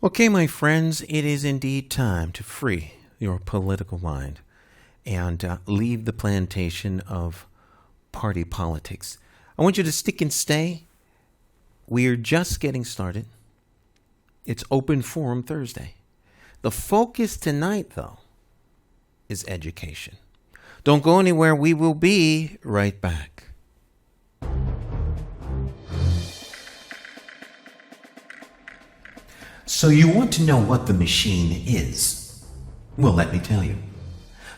Okay, my friends, it is indeed time to free your political mind and leave the plantation of party politics. I want you to stick and stay. We're just getting started. It's Open Forum Thursday. The focus tonight, though, is education. Don't go anywhere. We will be right back. So you want to know what the machine is? Well, let me tell you.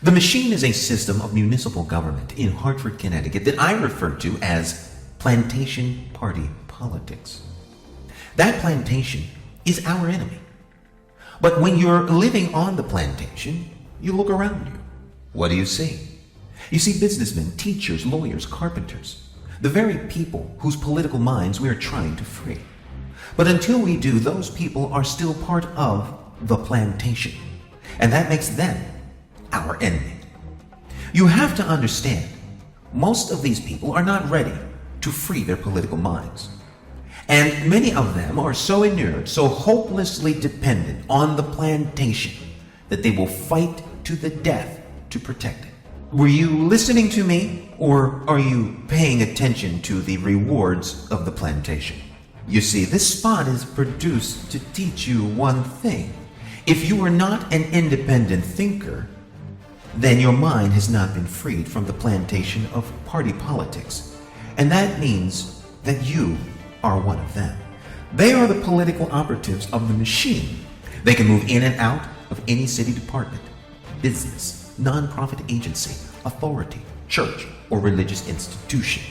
The machine is a system of municipal government in Hartford, Connecticut that I refer to as plantation party politics. That plantation is our enemy. But when you're living on the plantation, you look around you. What do you see? You see businessmen, teachers, lawyers, carpenters, the very people whose political minds we are trying to free. But until we do, those people are still part of the plantation, and that makes them our enemy. You have to understand, most of these people are not ready to free their political minds. And many of them are so inured, so hopelessly dependent on the plantation that they will fight to the death to protect it. Were you listening to me, or are you paying attention to the rewards of the plantation? You see, this spot is produced to teach you one thing. If you are not an independent thinker, then your mind has not been freed from the plantation of party politics. And that means that you are one of them. They are the political operatives of the machine. They can move in and out of any city department, business, nonprofit agency, authority, church, or religious institution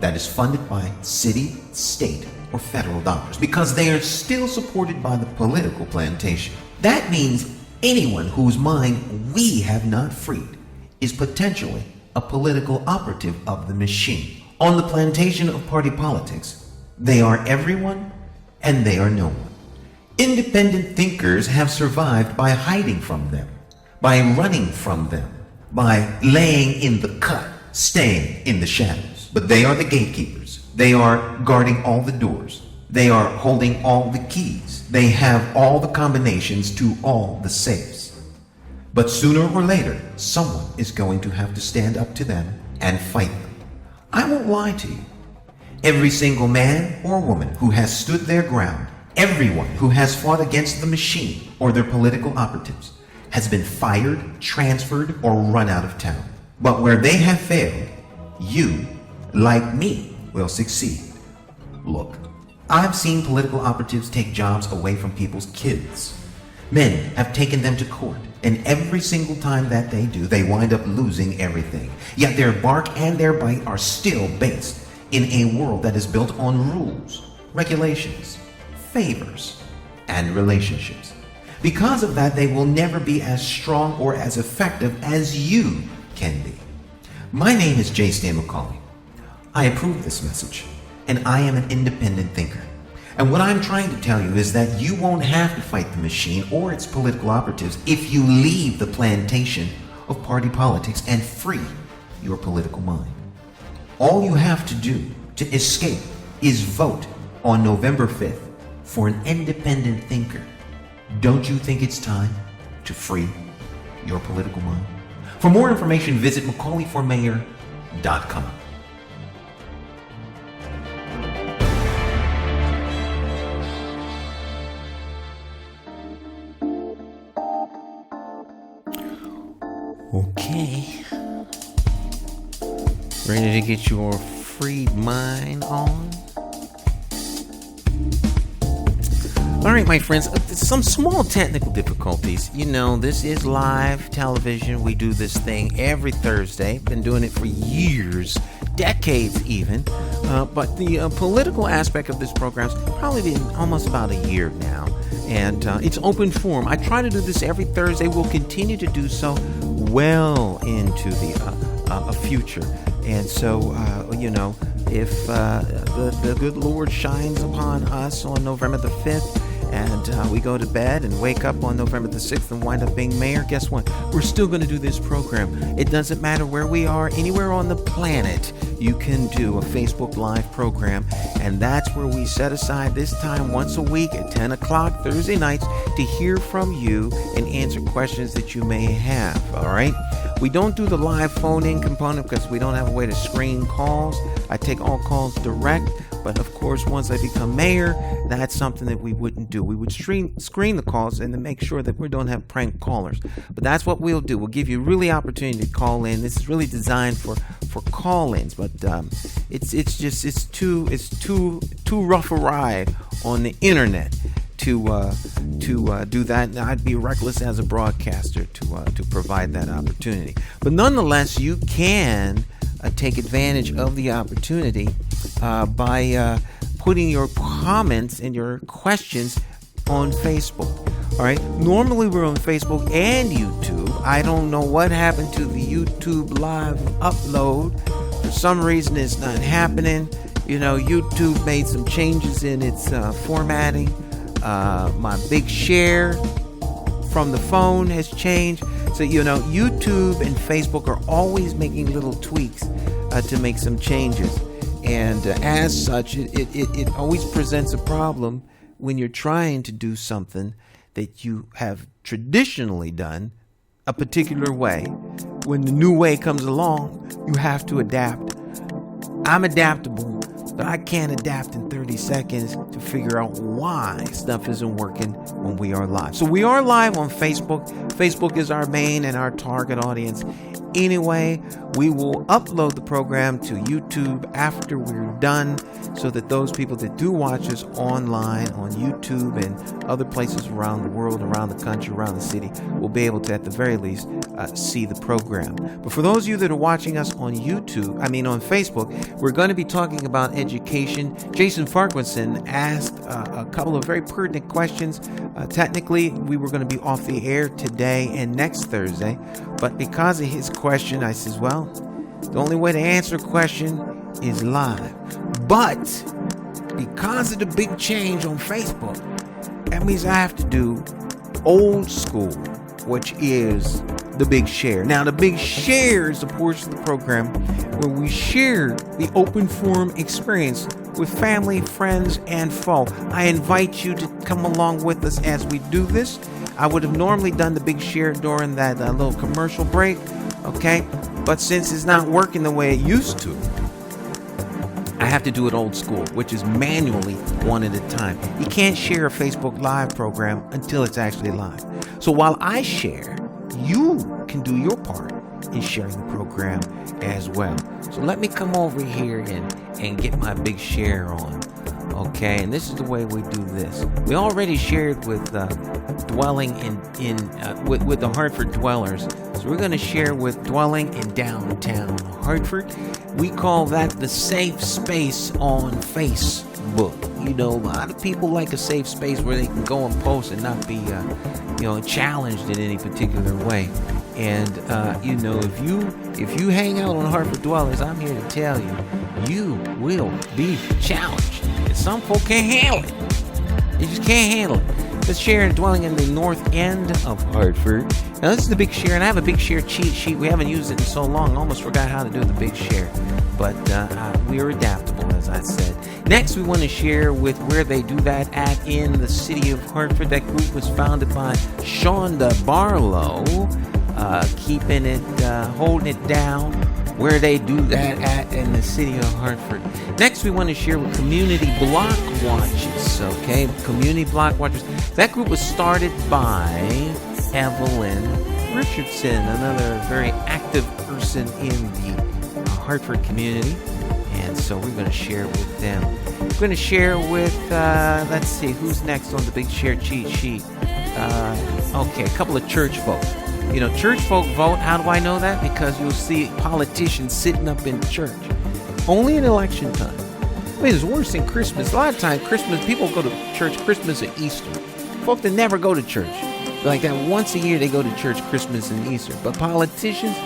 that is funded by city, state, or federal dollars, because they are still supported by the political plantation. That means anyone whose mind we have not freed is potentially a political operative of the machine. On the plantation of party politics, they are everyone and they are no one. Independent thinkers have survived by hiding from them, by running from them, by laying in the cut, staying in the shadows. But they are the gatekeepers. They are guarding all the doors. They are holding all the keys. They have all the combinations to all the safes. But sooner or later, someone is going to have to stand up to them and fight them. I won't lie to you. Every single man or woman who has stood their ground, everyone who has fought against the machine or their political operatives, has been fired, transferred, or run out of town. But where they have failed, you, like me, will succeed. Look, I've seen political operatives take jobs away from people's kids. Men have taken them to court, and every single time that they do, they wind up losing everything. Yet their bark and their bite are still based in a world that is built on rules, regulations, favors, and relationships. Because of that, they will never be as strong or as effective as you can be. My name is J. Stan McCauley. I approve this message, and I am an independent thinker. And what I'm trying to tell you is that you won't have to fight the machine or its political operatives if you leave the plantation of party politics and free your political mind. All you have to do to escape is vote on November 5th for an independent thinker. Don't you think it's time to free your political mind? For more information, visit McCauleyformayor.com. Okay. Ready to get your free mind on? All right, my friends, some small technical difficulties. You know, this is live television. We do this thing every Thursday. Been doing it for years, decades even. But the political aspect of this program's probably been almost about a year now. And it's open forum. I try to do this every Thursday. We'll continue to do so well into the future. And so, if the good Lord shines upon us on November the 5th, and we go to bed and wake up on November the 6th and wind up being mayor, guess what? We're still going to do this program. It doesn't matter where we are, anywhere on the planet. you can do a Facebook Live program, and that's where we set aside this time once a week at 10 o'clock Thursday nights to hear from you and answer questions that you may have, all right? We don't do the live phone-in component because we don't have a way to screen calls. I take all calls direct, but of course, once I become mayor, that's something that we wouldn't do. We would screen the calls and to make sure that we don't have prank callers. But that's what we'll do. We'll give you really opportunity to call in. This is really designed for call-ins, but it's too rough a ride on the internet to do that. And I'd be reckless as a broadcaster to provide that opportunity. But nonetheless, you can take advantage of the opportunity by putting your comments and your questions on Facebook. All right. Normally we're on Facebook and YouTube. I don't know what happened to the YouTube live upload. For some reason, it's not happening. You know, YouTube made some changes in its formatting. My big share from the phone has changed. So, you know, YouTube and Facebook are always making little tweaks to make some changes. And as such, it always presents a problem when you're trying to do something that you have traditionally done a particular way. When the new way comes along, you have to adapt. I'm adaptable, but I can't adapt in 30 seconds to figure out why stuff isn't working when we are live. So we are live on Facebook. Facebook is our main and our target audience. Anyway, we will upload the program to YouTube after we're done so that those people that do watch us online on YouTube and other places around the world, around the country, around the city, will be able to, at the very least, see the program. But for those of you that are watching us on on Facebook, we're going to be talking about education. Jason Farquharson asked a couple of very pertinent questions. Technically, we were going to be off the air today and next Thursday, but because of his question, I says, well, the only way to answer a question is live. But because of the big change on Facebook, that means I have to do old school, which is the Big Share. Now, the Big Share is the portion of the program where we share the open forum experience with family, friends, and foe. I invite you to come along with us as we do this. I would have normally done the Big Share during that little commercial break, okay? But since it's not working the way it used to, I have to do it old school, which is manually one at a time. You can't share a Facebook Live program until it's actually live. So while I share, you can do your part in sharing the program as well. So let me come over here and get my Big Share on. Okay, and this is the way we do this. We already shared with dwelling with the Hartford dwellers. So we're going to share with dwelling in downtown Hartford. We call that the safe space on Facebook. You know, a lot of people like a safe space where they can go and post and not be, challenged in any particular way. And if you hang out on Hartford dwellers, I'm here to tell you, you will be challenged. And some folk can't handle it. You just can't handle it. Let's share dwelling in the north end of Hartford. Now, this is the Big Share, and I have a Big Share cheat sheet. We haven't used it in so long. I almost forgot how to do the Big Share. But we are adaptable, as I said. Next, we want to share with where they do that at in the city of Hartford. That group was founded by Shonda Barlow, keeping it, holding it down, where they do that at in the city of Hartford. Next, we want to share with Community Block Watches, okay? Community Block Watches. That group was started by Evelyn Richardson, another very active person in the Hartford community. And so we're going to share with them. We're going to share with, let's see, who's next on the Big Share cheat sheet? Okay, a couple of church folk. You know, church folk vote. How do I know that? Because you'll see politicians sitting up in church. Only in election time. I mean, it's worse than Christmas. A lot of times, Christmas, people go to church Christmas or Easter. Folk that never go to church. Like that once a year they go to church Christmas and Easter. But politicians,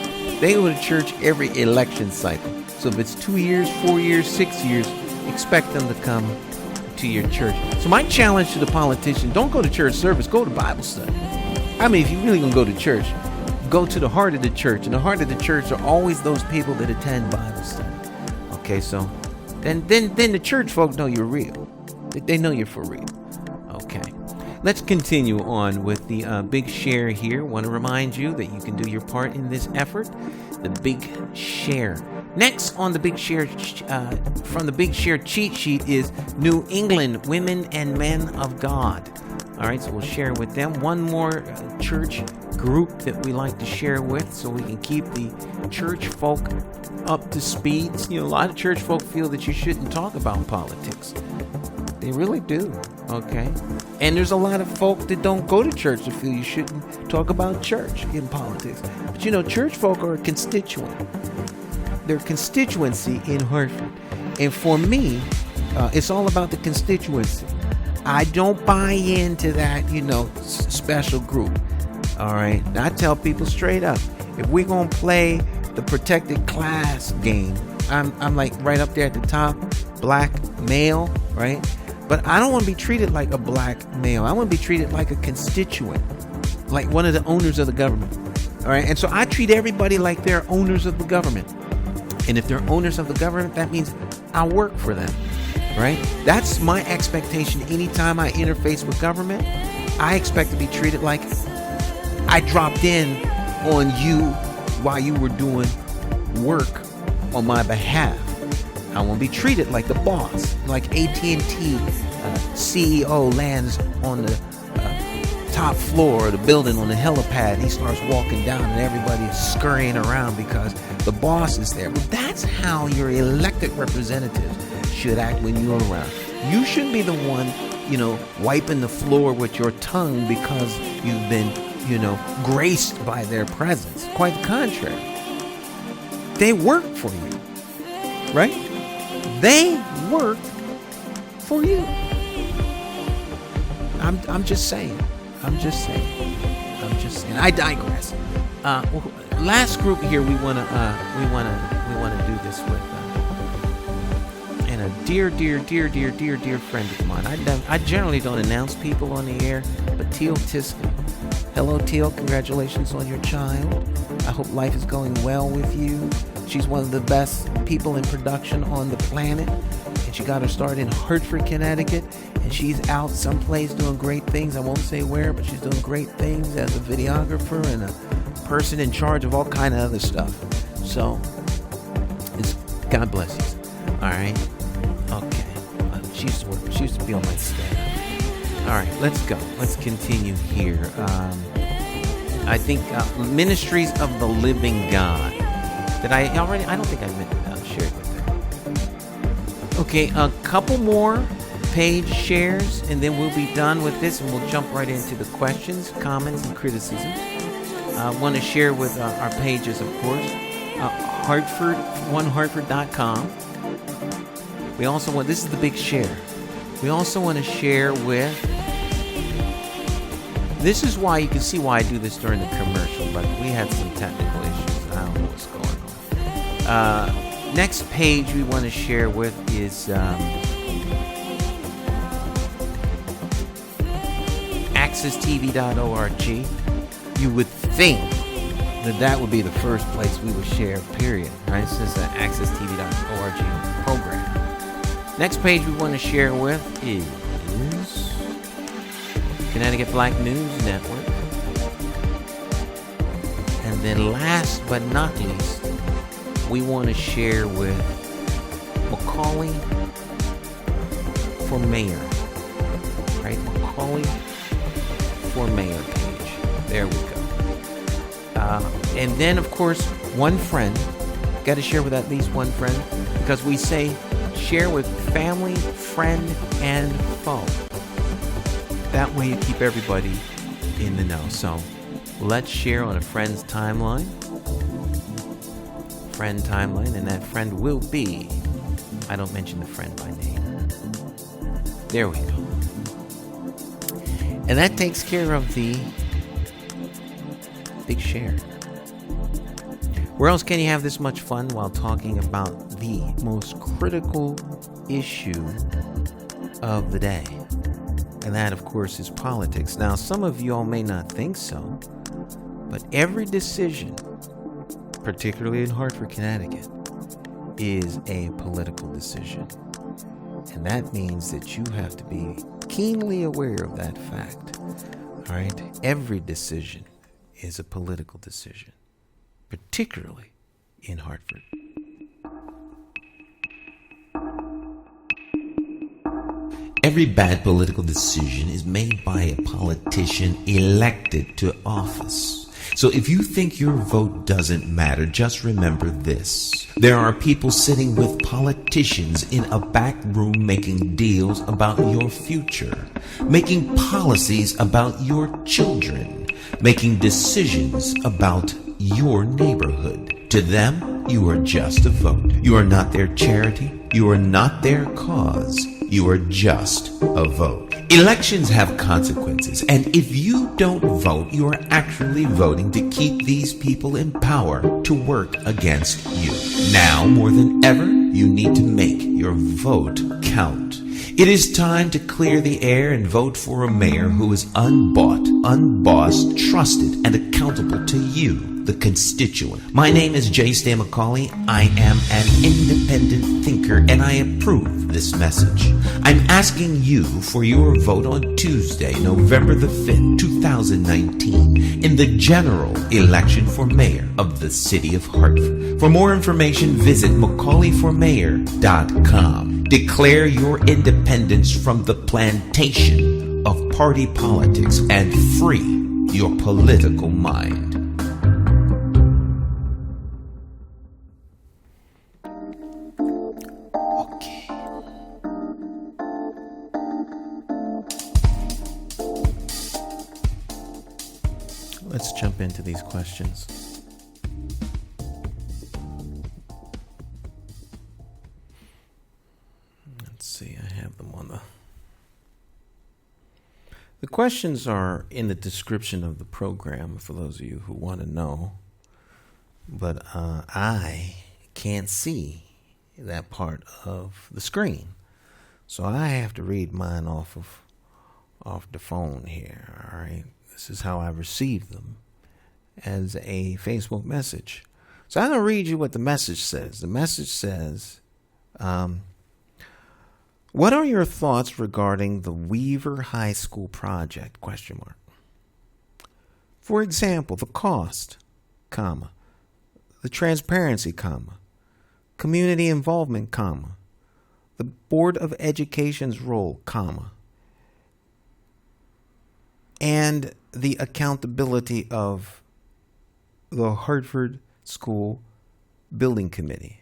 they go to church every election cycle. So if it's 2 years, 4 years, 6 years, expect them to come to your church. So my challenge to the politician, don't go to church service, go to Bible study. I mean, if you're really going to go to church, go to the heart of the church. And the heart of the church are always those people that attend Bible study. Okay, so then the church folk know you're real. They know you're for real. Okay. Let's continue on with the big share here. Want to remind you that you can do your part in this effort. The big share. Next on the big share, from the big share cheat sheet is New England Women and Men of God. All right, so we'll share with them. One more church group that we like to share with so we can keep the church folk up to speed. You know, a lot of church folk feel that you shouldn't talk about politics. They really do, okay? And there's a lot of folk that don't go to church that feel you shouldn't talk about church in politics. But you know, church folk are a constituent. They're a constituency in Hartford. And for me, it's all about the constituency. I don't buy into that, you know, special group. All right? I tell people straight up, if we're going to play the protected class game, I'm like right up there at the top, black male, right? But I don't want to be treated like a black male. I want to be treated like a constituent, like one of the owners of the government. All right. And so I treat everybody like they're owners of the government. And if they're owners of the government, that means I work for them. Right. That's my expectation. Anytime I interface with government, I expect to be treated like I dropped in on you while you were doing work on my behalf. I want to be treated like the boss, like AT&T CEO lands on the top floor of the building on the helipad. He starts walking down and everybody is scurrying around because the boss is there. But that's how your elected representatives should act when you're around. You shouldn't be the one, you know, wiping the floor with your tongue because you've been, you know, graced by their presence. Quite the contrary. They work for you, right? They work for you. I'm just saying. I digress. Last group here we wanna do this with, and a dear friend of mine. I generally don't announce people on the air, but Teal Tiskin. Hello, Teal. Congratulations on your child. I hope life is going well with you. She's one of the best people in production on the planet. And she got her start in Hartford, Connecticut. And she's out someplace doing great things. I won't say where, but she's doing great things as a videographer and a person in charge of all kind of other stuff. So, God bless you. All right? Okay. She used to be on my staff. All right, let's go. Let's continue here. I think Ministries of the Living God. I don't think I shared with them. Okay, a couple more page shares, and then we'll be done with this, and we'll jump right into the questions, comments, and criticisms. I want to share with our pages, of course, onehartford.com. We also want, this is the big share. We also want to share with, this is why you can see why I do this during the commercial, but we had some technical issues. I don't know what's going on. Next page we want to share with is accesstv.org. You would think that would be the first place we would share, period. Right? So it's an accesstv.org program. Next page we want to share with is Connecticut Black News Network. And then last but not least, we want to share with McCauley for Mayor. Right? McCauley for Mayor page. There we go. And then, of course, one friend. Got to share with at least one friend, because we say share with family, friend, and foe. That way you keep everybody in the know. So let's share on a friend's timeline. And that friend will be, I don't mention the friend by name. There we go. And that takes care of the big share. Where else can you have this much fun while talking about the most critical issue of the day? And that, of course, is politics. Now, some of you all may not think so, but every decision, particularly in Hartford, Connecticut, is a political decision. And that means that you have to be keenly aware of that fact. All right? Every decision is a political decision, particularly in Hartford. Every bad political decision is made by a politician elected to office. So if you think your vote doesn't matter, just remember this. There are people sitting with politicians in a back room making deals about your future, making policies about your children, making decisions about your neighborhood. To them, you are just a vote. You are not their charity. You are not their cause. You are just a vote. Elections have consequences, and if you don't vote, you are actually voting to keep these people in power to work against you. Now, more than ever, you need to make your vote count. It is time to clear the air and vote for a mayor who is unbought, unbossed, trusted, and accountable to you, the constituent. My name is J. Stan McCauley. I am an independent thinker, and I approve this message. I'm asking you for your vote on Tuesday, November the 5th, 2019, in the general election for mayor of the city of Hartford. For more information, visit McCauleyformayor.com. Declare your independence from the plantation of party politics and free your political mind. Let's jump into these questions. Let's see, I have them on the questions are in the description of the program for those of you who want to know. But I can't see that part of the screen. So I have to read mine off the phone here, all right? This is how I receive them as a Facebook message. So I'm going to read you what the message says. The message says, what are your thoughts regarding the Weaver High School project? ? For example, the cost, the transparency, community involvement, the Board of Education's role, and the accountability of the Hartford School Building Committee, ?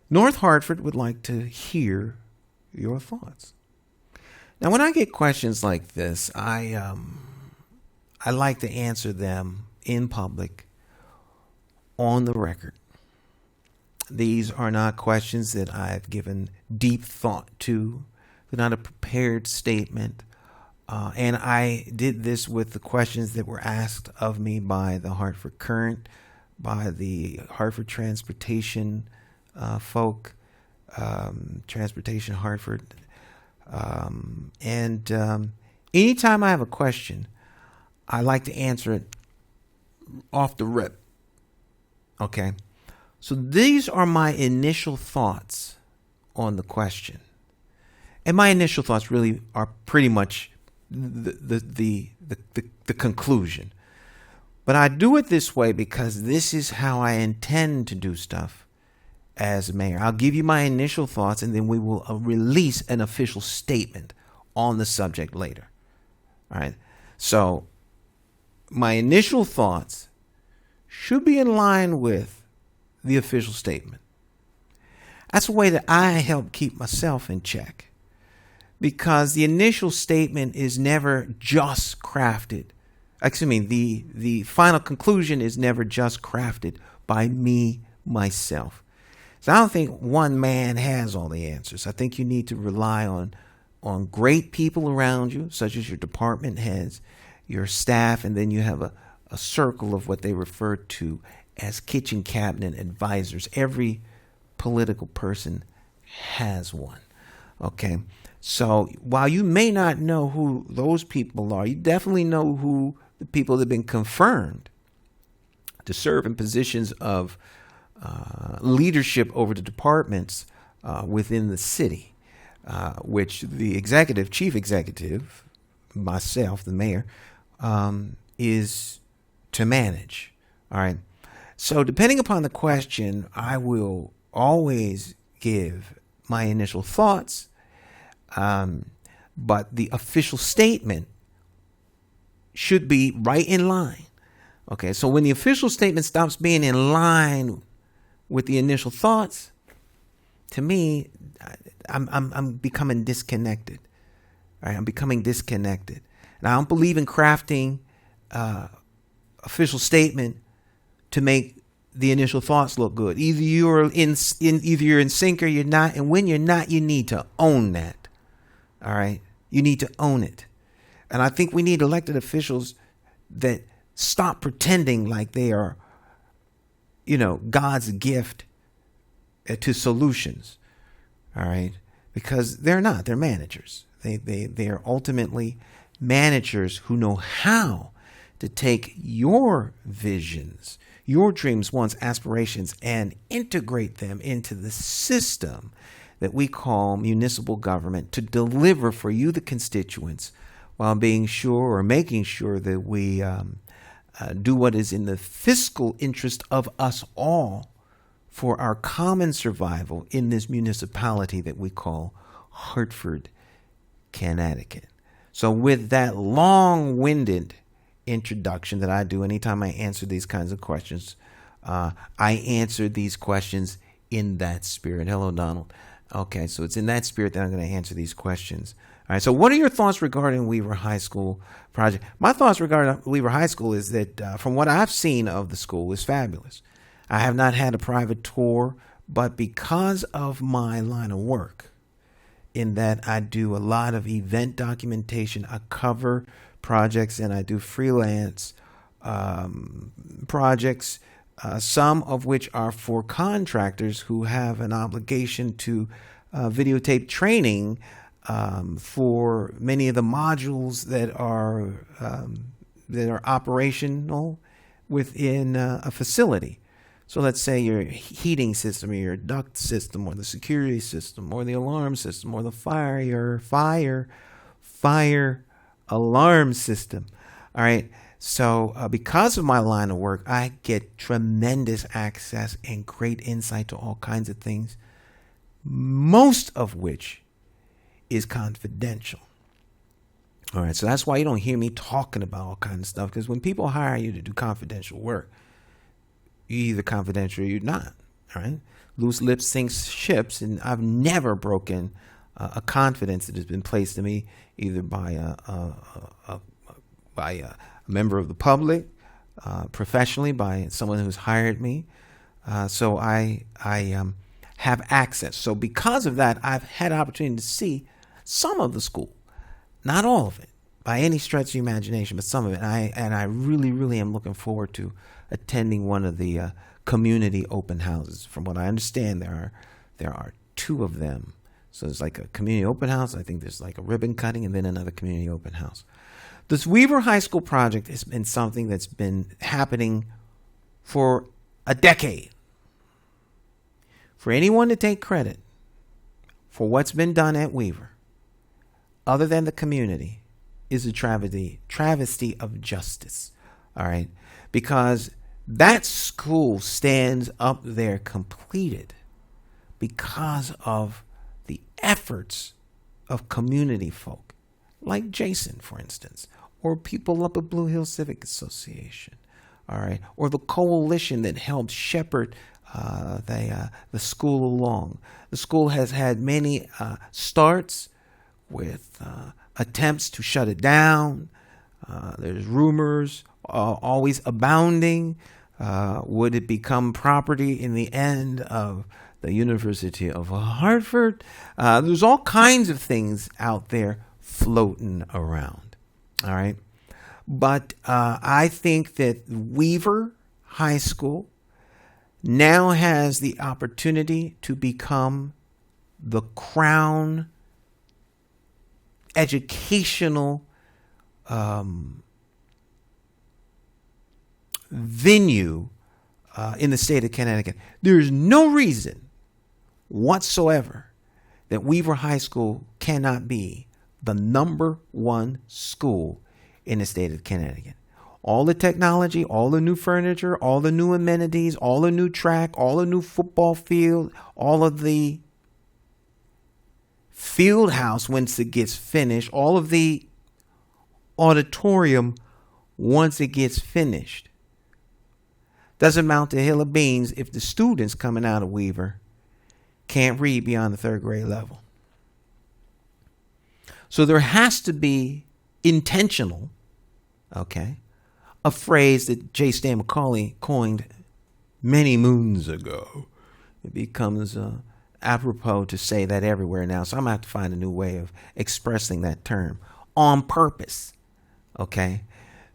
North Hartford would like to hear your thoughts. Now, when I get questions like this, I like to answer them in public, on the record. These are not questions that I've given deep thought to. They're not a prepared statement. And I did this with the questions that were asked of me by the Hartford Current, by the Hartford Transportation folk, Transportation Hartford. Anytime I have a question, I like to answer it off the rip. Okay? So these are my initial thoughts on the question. And my initial thoughts really are pretty much the conclusion. But I do it this way because this is how I intend to do stuff as mayor. I'll give you my initial thoughts, and then we will release an official statement on the subject later. All right. So my initial thoughts should be in line with the official statement. That's a way that I help keep myself in check, because the initial statement is never just crafted. The final conclusion is never just crafted by me, myself. So I don't think one man has all the answers. I think you need to rely on great people around you, such as your department heads, your staff, and then you have a circle of what they refer to as kitchen cabinet advisors. Every political person has one. Okay? So while you may not know who those people are, you definitely know who the people that have been confirmed to serve in positions of leadership over the departments within the city, which the chief executive, myself, the mayor, is to manage. All right. So depending upon the question, I will always give my initial thoughts, but the official statement should be right in line. Okay, so when the official statement stops being in line with the initial thoughts, to me, I'm becoming disconnected. All right, I'm becoming disconnected, and I don't believe in crafting official statement to make the initial thoughts look good. Either you're in sync or you're not, and when you're not, you need to own that. All right, you need to own it, and I think we need elected officials that stop pretending like they are, God's gift to solutions. All right, because they're not. They're managers. They are ultimately managers who know how to take your visions, your dreams, wants, aspirations, and integrate them into the system that we call municipal government to deliver for you, the constituents, while making sure that we do what is in the fiscal interest of us all for our common survival in this municipality that we call Hartford, Connecticut. So with that long-winded introduction that I do anytime I answer these kinds of questions, I answer these questions in that spirit. Hello, Donald. Okay, so it's in that spirit that I'm going to answer these questions. All right, so what are your thoughts regarding Weaver High School project? My thoughts regarding Weaver High School is that from what I've seen of the school is fabulous. I have not had a private tour, but because of my line of work, in that I do a lot of event documentation, I cover projects, and I do freelance projects, some of which are for contractors who have an obligation to videotape training for many of the modules that are operational within a facility. So let's say your heating system, or your duct system, or the security system, or the alarm system, or the fire alarm system. All right. So because of my line of work, I get tremendous access and great insight to all kinds of things, most of which is confidential. All right. So that's why you don't hear me talking about all kinds of stuff, because when people hire you to do confidential work, you're either confidential or you're not. All right. Loose lips sinks ships, and I've never broken a confidence that has been placed in me either by a member of the public, professionally by someone who's hired me. So I have access. So because of that, I've had opportunity to see some of the school, not all of it by any stretch of the imagination, but some of it. And I really, really am looking forward to attending one of the community open houses. From what I understand, there are two of them. So there's like a community open house. I think there's like a ribbon cutting, and then another community open house. This Weaver High School project has been something that's been happening for a decade. For anyone to take credit for what's been done at Weaver, other than the community, is a travesty of justice. All right? Because that school stands up there completed because of the efforts of community folk, like Jason, for instance, or people up at Blue Hill Civic Association, all right, or the coalition that helped shepherd the school along. The school has had many starts with attempts to shut it down. There's rumors always abounding. Would it become property in the end of the University of Hartford? There's all kinds of things out there floating around. All right. But I think that Weaver High School now has the opportunity to become the crown educational venue in the state of Connecticut. There's no reason whatsoever that Weaver High School cannot be the number one school in the state of Connecticut. All the technology, all the new furniture, all the new amenities, all the new track, all the new football field, all of the field house once it gets finished, all of the auditorium once it gets finished. Doesn't amount to a hill of beans if the students coming out of Weaver can't read beyond the third grade level. So there has to be intentional, a phrase that J. Stan McCauley coined many moons ago. It becomes apropos to say that everywhere now. So I'm going to have to find a new way of expressing that term. On purpose,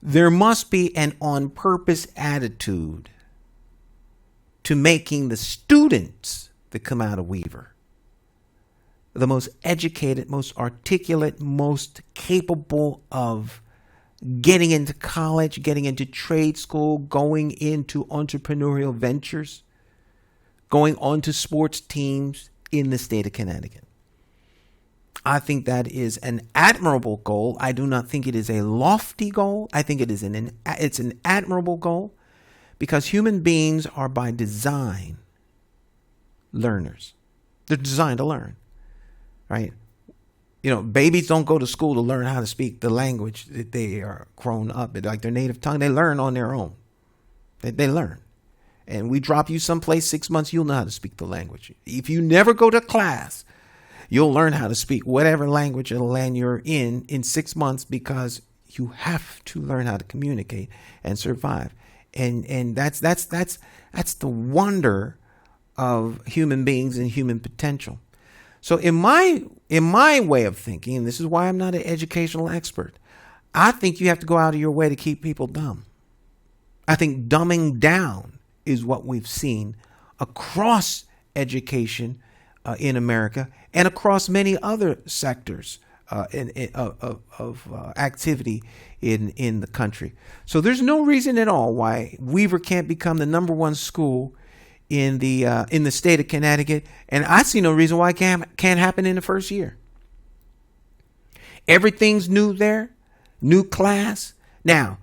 There must be an on purpose attitude to making the students that come out of Weaver the most educated, most articulate, most capable of getting into college, getting into trade school, going into entrepreneurial ventures, going onto sports teams in the state of Connecticut. I think that is an admirable goal. I do not think it is a lofty goal. I think it's an admirable goal, because human beings are by design learners. They're designed to learn, right? Babies don't go to school to learn how to speak the language that they are grown up, like their native tongue. They learn on their own. They learn. And we drop you someplace 6 months, you'll know how to speak the language. If you never go to class, you'll learn how to speak whatever language of the land you're in 6 months, because you have to learn how to communicate and survive. And that's the wonder of human beings and human potential. So in my way of thinking, and this is why I'm not an educational expert, I think you have to go out of your way to keep people dumb. I think dumbing down is what we've seen across education in America and across many other sectors of activity in the country. So there's no reason at all why Weaver can't become the number one school in the state of Connecticut, and I see no reason why it can't happen in the first year. Everything's new there, new class. Now,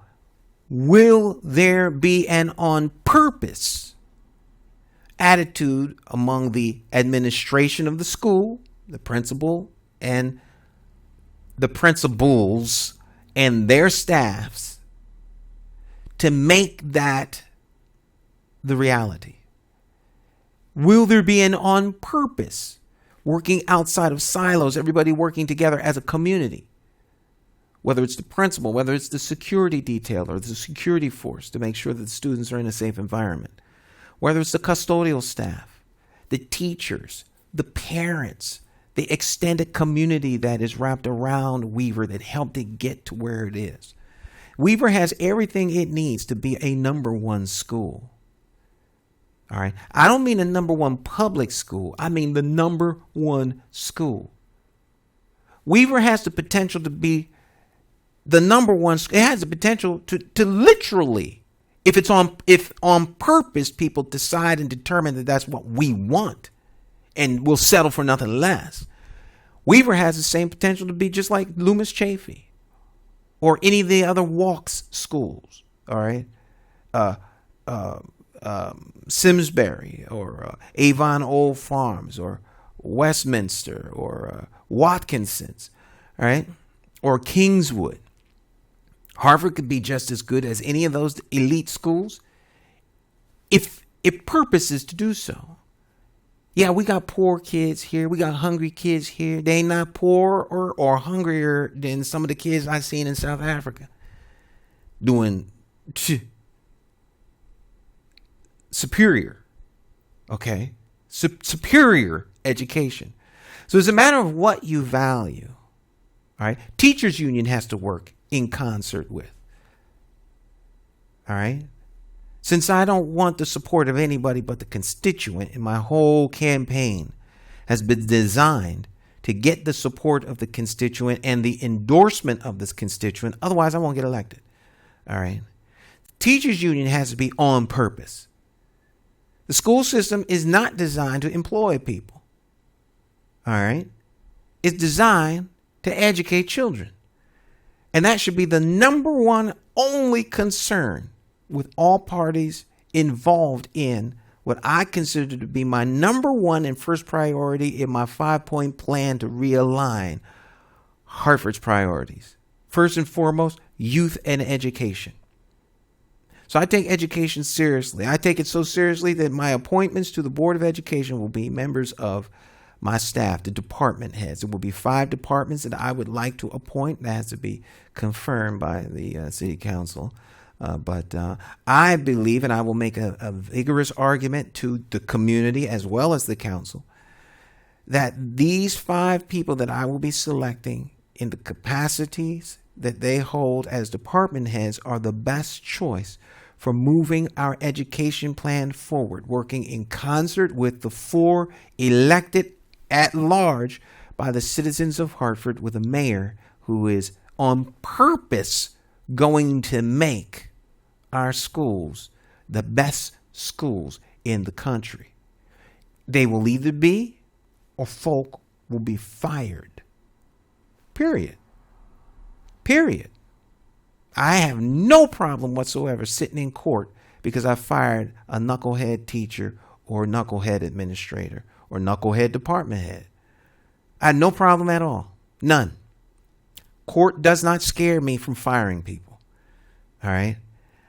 will there be an on purpose attitude among the administration of the school, the principal and the principals and their staffs, to make that the reality? Will there be an on purpose working outside of silos, everybody working together as a community? Whether it's the principal, whether it's the security detail or the security force, to make sure that the students are in a safe environment. Whether it's the custodial staff, the teachers, the parents, the extended community that is wrapped around Weaver that helped it get to where it is. Weaver has everything it needs to be a number one school. All right. I don't mean the number one public school. I mean the number one school. Weaver has the potential to be the number one. It has the potential to literally, if on purpose, people decide and determine that that's what we want and we'll settle for nothing less. Weaver has the same potential to be just like Loomis Chaffee or any of the other Walks schools. All right. Simsbury or Avon Old Farms or Westminster or Watkinson's, all right, or Kingswood. Harvard could be just as good as any of those elite schools if it purposes to do so. Yeah, we got poor kids here. We got hungry kids here. They ain't not poorer or hungrier than some of the kids I've seen in South Africa doing superior education. So it's a matter of what you value. All right. Teachers union has to work in concert with. All right. Since I don't want the support of anybody but the constituent, and my whole campaign has been designed to get the support of the constituent and the endorsement of this constituent. Otherwise, I won't get elected. All right. Teachers union has to be on purpose. The school system is not designed to employ people. All right? It's designed to educate children. And that should be the number one only concern with all parties involved in what I consider to be my number one and first priority in my 5-point plan to realign Hartford's priorities. First and foremost, youth and education. So I take education seriously. I take it so seriously that my appointments to the Board of Education will be members of my staff, the department heads. There will be 5 departments that I would like to appoint. That has to be confirmed by the City Council. But I believe, and I will make a vigorous argument to the community as well as the council, that these 5 people that I will be selecting in the capacities that they hold as department heads are the best choice for moving our education plan forward, working in concert with the 4 elected at large by the citizens of Hartford, with a mayor who is on purpose going to make our schools the best schools in the country. They will either be or folk will be fired. Period. I have no problem whatsoever sitting in court because I fired a knucklehead teacher or knucklehead administrator or knucklehead department head. I had no problem at all. None. Court does not scare me from firing people. All right?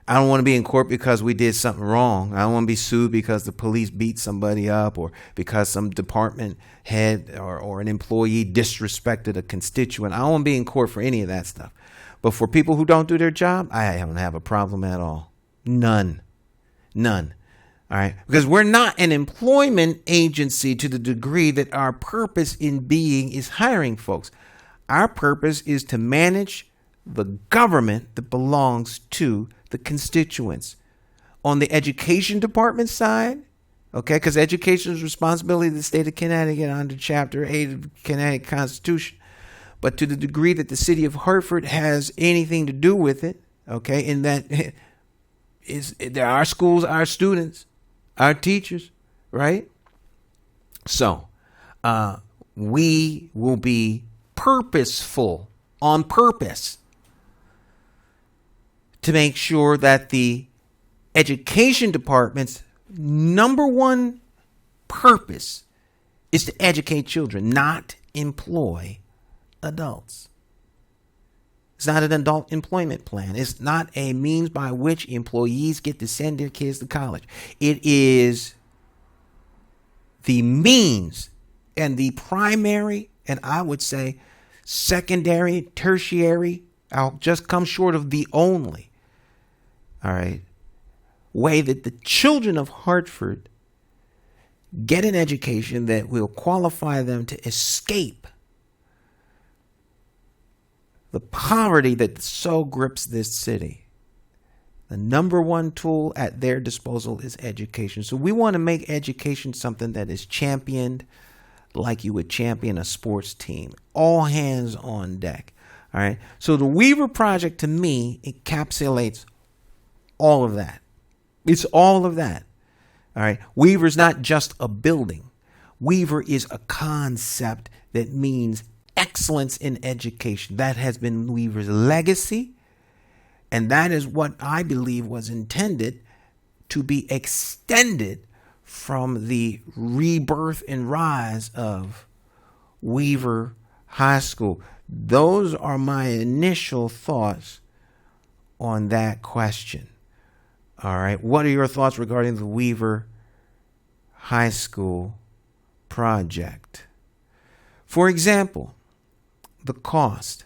I don't want to be in court because we did something wrong. I don't want to be sued because the police beat somebody up or because some department head or an employee disrespected a constituent. I don't want to be in court for any of that stuff. But for people who don't do their job, I don't have a problem at all. None. All right? Because we're not an employment agency to the degree that our purpose in being is hiring folks. Our purpose is to manage the government that belongs to the constituents. On the education department side, okay, because education is responsibility of the state of Connecticut under Chapter 8 of the Connecticut Constitution. But to the degree that the city of Hartford has anything to do with it, okay, in that there are schools, our students, our teachers, right? So we will be purposeful, on purpose, to make sure that the education department's number one purpose is to educate children, not employ adults. It's not an adult employment plan. It's not a means by which employees get to send their kids to college. It is the means and the primary, and I would say secondary, tertiary, I'll just come short of the only, all right, way that the children of Hartford get an education that will qualify them to escape the poverty that so grips this city. The number one tool at their disposal is education. So we want to make education something that is championed like you would champion a sports team. All hands on deck. All right. So the Weaver Project, to me, encapsulates all of that. It's all of that. All right. Weaver's not just a building. Weaver is a concept that means excellence in education. That has been Weaver's legacy. And that is what I believe was intended to be extended from the rebirth and rise of Weaver High School. Those are my initial thoughts on that question. All right. What are your thoughts regarding the Weaver High School project? For example, the cost.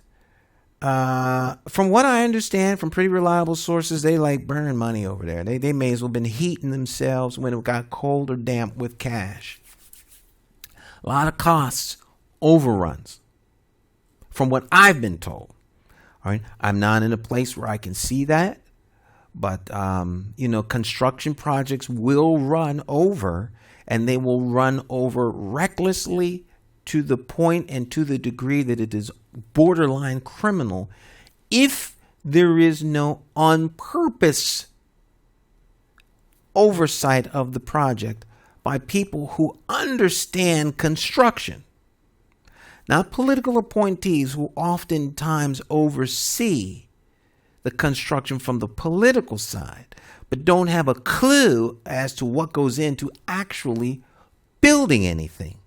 From what I understand from pretty reliable sources, they like burning money over there. They may as well have been heating themselves when it got cold or damp with cash. A lot of costs, overruns, from what I've been told. All right, I'm not in a place where I can see that, but construction projects will run over, and they will run over recklessly to the point and to the degree that it is borderline criminal if there is no on purpose oversight of the project by people who understand construction. Not political appointees who oftentimes oversee the construction from the political side, but don't have a clue as to what goes into actually building anything.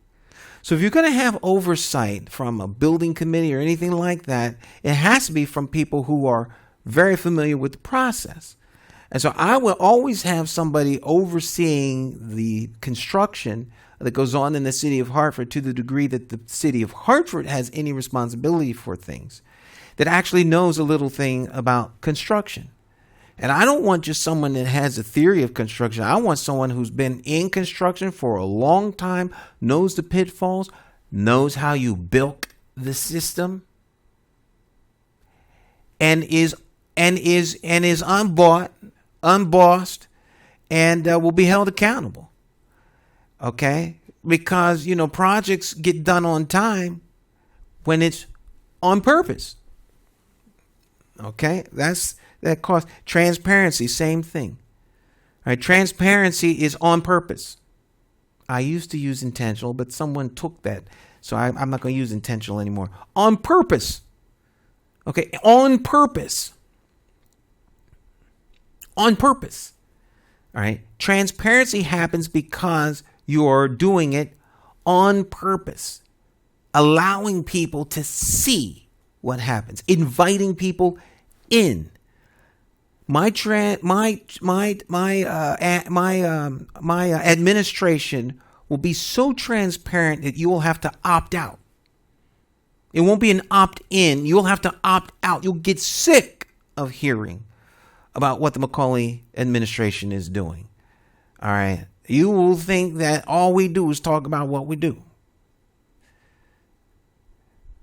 So if you're going to have oversight from a building committee or anything like that, it has to be from people who are very familiar with the process. And so I will always have somebody overseeing the construction that goes on in the city of Hartford, to the degree that the city of Hartford has any responsibility for things, that actually knows a little thing about construction. And I don't want just someone that has a theory of construction. I want someone who's been in construction for a long time, knows the pitfalls, knows how you bilk the system, and is unbossed, and will be held accountable. Okay? Because, projects get done on time when it's on purpose. Okay? That costs. Transparency, same thing. All right? Transparency is on purpose. I used to use intentional, but someone took that. So I'm not going to use intentional anymore. On purpose. Okay? On purpose. On purpose. All right? Transparency happens because you're doing it on purpose, allowing people to see what happens, inviting people in. My administration will be so transparent that you will have to opt out. It won't be an opt-in. You'll have to opt out. You'll get sick of hearing about what the McCauley administration is doing. All right. You will think that all we do is talk about what we do.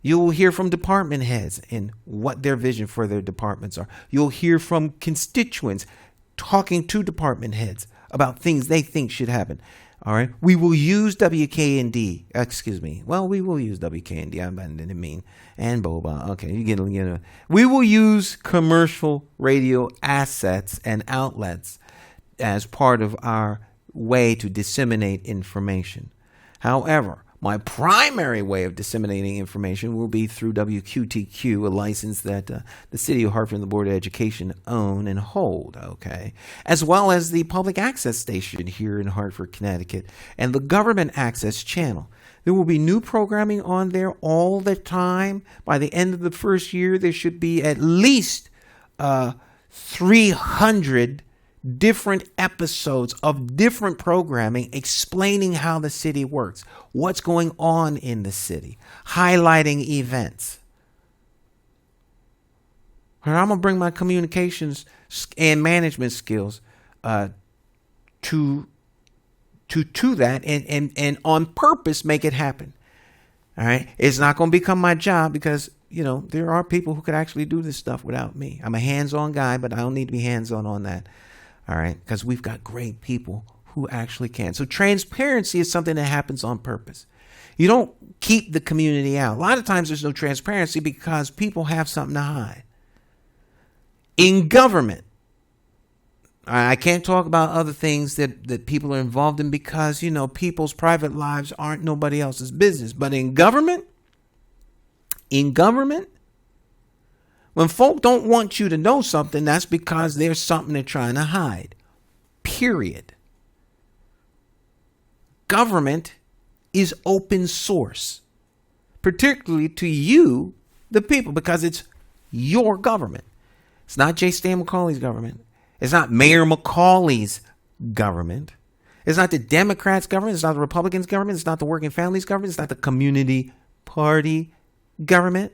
You will hear from department heads and what their vision for their departments are. You'll hear from constituents talking to department heads about things they think should happen. All right. We will use WKND. Excuse me. Well, we will use WKND. I didn't mean and Boba. Okay. We will use commercial radio assets and outlets as part of our way to disseminate information. However, my primary way of disseminating information will be through WQTQ, a license that the City of Hartford and the Board of Education own and hold, okay, as well as the public access station here in Hartford, Connecticut, and the government access channel. There will be new programming on there all the time. By the end of the first year, there should be at least 300 different episodes of different programming explaining how the city works, what's going on in the city, highlighting events. And I'm going to bring my communications and management skills to that and on purpose make it happen. All right. It's not going to become my job because, there are people who could actually do this stuff without me. I'm a hands-on guy, but I don't need to be hands-on on that. All right, because we've got great people who actually can. So transparency is something that happens on purpose. You don't keep the community out. A lot of times there's no transparency because people have something to hide. In government, I can't talk about other things that people are involved in because, people's private lives aren't nobody else's business. But in government, when folk don't want you to know something, that's because there's something they're trying to hide. Period. Government is open source, particularly to you, the people, because it's your government. It's not J. Stan McCauley's government. It's not Mayor McCauley's government. It's not the Democrats' government. It's not the Republicans' government. It's not the Working Families' government. It's not the Community Party government.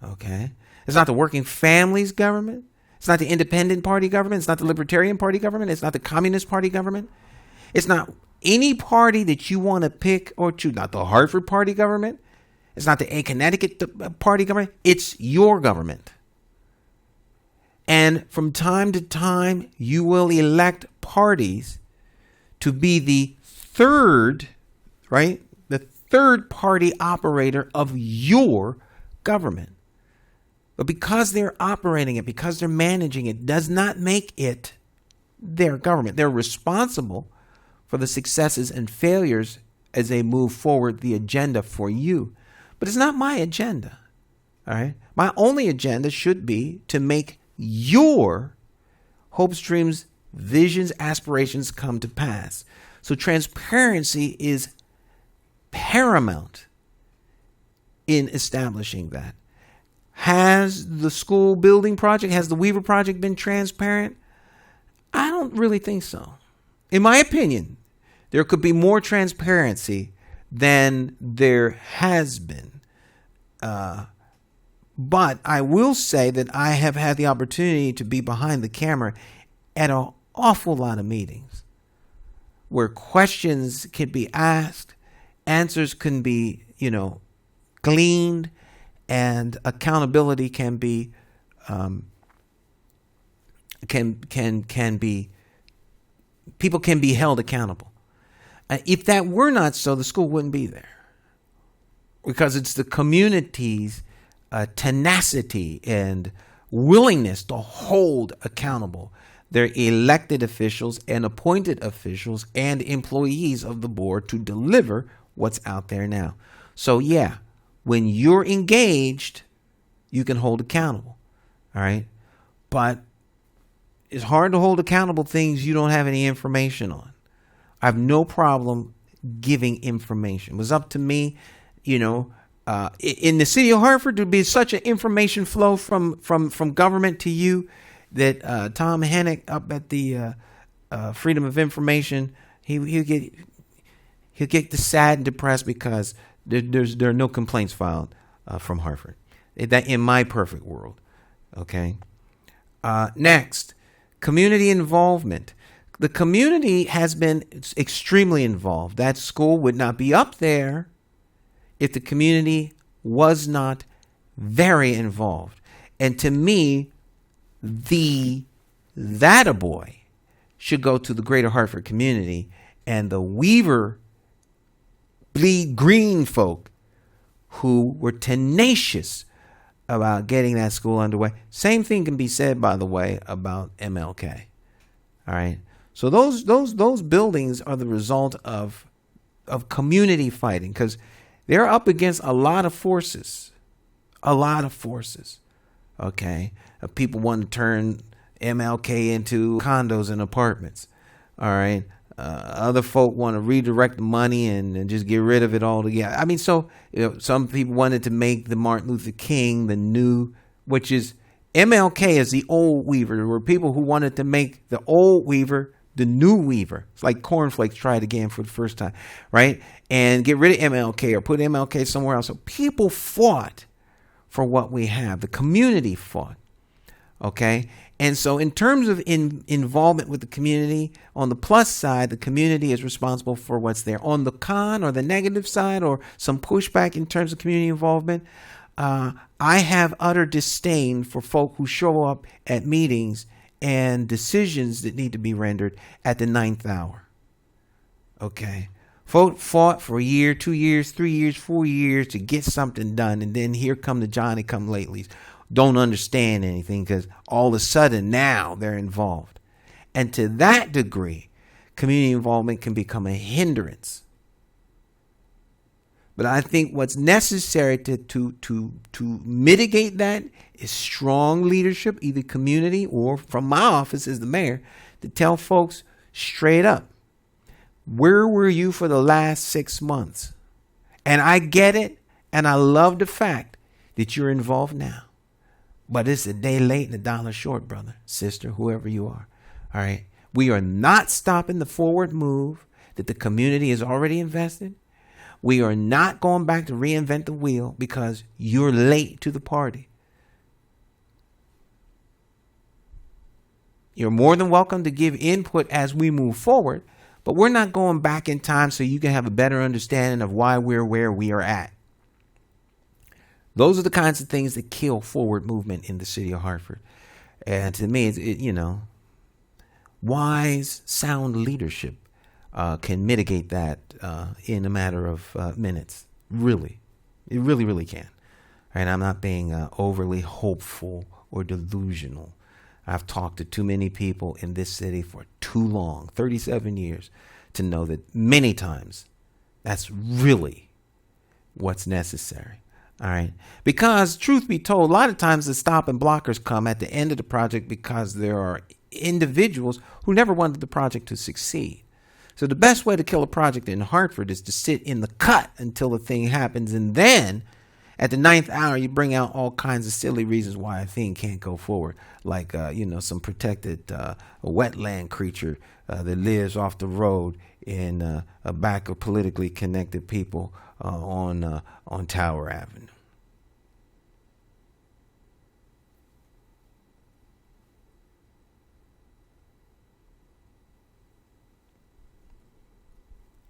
Okay. It's not the Working Families government. It's not the Independent Party government. It's not the Libertarian Party government. It's not the Communist Party government. It's not any party that you want to pick or choose. Not the Hartford Party government. It's not the Connecticut Party government. It's your government. And from time to time, you will elect parties to be the third, right? The third party operator of your government. But because they're operating it, because they're managing it, does not make it their government. They're responsible for the successes and failures as they move forward the agenda for you. But it's not my agenda. All right. My only agenda should be to make your hopes, dreams, visions, aspirations come to pass. So transparency is paramount in establishing that. Has the school building project, has the Weaver project been transparent? I don't really think so. In my opinion, there could be more transparency than there has been. But I will say that I have had the opportunity to be behind the camera at an awful lot of meetings where questions can be asked, answers can be, gleaned, and accountability can be people can be held accountable. If that were not so, the school wouldn't be there, because it's the community's tenacity and willingness to hold accountable their elected officials and appointed officials and employees of the board to deliver what's out there now. So yeah, when you're engaged, you can hold accountable. All right. But it's hard to hold accountable things you don't have any information on. I have no problem giving information. It was up to me, in the city of Hartford, there'd be such an information flow from government to you that Tom Hennick up at the Freedom of Information, he'll get sad and depressed because there are no complaints filed from Hartford. That in my perfect world. Okay. Next, community involvement. The community has been extremely involved. That school would not be up there if the community was not very involved. And to me, that a boy should go to the greater Hartford community, and the Weaver bleed green folk who were tenacious about getting that school underway. Same thing can be said, by the way, about MLK. All right. So those buildings are the result of community fighting, because they're up against a lot of forces. Okay. People want to turn MLK into condos and apartments. All right. Other folk want to redirect the money and just get rid of it altogether. I mean, so some people wanted to make the Martin Luther King the new, which is MLK is the old Weaver. There were people who wanted to make the old Weaver the new Weaver. It's like cornflakes tried again for the first time, right? And get rid of MLK or put MLK somewhere else. So people fought for what we have. The community fought. Okay. And so in terms of involvement with the community, on the plus side, the community is responsible for what's there. On the con or the negative side, or some pushback in terms of community involvement, I have utter disdain for folk who show up at meetings and decisions that need to be rendered at the 9th hour. Okay. Folk fought for a year, 2 years, 3 years, 4 years to get something done. And then here come the Johnny come latelys. Don't understand anything because all of a sudden now they're involved. And to that degree, community involvement can become a hindrance. But I think what's necessary to mitigate that is strong leadership, either community or from my office as the mayor, to tell folks straight up, where were you for the last 6 months? And I get it, and I love the fact that you're involved now. But it's a day late and a dollar short, brother, sister, whoever you are. All right. We are not stopping the forward move that the community has already invested. We are not going back to reinvent the wheel because you're late to the party. You're more than welcome to give input as we move forward, but we're not going back in time so you can have a better understanding of why we're where we are at. Those are the kinds of things that kill forward movement in the city of Hartford. And to me, wise, sound leadership can mitigate that in a matter of minutes. Really. It really, really can. Right? I'm not being overly hopeful or delusional. I've talked to too many people in this city for too long, 37 years, to know that many times that's really what's necessary. All right. Because truth be told, a lot of times the stop and blockers come at the end of the project because there are individuals who never wanted the project to succeed. So the best way to kill a project in Hartford is to sit in the cut until the thing happens. And then at the ninth hour, you bring out all kinds of silly reasons why a thing can't go forward. Like, some protected wetland creature that lives off the road in a back of politically connected people on Tower Avenue.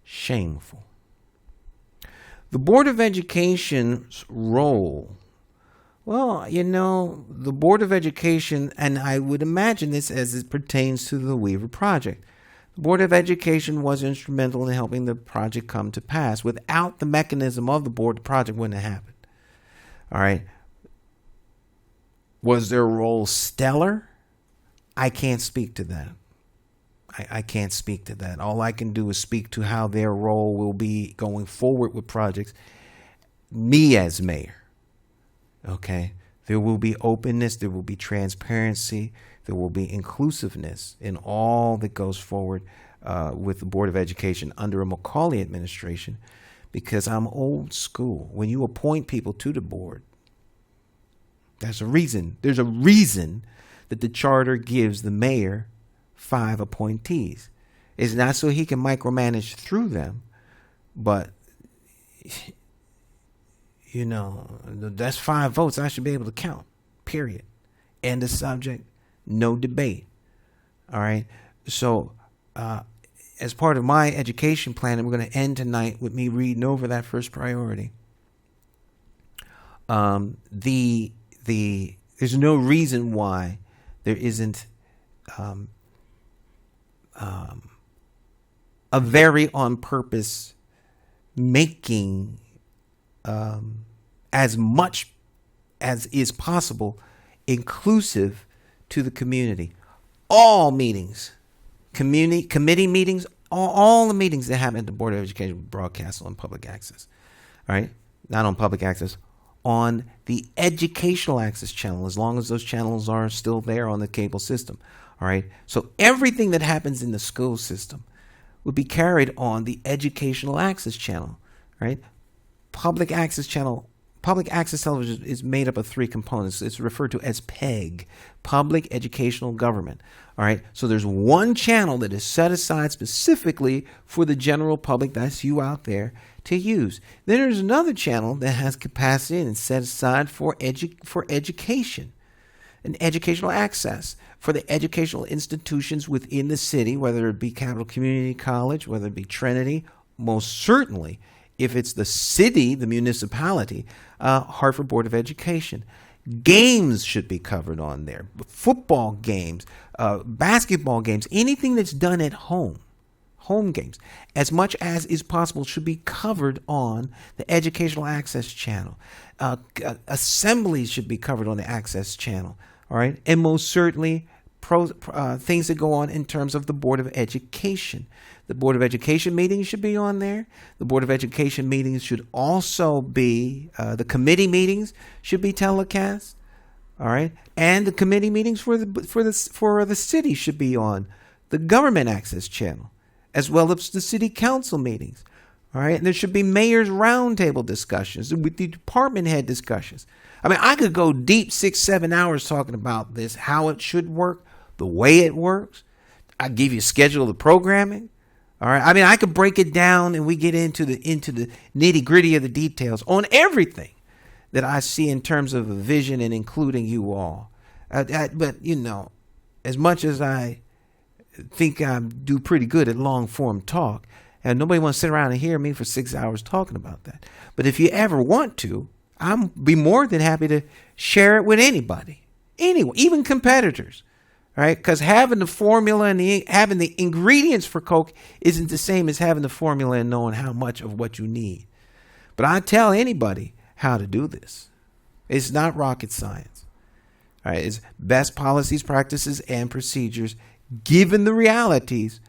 Shameful. The Board of Education's role, well, the Board of Education, and I would imagine this as it pertains to the Weaver Project, the Board of Education was instrumental in helping the project come to pass. Without the mechanism of the board, the project wouldn't have happened. All right. Was their role stellar? I can't speak to that. I can't speak to that. All I can do is speak to how their role will be going forward with projects. Me as mayor. Okay. There will be openness. There will be transparency. There will be inclusiveness in all that goes forward with the Board of Education under a McCauley administration, because I'm old school. When you appoint people to the board, there's a reason. There's a reason that the charter gives the mayor 5 appointees. It's not so he can micromanage through them, but that's 5 votes I should be able to count. Period. End of subject. No debate. All right. So, as part of my education plan, and we're going to end tonight with me reading over that first priority. There's no reason why there isn't a very on purpose making as much as is possible inclusive to the community. All meetings, committee meetings, all the meetings that happen at the Board of Education broadcast on public access. All right, not on public access, on the educational access channel, as long as those channels are still there on the cable system. All right. So everything that happens in the school system would be carried on the educational access channel. Right. Public access channel, public access television is made up of 3 components. It's referred to as PEG, Public Educational Government. All right. So there's one channel that is set aside specifically for the general public, that's you out there, to use. Then there's another channel that has capacity and is set aside for education and educational access for the educational institutions within the city, whether it be Capital Community College, whether it be Trinity, most certainly, if it's the city, the municipality, Hartford Board of Education. Games should be covered on there. Football games, basketball games, anything that's done at home games, as much as is possible, should be covered on the educational access channel. Assemblies should be covered on the access channel. All right. And most certainly things that go on in terms of the Board of Education. The Board of Education meetings should be on there. The Board of Education meetings should also be, the committee meetings should be telecast. All right. And the committee meetings for the city should be on the government access channel, as well as the city council meetings. All right. And there should be mayor's roundtable discussions with the department head discussions. I mean, I could go deep 6-7 hours talking about this, how it should work, the way it works. I give you a schedule of the programming. All right. I mean, I could break it down and we get into the nitty gritty of the details on everything that I see in terms of a vision and including you all. But, as much as I think I do pretty good at long form talk, and nobody wants to sit around and hear me for 6 hours talking about that. But if you ever want to, I'll be more than happy to share it with anybody, anyone, even competitors, right? Because having the formula and having the ingredients for Coke isn't the same as having the formula and knowing how much of what you need. But I tell anybody how to do this. It's not rocket science. All right, it's best policies, practices, and procedures given the realities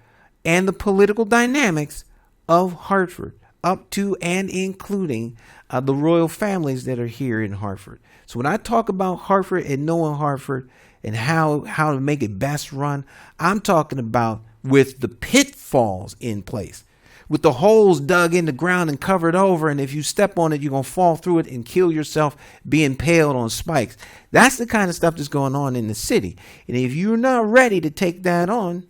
and the political dynamics of Hartford, up to and including the royal families that are here in Hartford. So when I talk about Hartford and knowing Hartford and how to make it best run, I'm talking about with the pitfalls in place, with the holes dug in the ground and covered over, and if you step on it, you're going to fall through it and kill yourself being impaled on spikes. That's the kind of stuff that's going on in the city. And if you're not ready to take that on,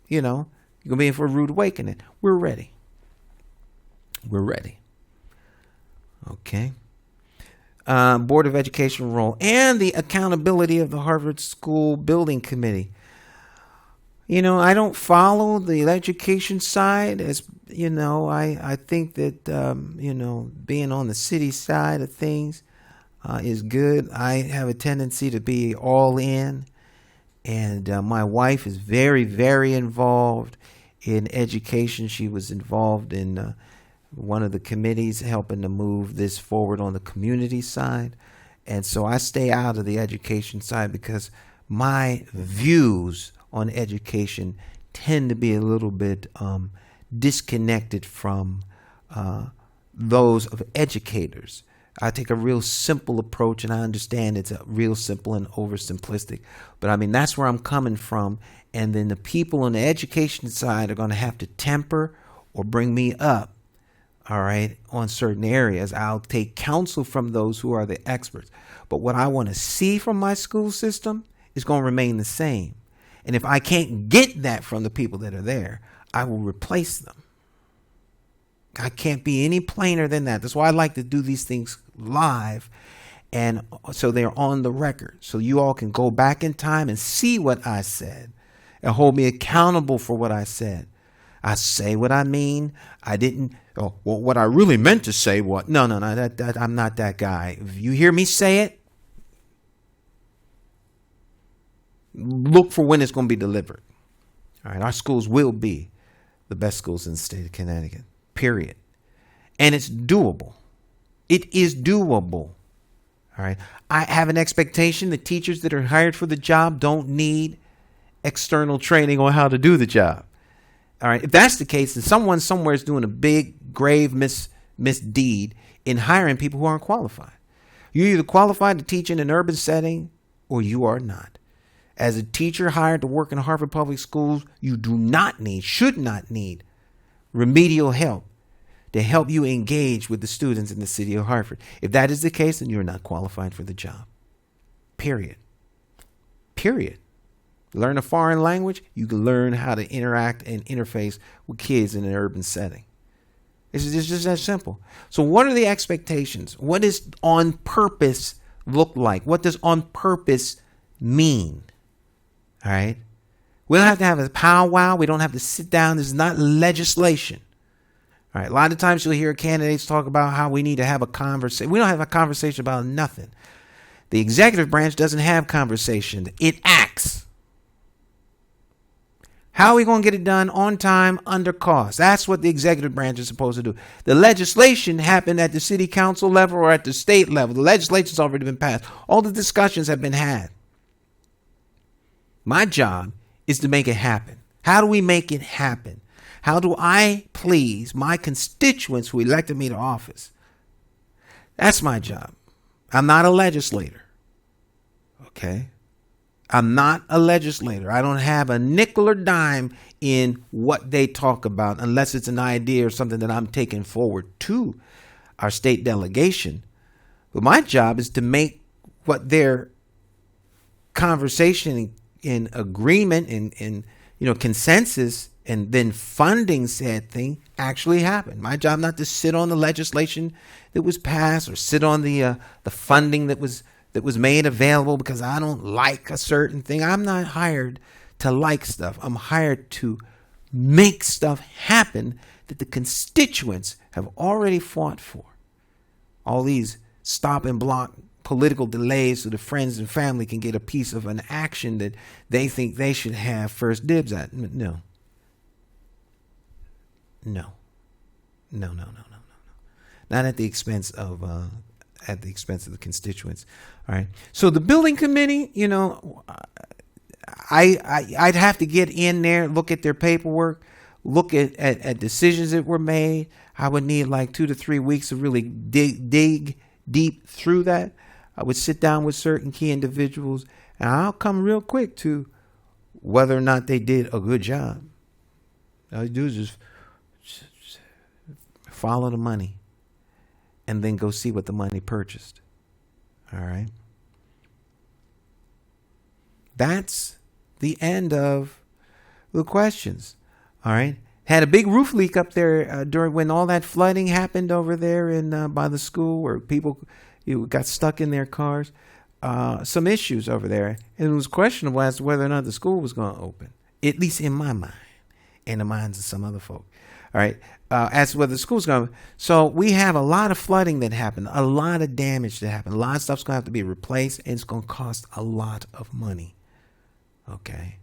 you're going to be in for a rude awakening. We're ready. We're ready. Okay. Board of Education role and the accountability of the Hartford School Building Committee. I don't follow the education side as, I think that, being on the city side of things is good. I have a tendency to be all in, and my wife is very, very involved in education. She was involved in one of the committees helping to move this forward on the community side. And so I stay out of the education side because my views on education tend to be a little bit disconnected from those of educators. I take a real simple approach, and I understand it's a real simple and oversimplistic. But I mean, that's where I'm coming from. And then the people on the education side are going to have to temper or bring me up, all right, on certain areas. I'll take counsel from those who are the experts. But what I want to see from my school system is going to remain the same. And if I can't get that from the people that are there, I will replace them. I can't be any plainer than that. That's why I like to do these things live, and so they're on the record. So you all can go back in time and see what I said and hold me accountable for what I said. I say what I mean. I didn't. Oh, well, what I really meant to say. What? No. That I'm not that guy. If you hear me say it, look for when it's going to be delivered. All right. Our schools will be the best schools in the state of Connecticut. Period. And it's doable. It is doable. All right. I have an expectation that teachers that are hired for the job don't need external training on how to do the job. All right. If that's the case, then someone somewhere is doing a big, grave misdeed in hiring people who aren't qualified. You're either qualified to teach in an urban setting or you are not. As a teacher hired to work in Hartford Public Schools, you should not need remedial help to help you engage with the students in the city of Hartford. If that is the case, then you're not qualified for the job. Period. Learn a foreign language, you can learn how to interact and interface with kids in an urban setting. It's just that simple. So what are the expectations? What does on purpose look like? What does on purpose mean? All right. We don't have to have a powwow. We don't have to sit down. This is not legislation. All right. A lot of times you'll hear candidates talk about how we need to have a conversation. We don't have a conversation about nothing. The executive branch doesn't have conversation. It acts. How are we going to get it done on time, under cost? That's what the executive branch is supposed to do. The legislation happened at the city council level or at the state level. The legislation's already been passed. All the discussions have been had. My job is to make it happen. How do we make it happen? How do I please my constituents who elected me to office? That's my job. I'm not a legislator. Okay? I'm not a legislator. I don't have a nickel or dime in what they talk about unless it's an idea or something that I'm taking forward to our state delegation. But my job is to make what their conversation in agreement and consensus and then funding said thing actually happen. My job not to sit on the legislation that was passed or sit on the funding that was made available because I don't like a certain thing. I'm not hired to like stuff. I'm hired to make stuff happen that the constituents have already fought for. All these stop and block political delays so the friends and family can get a piece of an action that they think they should have first dibs at. No. Not at the expense of at the expense of the constituents. All right. So the building committee, I'd have to get in there, look at their paperwork, look at decisions that were made. I would need like 2 to 3 weeks to really dig deep through that. I would sit down with certain key individuals, and I'll come real quick to whether or not they did a good job. All you do is just follow the money and then go see what the money purchased. All right. That's the end of the questions. All right. Had a big roof leak up there during when all that flooding happened over there in by the school, where people got stuck in their cars. Some issues over there, and it was questionable as to whether or not the school was going to open. At least in my mind, and the minds of some other folk. All right. As to whether the school's going to. So we have a lot of flooding that happened, a lot of damage that happened. A lot of stuff's going to have to be replaced, and it's going to cost a lot of money. Okay.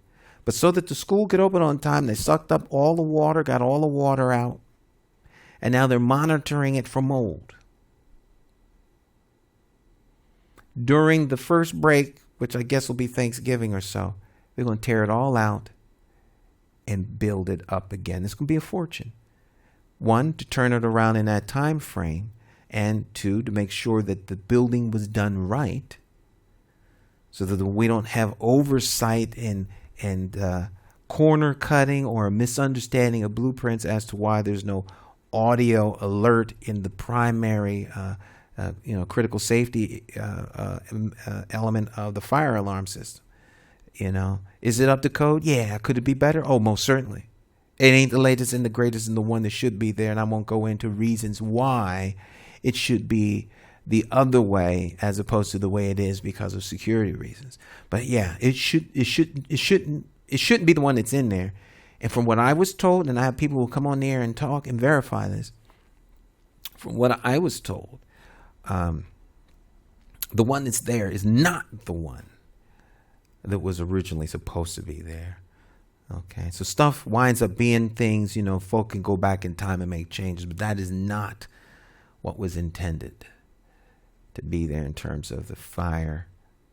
But so that the school could open on time, they sucked up all the water, got all the water out, and now they're monitoring it for mold. During the first break, which I guess will be Thanksgiving or so, they're going to tear it all out and build it up again. It's going to be a fortune. 1, to turn it around in that time frame, and 2, to make sure that the building was done right, so that we don't have oversight and corner cutting or a misunderstanding of blueprints as to why there's no audio alert in the primary critical safety element of the fire alarm system. Is it up to code? Yeah. Could it be better? Oh, most certainly. It ain't the latest and the greatest and the one that should be there, and I won't go into reasons why it should be the other way as opposed to the way it is because of security reasons. But yeah, it shouldn't be the one that's in there. And from what I was told, and I have people who come on there and talk and verify this, from what I was told, the one that's there is not the one that was originally supposed to be there. Okay, so stuff winds up being things, folk can go back in time and make changes, but that is not what was intended to be there in terms of the fire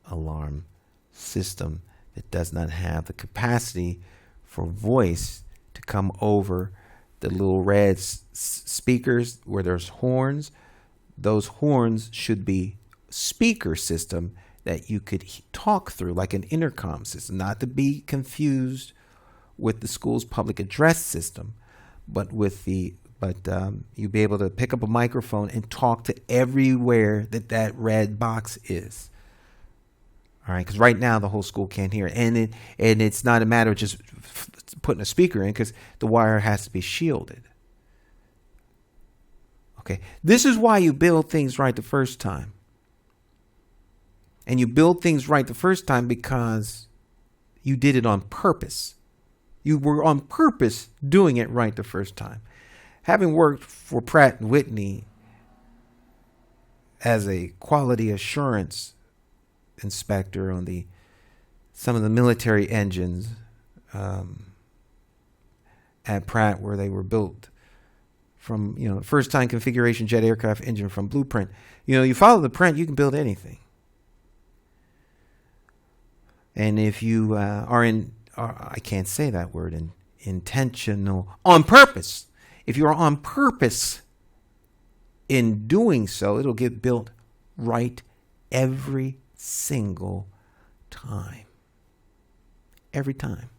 alarm system that does not have the capacity for voice to come over the little red speakers where there's horns. Those horns should be speaker system that you could talk through, like an intercom system, not to be confused with the school's public address system, but you'd be able to pick up a microphone and talk to everywhere that red box is. All right, because right now the whole school can't hear it, and it's not a matter of just putting a speaker in, because the wire has to be shielded. Okay, this is why you build things right the first time. And you build things right the first time because you did it on purpose. You were on purpose doing it right the first time. Having worked for Pratt & Whitney as a quality assurance inspector on some of the military engines at Pratt, where they were built from, first time configuration jet aircraft engine from blueprint. You follow the print, you can build anything. And if you I can't say that word, intentional, on purpose. If you're on purpose in doing so, it'll get built right every single time. Every time.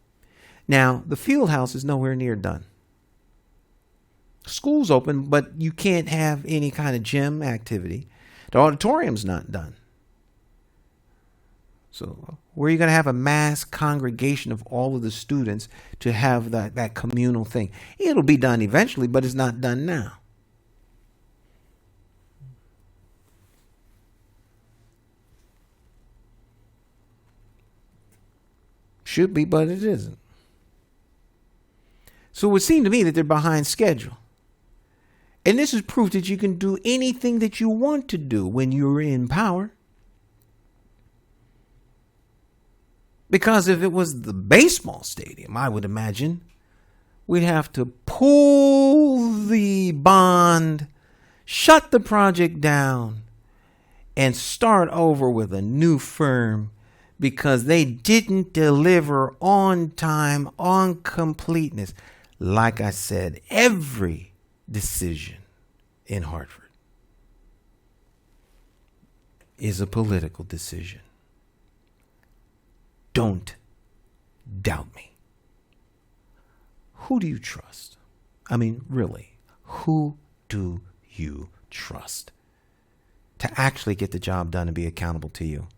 Now, the field house is nowhere near done. School's open, but you can't have any kind of gym activity. The auditorium's not done. So where are you going to have a mass congregation of all of the students to have that communal thing? It'll be done eventually, but it's not done now. Should be, but it isn't. So it would seem to me that they're behind schedule. And this is proof that you can do anything that you want to do when you're in power. Because if it was the baseball stadium, I would imagine, we'd have to pull the bond, shut the project down, and start over with a new firm because they didn't deliver on time, on completeness. Like I said, every decision in Hartford is a political decision. Don't doubt me. Who do you trust? I mean, really, who do you trust to actually get the job done and be accountable to you?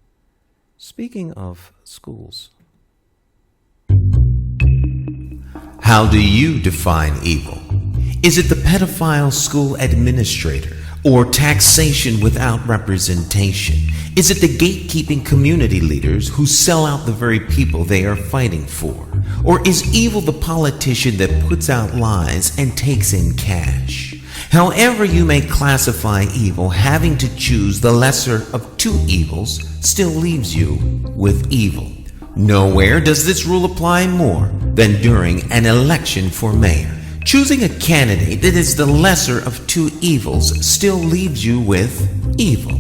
Speaking of schools, how do you define evil? Is it the pedophile school administrator or taxation without representation? Is it the gatekeeping community leaders who sell out the very people they are fighting for? Or is evil the politician that puts out lies and takes in cash? However you may classify evil, having to choose the lesser of two evils still leaves you with evil. Nowhere does this rule apply more than during an election for mayor. Choosing a candidate that is the lesser of two evils still leaves you with evil.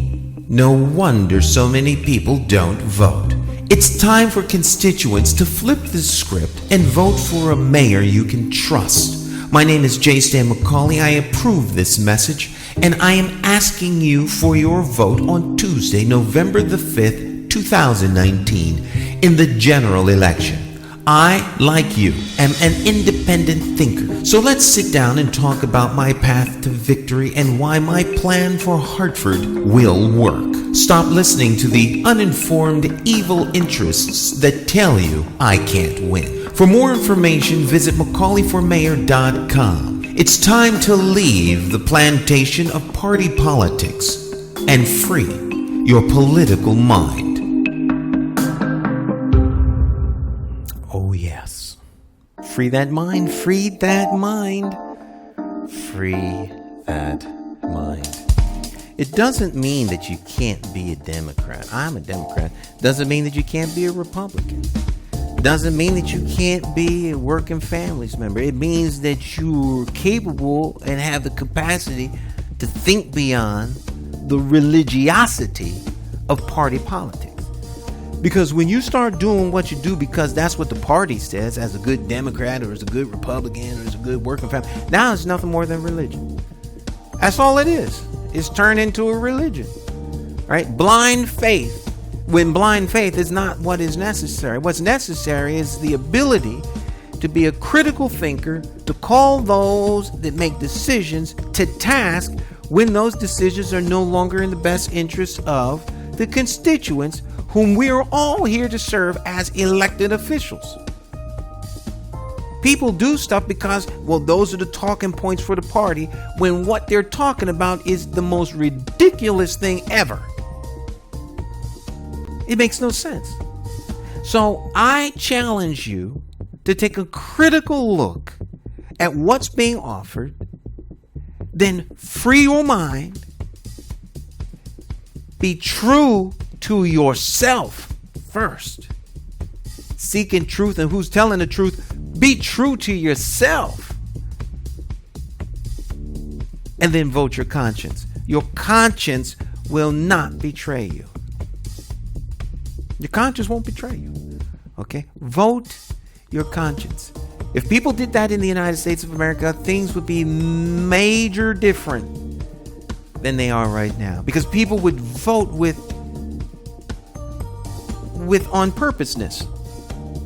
No wonder so many people don't vote. It's time for constituents to flip the script and vote for a mayor you can trust. My name is J. Stan McCauley. I approve this message, and I am asking you for your vote on Tuesday, November the 5th, 2019, in the general election. I, like you, am an independent thinker, so let's sit down and talk about my path to victory and why my plan for Hartford will work. Stop listening to the uninformed evil interests that tell you I can't win. For more information, visit McCauleyformayor.com. It's time to leave the plantation of party politics and free your political mind. oh yes, free that mind, free that mind, free that mind. It doesn't mean that you can't be a Democrat. I'm a Democrat. Doesn't mean that you can't be a Republican. Doesn't mean that you can't be a working families member. It means that you're capable and have the capacity to think beyond the religiosity of party politics. Because when you start doing what you do because that's what the party says, as a good Democrat or as a good Republican or as a good working family, now it's nothing more than religion. That's all it is. It's turned into a religion, right? Blind faith. When blind faith is not what is necessary. What's necessary is the ability to be a critical thinker, to call those that make decisions to task when those decisions are no longer in the best interest of the constituents whom we are all here to serve as elected officials. People do stuff because, well, those are the talking points for the party, when what they're talking about is the most ridiculous thing ever. It makes no sense. So I challenge you to take a critical look at what's being offered, then free your mind, be true to yourself first. Seeking truth, and who's telling the truth, be true to yourself. And then vote your conscience. Your conscience will not betray you. Your conscience won't betray you. Okay? Vote your conscience. If people did that in the United States of America, things would be major different than they are right now. Because people would vote with on purposeness.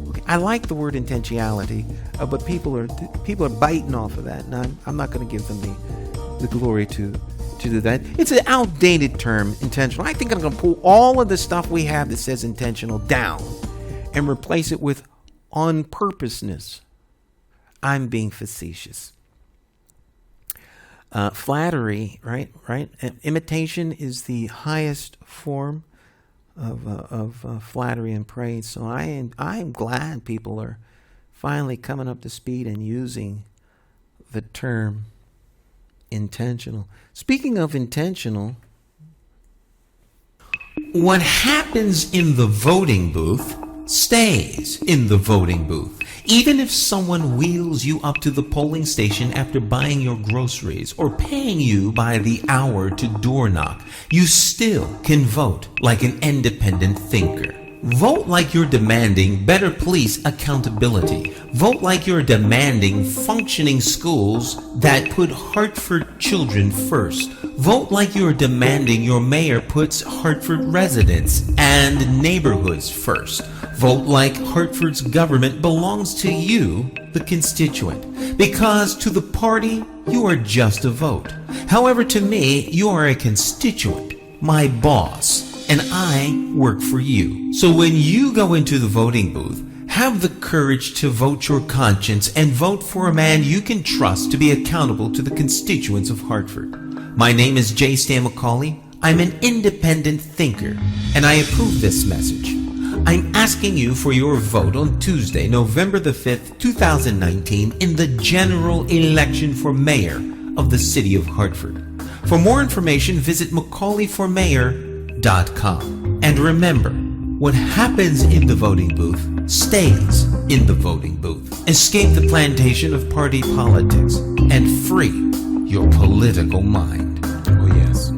Okay? I like the word intentionality, but people are biting off of that, and I'm not going to give them the glory to do that. It's an outdated term, intentional. I think I'm going to pull all of the stuff we have that says intentional down and replace it with on purposeness. I'm being facetious. Flattery, right? Imitation is the highest form of flattery and praise. So I'm glad people are finally coming up to speed and using the term intentional. Speaking of intentional, what happens in the voting booth stays in the voting booth. Even if someone wheels you up to the polling station after buying your groceries or paying you by the hour to door knock, you still can vote like an independent thinker. Vote like you're demanding better police accountability. Vote like you're demanding functioning schools that put Hartford children first. Vote like you're demanding your mayor puts Hartford residents and neighborhoods first. Vote like Hartford's government belongs to you, the constituent. Because to the party, you are just a vote. However, to me, you are a constituent, my boss. And I work for you. So when you go into the voting booth, have the courage to vote your conscience and vote for a man you can trust to be accountable to the constituents of Hartford. My name is J. Stan McCauley. I'm an independent thinker, and I approve this message. I'm asking you for your vote on Tuesday, November the 5th, 2019, in the general election for mayor of the city of Hartford. For more information, visit McCauleyformayor.com. And remember, what happens in the voting booth stays in the voting booth. Escape the plantation of party politics and free your political mind. Oh, yes.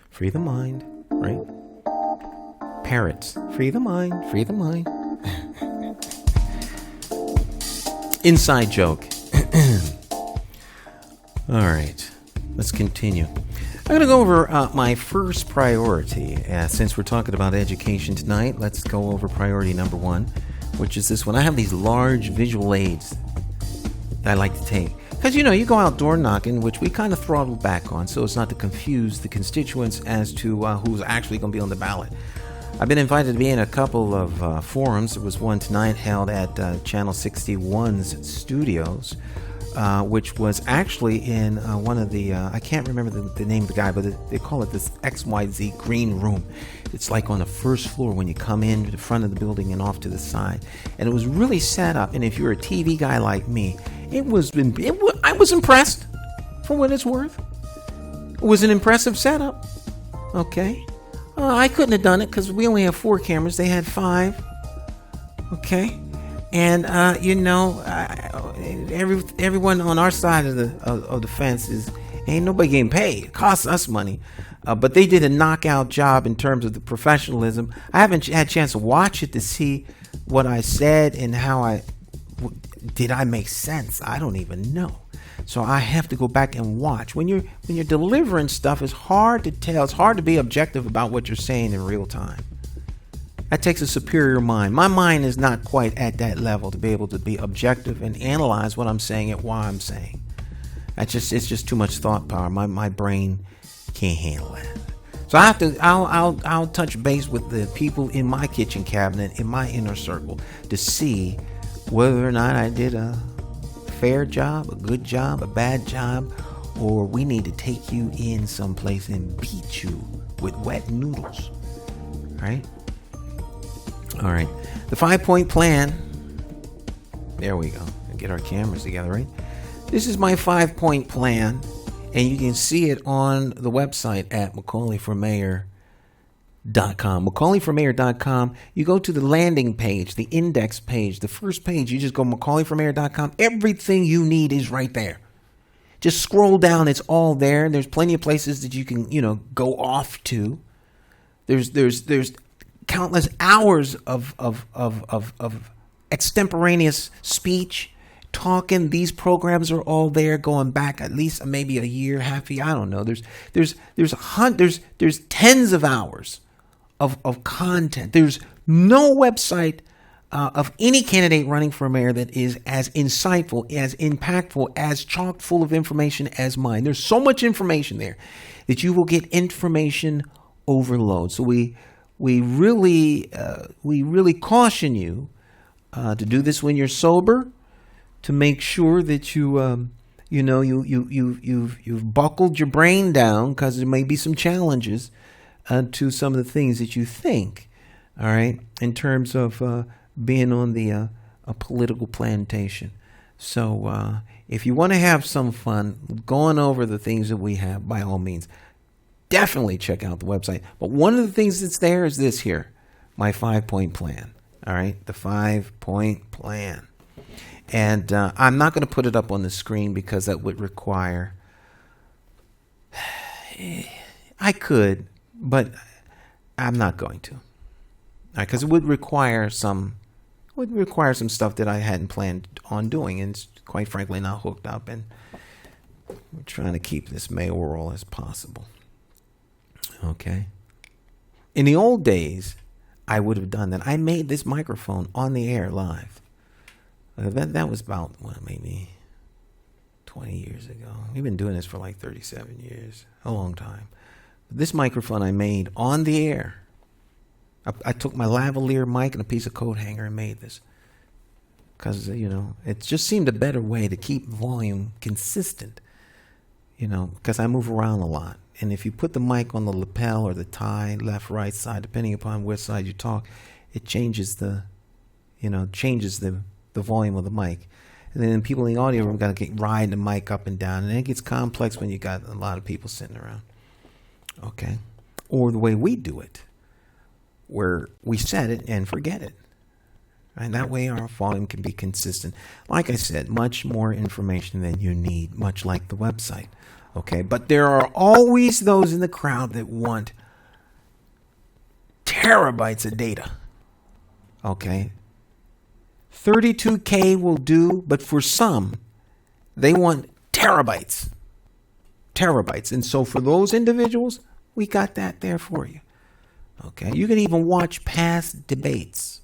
Free the mind, right? Parrots. Free the mind. Inside joke. All right, let's continue. I'm going to go over my first priority. Since we're talking about education tonight, let's go over priority number one, which is this one. I have these large visual aids that I like to take. Because, you go out door knocking, which we kind of throttled back on, so as not to confuse the constituents as to who's actually going to be on the ballot. I've been invited to be in a couple of forums. There was one tonight held at Channel 61's studios, which was actually in one of the, I can't remember the name of the guy, but they call it this XYZ green room. It's like on the first floor when you come in to the front of the building and off to the side. And it was really set up. And if you're a TV guy like me, I was impressed for what it's worth. It was an impressive setup. Okay. I couldn't have done it because we only have 4 cameras. They had 5. Okay. And everyone on our side of the fence ain't nobody getting paid. It costs us money, but they did a knockout job in terms of the professionalism. I haven't had a chance to watch it to see what I said and how did I make sense. I don't even know. So I have to go back and watch. When you're delivering stuff, it's hard to tell. It's hard to be objective about what you're saying in real time. That takes a superior mind. My mind is not quite at that level to be able to be objective and analyze what I'm saying and why I'm saying. It's just too much thought power. My brain can't handle that. So I'll touch base with the people in my kitchen cabinet, in my inner circle, to see whether or not I did a fair job, a good job, a bad job, or we need to take you in someplace and beat you with wet noodles. Right? All right, the 5-point plan. There we go. Get our cameras together, right? This is my 5-point plan, and you can see it on the website at McCauleyformayor.com. McCauleyformayor.com. You go to the landing page, the index page, the first page. You just go McCauleyformayor.com. Everything you need is right there. Just scroll down. It's all there. There's plenty of places that you can, go off to. There's countless hours of extemporaneous speech, talking. These programs are all there, going back at least maybe a year, half a year. I don't know. There's tens of hours of content. There's no website of any candidate running for mayor that is as insightful, as impactful, as chock full of information as mine. There's so much information there that you will get information overload. So we really caution you to do this when you're sober, to make sure that you've buckled your brain down, because there may be some challenges to some of the things that you think. All right, in terms of being on a political plantation. So if you want to have some fun going over the things that we have, by all means, definitely check out the website. But one of the things that's there is this here, my 5-point plan. All right, the 5-point plan. And I'm not going to put it up on the screen because that would require, I could, but I'm not going to. Because it would require some stuff that I hadn't planned on doing, and it's quite frankly not hooked up, and we're trying to keep this mayoral as possible. Okay. In the old days, I would have done that. I made this microphone on the air live. That was about, maybe 20 years ago. We've been doing this for like 37 years, a long time. But this microphone I made on the air. I took my lavalier mic and a piece of coat hanger and made this. Because, it just seemed a better way to keep volume consistent. Because I move around a lot. And if you put the mic on the lapel or the tie, left, right side, depending upon which side you talk, it changes the volume of the mic. And then people in the audio room got to ride the mic up and down. And it gets complex when you got a lot of people sitting around. Okay? Or the way we do it, where we set it and forget it. And that way our volume can be consistent. Like I said, much more information than you need, much like the website. Okay? But there are always those in the crowd that want terabytes of data. Okay? 32K will do, but for some, they want terabytes. Terabytes. And so for those individuals, we got that there for you. Okay? You can even watch past debates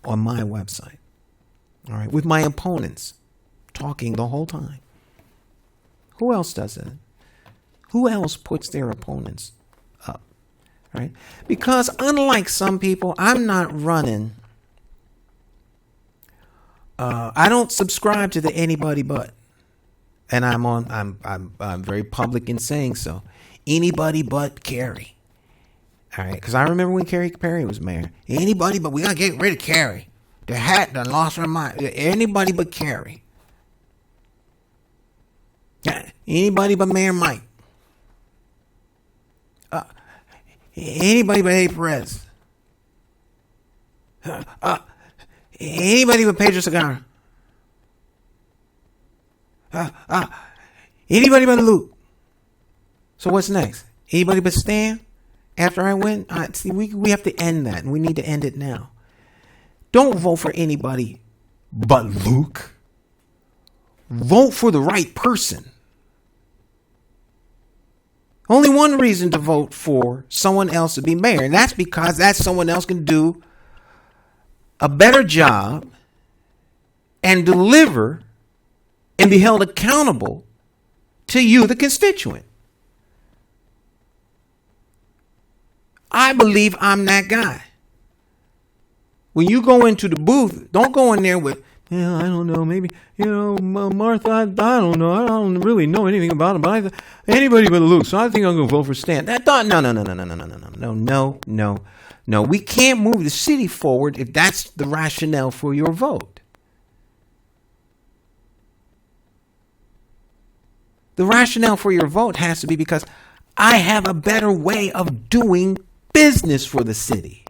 on my website. All right? With my opponents talking the whole time. Who else does it? Who else puts their opponents up? Right? Because unlike some people, I'm not running. I don't subscribe to the anybody but, and I'm very public in saying so. Anybody but Kerry. All right, because I remember when Kerry Perry was mayor. Anybody but, we gotta get rid of Kerry. The hat done lost her mind. Anybody but Kerry. Anybody but Mayor Mike. Anybody but A. Perez. Anybody but Pedro Segarra. Anybody but Luke. So what's next? Anybody but Stan? After I win? See, we have to end that, and we need to end it now. Don't vote for anybody but Luke. Vote for the right person. Only one reason to vote for someone else to be mayor, and that's because that someone else can do a better job and deliver and be held accountable to you, the constituent. I believe I'm that guy. When you go into the booth, don't go in there with, I don't know, maybe, Martha, I don't know. I don't really know anything about him, but anybody but Luke, so I think I'm going to vote for Stan. No. We can't move the city forward if that's the rationale for your vote. The rationale for your vote has to be because I have a better way of doing business for the city.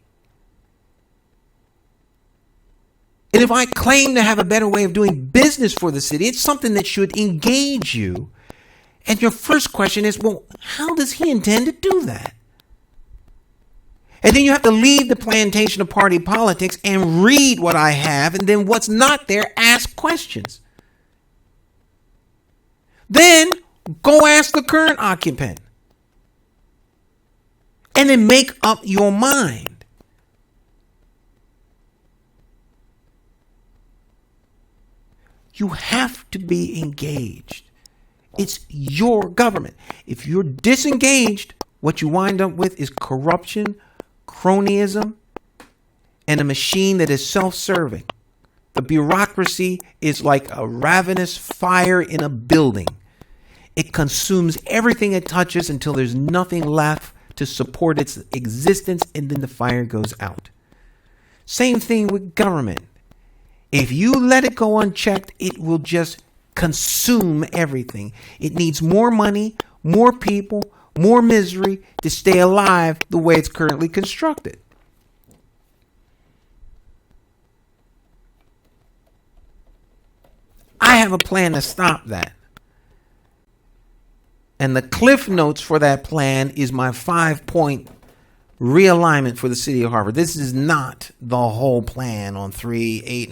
And if I claim to have a better way of doing business for the city, it's something that should engage you. And your first question is, well, how does he intend to do that? And then you have to leave the plantation of party politics and read what I have, and then what's not there, ask questions. Then go ask the current occupant. And then make up your mind. You have to be engaged. It's your government. If you're disengaged, what you wind up with is corruption, cronyism, and a machine that is self-serving. The bureaucracy is like a ravenous fire in a building. It consumes everything it touches until there's nothing left to support its existence, and then the fire goes out. Same thing with government. If you let it go unchecked, it will just consume everything. It needs more money, more people, more misery to stay alive the way it's currently constructed. I have a plan to stop that. And the cliff notes for that plan is my 5-point realignment for the city of Hartford. This is not the whole plan on 3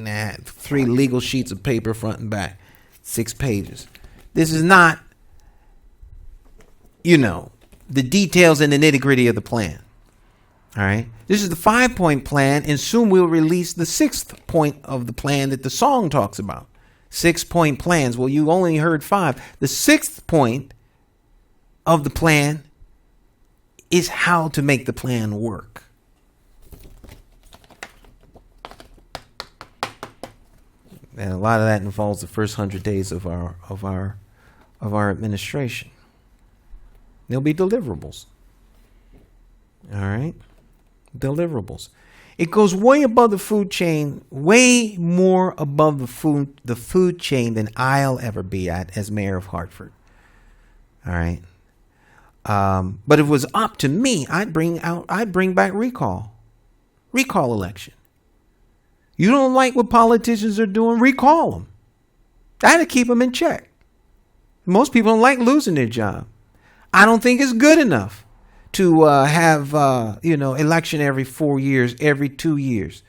legal sheets of paper, front and back, 6 pages. This is not, the details and the nitty-gritty of the plan. All right. This is the 5-point plan, and soon we'll release the 6th point of the plan that the song talks about. 6-point plans. Well, you only heard 5. The 6th point of the plan is how to make the plan work. And a lot of that involves the first 100 days of our administration. There'll be deliverables. All right? Deliverables. It goes way above the food chain, way more above the food chain than I'll ever be at as mayor of Hartford. All right? But if it was up to me, I'd bring back recall election. You don't like what politicians are doing, recall them. That'll keep them in check. Most people don't like losing their job. I don't think it's good enough to have election every 4 years, every 2 years.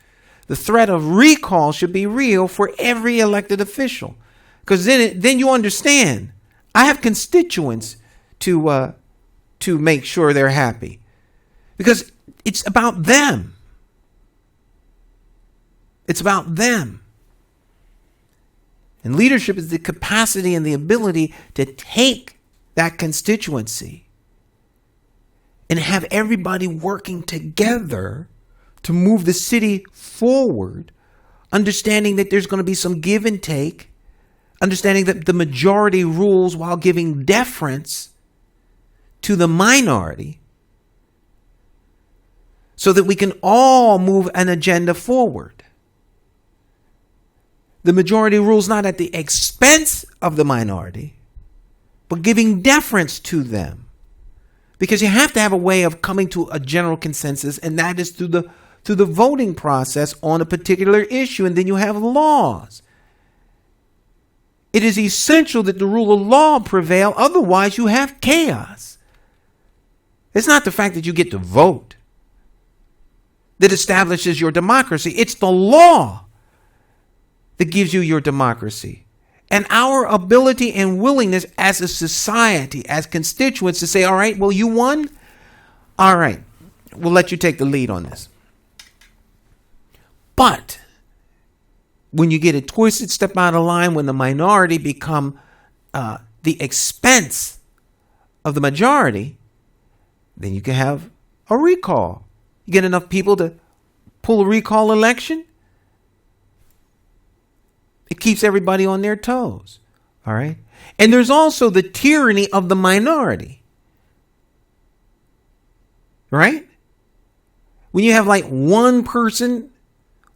The threat of recall should be real for every elected official, because then you understand. I have constituents to make sure they're happy, because it's about them. It's about them. And leadership is the capacity and the ability to take that constituency and have everybody working together to move the city forward, understanding that there's going to be some give and take, understanding that the majority rules while giving deference to the minority, so that we can all move an agenda forward. The majority rules not at the expense of the minority, but giving deference to them. Because you have to have a way of coming to a general consensus, and that is through the voting process on a particular issue, and then you have laws. It is essential that the rule of law prevail, otherwise you have chaos. It's not the fact that you get to vote that establishes your democracy. It's the law that gives you your democracy. And our ability and willingness as a society, as constituents, to say, all right, well, you won. All right, we'll let you take the lead on this. But when you get it twisted, step out of line, when the minority become the expense of the majority, then you can have a recall. You get enough people to pull a recall election, it keeps everybody on their toes. All right. And there's also the tyranny of the minority. Right? When you have like one person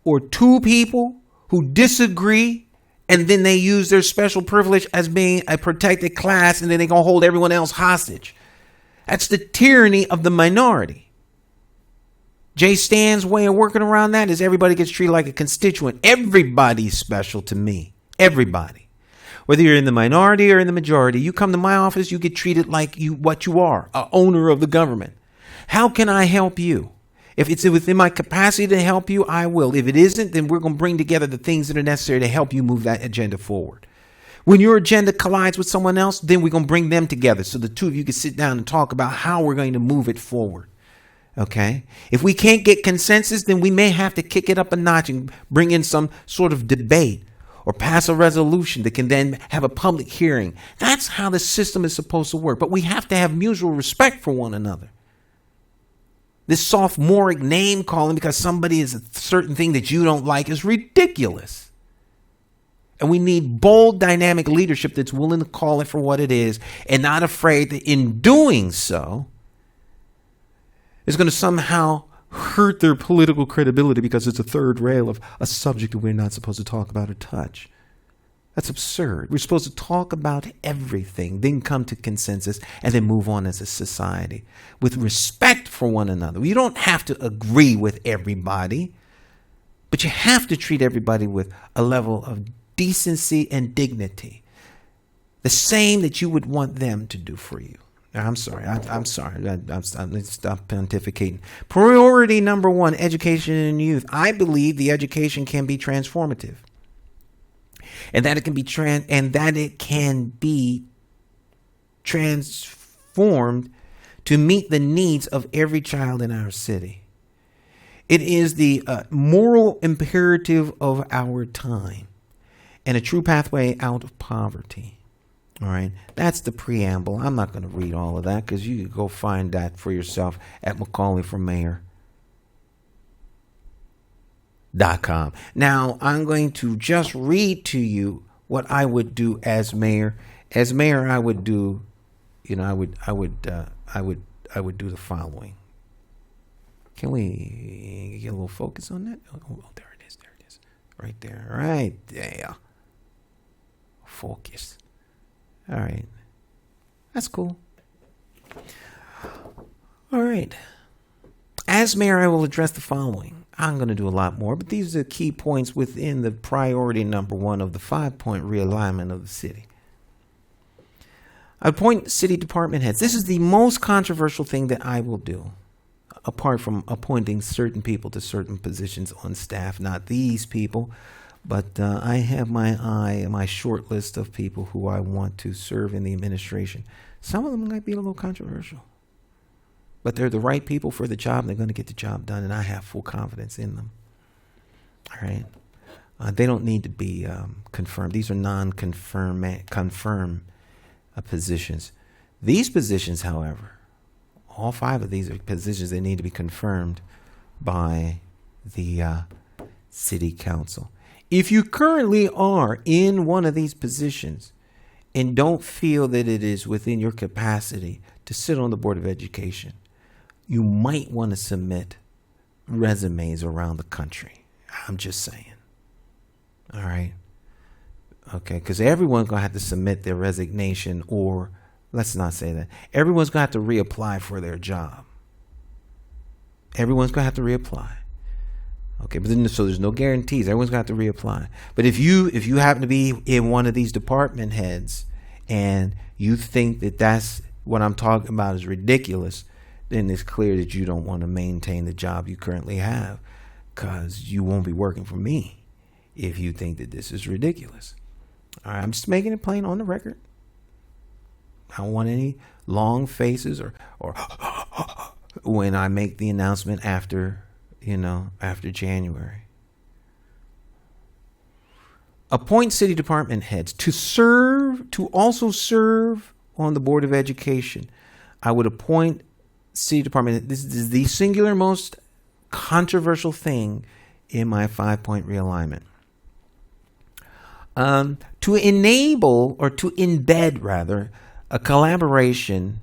or two people who disagree, and then they use their special privilege as being a protected class, and then they're going to hold everyone else hostage. That's the tyranny of the minority. Jay Stan's way of working around that is everybody gets treated like a constituent. Everybody's special to me. Everybody. Whether you're in the minority or in the majority, you come to my office, you get treated like what you are, an owner of the government. How can I help you? If it's within my capacity to help you, I will. If it isn't, then we're going to bring together the things that are necessary to help you move that agenda forward. When your agenda collides with someone else, then we're going to bring them together so the two of you can sit down and talk about how we're going to move it forward. Okay. If we can't get consensus, then we may have to kick it up a notch and bring in some sort of debate or pass a resolution that can then have a public hearing. That's how the system is supposed to work. But we have to have mutual respect for one another. This sophomoric name calling because somebody is a certain thing that you don't like is ridiculous. And we need bold, dynamic leadership that's willing to call it for what it is and not afraid that in doing so, is going to somehow hurt their political credibility because it's a third rail of a subject that we're not supposed to talk about or touch. That's absurd. We're supposed to talk about everything, then come to consensus, and then move on as a society with respect for one another. You don't have to agree with everybody, but you have to treat everybody with a level of decency and dignity, the same that you would want them to do for you. I'm sorry. I'm sorry. Let's stop pontificating. Priority number 1, education in youth. I believe the education can be transformative, and that it can be transformed to meet the needs of every child in our city. It is the moral imperative of our time and a true pathway out of poverty. All right, that's the preamble. I'm not going to read all of that because you can go find that for yourself at McCauleyforMayor.com. Now, I'm going to just read to you what I would do as mayor. As mayor, I would do, I would do the following. Can we get a little focus on that? Oh, there it is. Right there. Right there. Focus. All right. That's cool. All right. As mayor, I will address the following. I'm going to do a lot more, but these are the key points within the priority number 1 of the 5-point realignment of the city. Appoint city department heads. This is the most controversial thing that I will do, apart from appointing certain people to certain positions on staff, not these people. But I have my short list of people who I want to serve in the administration. Some of them might be a little controversial, but they're the right people for the job. And they're going to get the job done, and I have full confidence in them. All right. They don't need to be confirmed. These are non-confirmed positions. These positions, however, all 5 of these are positions that need to be confirmed by the city council. If you currently are in one of these positions and don't feel that it is within your capacity to sit on the Board of Education, you might want to submit resumes around the country. I'm just saying. All right. Okay, because everyone's going to have to submit their resignation, or let's not say that. Everyone's going to have to reapply for their job. Everyone's going to have to reapply. Okay, but then, so there's no guarantees. Everyone's going to have to reapply. But if you happen to be in one of these department heads and you think that that's what I'm talking about is ridiculous, then it's clear that you don't want to maintain the job you currently have, because you won't be working for me if you think that this is ridiculous. All right, I'm just making it plain on the record. I don't want any long faces or when I make the announcement after January. Appoint city department heads to also serve on the Board of Education. I would appoint city department. This is the singular most controversial thing in my 5-point realignment. To enable, or to embed rather, a collaboration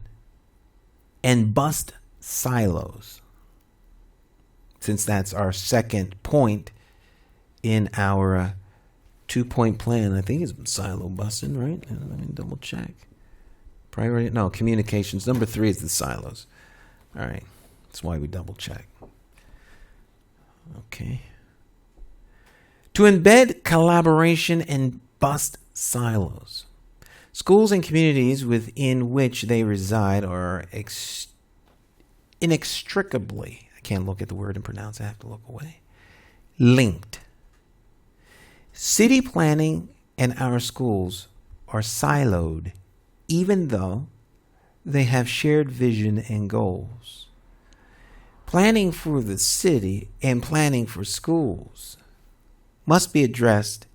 and bust silos. Since that's our second point in our 2-point plan. I think it's silo busting, right? Let me double check. Priority, no, communications. Number 3 is the silos. All right. That's why we double check. Okay. To embed collaboration and bust silos. Schools and communities within which they reside are inextricably, I can't look at the word and pronounce it, I have to look away, linked. City planning and our schools are siloed, even though they have shared vision and goals. Planning for the city and planning for schools must be addressed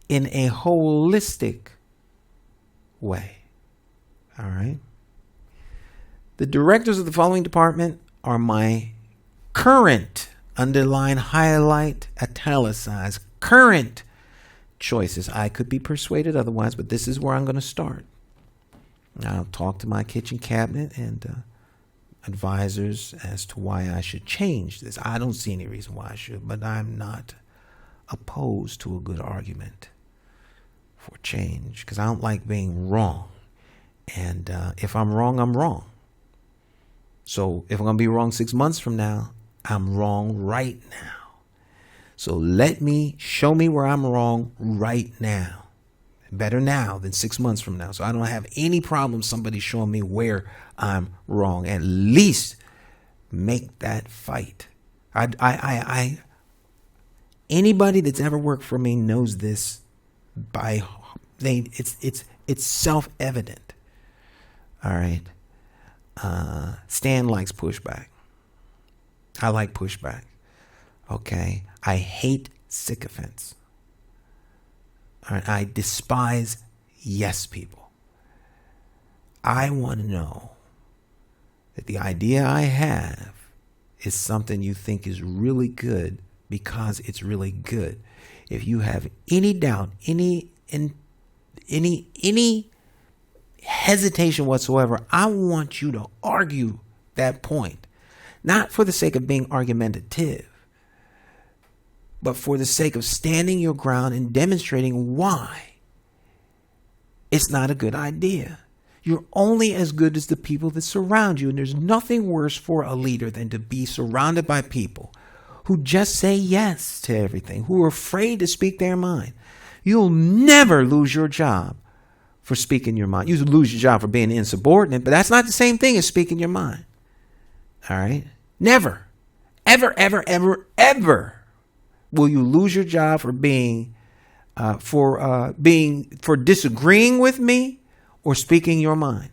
in a holistic way. All right. The directors of the following department are my current, underline, highlight, italicize, current choices. I could be persuaded otherwise, but this is where I'm going to start. I'll talk to my kitchen cabinet and advisors as to why I should change this. I don't see any reason why I should, but I'm not opposed to a good argument for change, because I don't like being wrong. And if I'm wrong, I'm wrong. So if I'm going to be wrong 6 months from now, I'm wrong right now. So show me where I'm wrong right now. Better now than 6 months from now. So I don't have any problem somebody showing me where I'm wrong. At least make that fight. Anybody that's ever worked for me knows this. It's self-evident. All right. Stan likes pushback. I like pushback. Okay. I hate sycophants. All right. I despise yes people. I want to know that the idea I have is something you think is really good because it's really good. If you have any doubt, any hesitation whatsoever, I want you to argue that point. Not for the sake of being argumentative, but for the sake of standing your ground and demonstrating why it's not a good idea. You're only as good as the people that surround you. And there's nothing worse for a leader than to be surrounded by people who just say yes to everything, who are afraid to speak their mind. You'll never lose your job for speaking your mind. You lose your job for being insubordinate, but that's not the same thing as speaking your mind. All right? Never, ever, ever, ever, ever will you lose your job for for disagreeing with me or speaking your mind.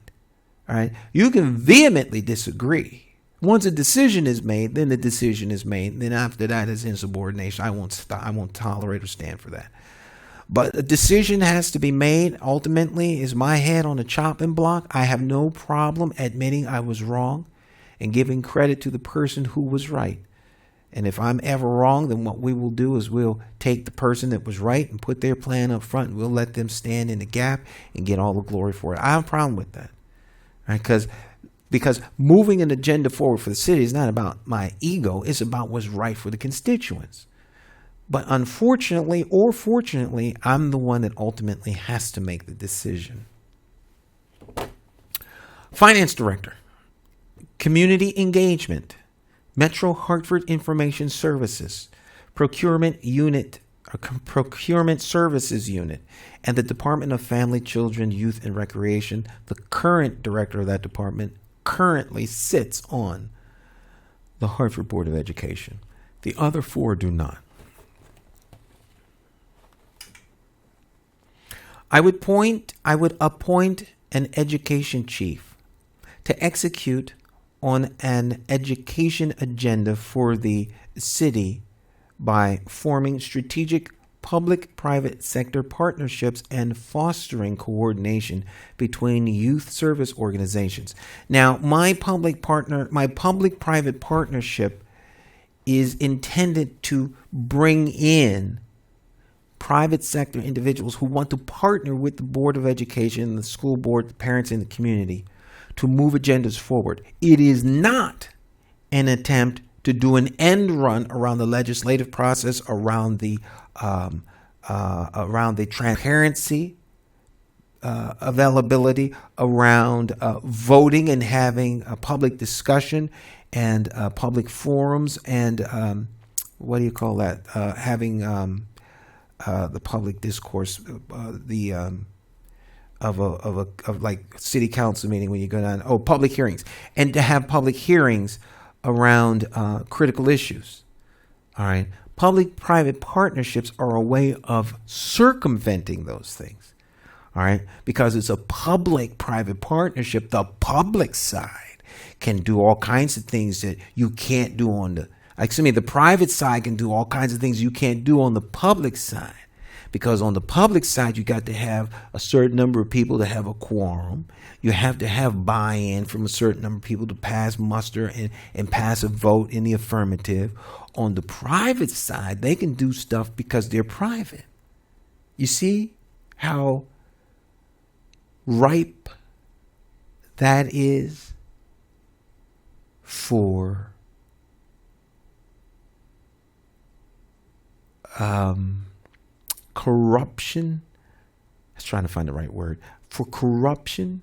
All right? You can vehemently disagree. Once a decision is made, then the decision is made. Then after that is insubordination. I won't tolerate or stand for that. But a decision has to be made. Ultimately, is my head on the chopping block. I have no problem admitting I was wrong and giving credit to the person who was right. And if I'm ever wrong, then what we will do is we'll take the person that was right and put their plan up front. And we'll let them stand in the gap and get all the glory for it. I have a problem with that. Right? Because moving an agenda forward for the city is not about my ego. It's about what's right for the constituents. But unfortunately or fortunately, I'm the one that ultimately has to make the decision. Finance Director, Community Engagement, Metro Hartford Information Services, Procurement Services Unit, and the Department of Family, Children, Youth, and Recreation. The current director of that department currently sits on the Hartford Board of Education. The other four do not. I would appoint an education chief to execute on an education agenda for the city by forming strategic public-private sector partnerships and fostering coordination between youth service organizations. Now, my public-private partnership is intended to bring in private sector individuals who want to partner with the Board of Education, the school board, the parents, and the community to move agendas forward. It is not an attempt to do an end run around the legislative process, around the transparency, availability, around voting and having a public discussion and public forums and having the public discourse, of like city council meeting when you go down, public hearings, and to have public hearings around critical issues. All right. Public-private partnerships are a way of circumventing those things. All right. Because it's a public-private partnership. The public side can do all kinds of things that you can't do the private side can do all kinds of things you can't do on the public side. Because on the public side, you got to have a certain number of people to have a quorum. You have to have buy-in from a certain number of people to pass muster and pass a vote in the affirmative. On the private side, they can do stuff because they're private. You see how ripe that is for corruption trying to find the right word, for corruption.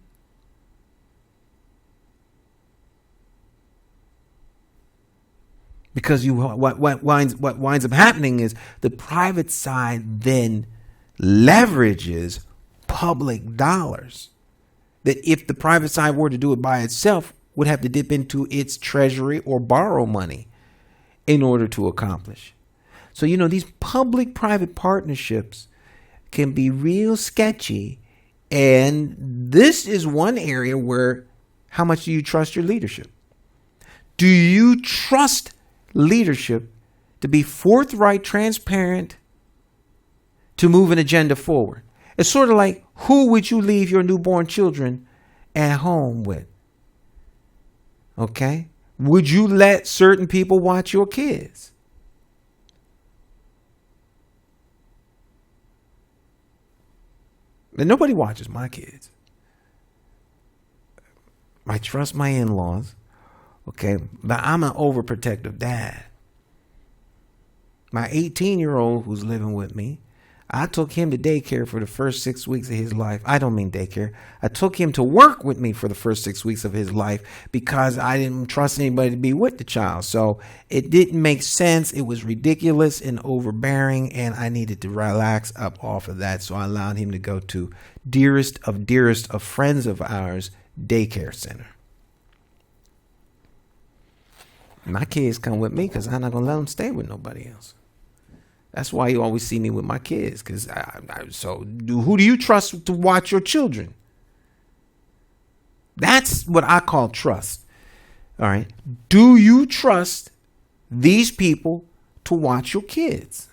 Because what winds up happening is the private side then leverages public dollars that if the private side were to do it by itself would have to dip into its treasury or borrow money in order to accomplish. So, these public-private partnerships can be real sketchy. And this is one area where how much do you trust your leadership? Do you trust leadership to be forthright, transparent, to move an agenda forward? It's sort of like, who would you leave your newborn children at home with? Okay? Would you let certain people watch your kids? And nobody watches my kids. I trust my in-laws. Okay, but I'm an overprotective dad. My 18-year-old who's living with me, I took him to daycare for the first 6 weeks of his life. I don't mean daycare. I took him to work with me for the first 6 weeks of his life because I didn't trust anybody to be with the child. So it didn't make sense. It was ridiculous and overbearing, and I needed to relax up off of that. So I allowed him to go to dearest of friends of ours daycare center. My kids come with me because I'm not going to let them stay with nobody else. That's why you always see me with my kids. Who do you trust to watch your children? That's what I call trust. All right. Do you trust these people to watch your kids?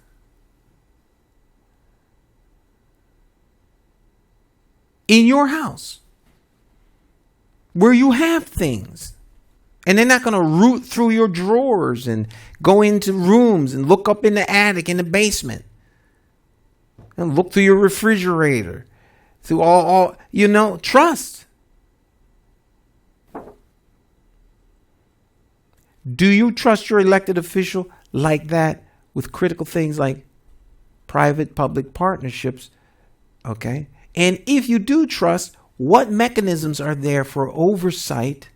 In your house, where you have things. And they're not going to root through your drawers and go into rooms and look up in the attic, in the basement. And look through your refrigerator. Through all trust. Do you trust your elected official like that with critical things like private-public partnerships? Okay. And if you do trust, what mechanisms are there for oversight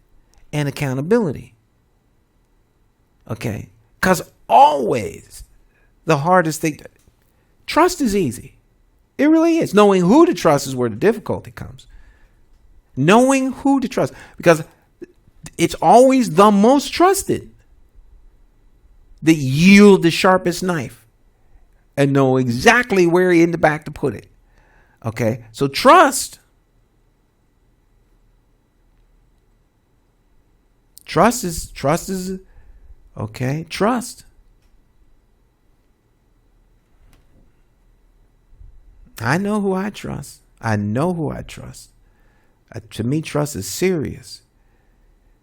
and accountability? Okay. Because always the hardest thing, trust is easy. It really is. Knowing who to trust is where the difficulty comes. Knowing who to trust. Because it's always the most trusted that yield the sharpest knife and know exactly where in the back to put it. Okay. So trust. Trust is okay. Trust. I know who I trust. To me, trust is serious.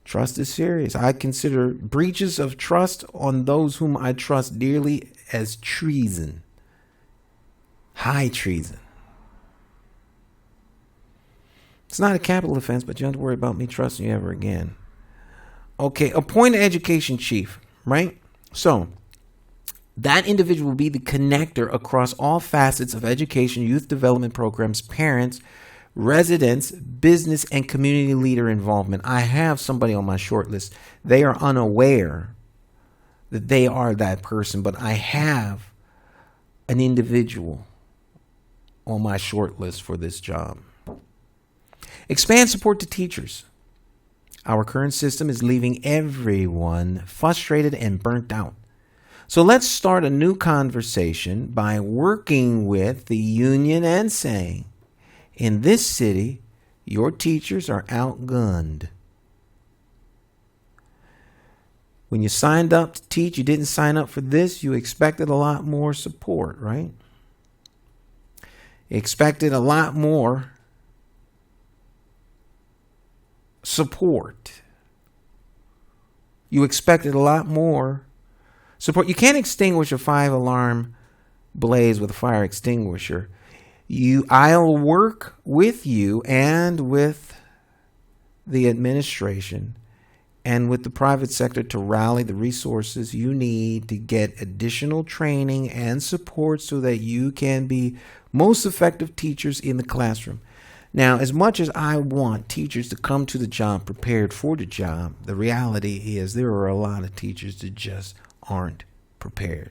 Trust is serious. I consider breaches of trust on those whom I trust dearly as treason. High treason. It's not a capital offense, but you don't have to worry about me trusting you ever again. Okay, appoint an education chief, right? So that individual will be the connector across all facets of education, youth development programs, parents, residents, business, and community leader involvement. I have somebody on my short list. They are unaware that they are that person, but I have an individual on my short list for this job. Expand support to teachers. Our current system is leaving everyone frustrated and burnt out. So let's start a new conversation by working with the union and saying, in this city, your teachers are outgunned. When you signed up to teach, you didn't sign up for this. You expected a lot more support, right? You expected a lot more support. You expected a lot more support. You can't extinguish a 5-alarm blaze with a fire extinguisher. I'll work with you and with the administration and with the private sector to rally the resources you need to get additional training and support so that you can be most effective teachers in the classroom. Now, as much as I want teachers to come to the job prepared for the job, the reality is there are a lot of teachers that just aren't prepared.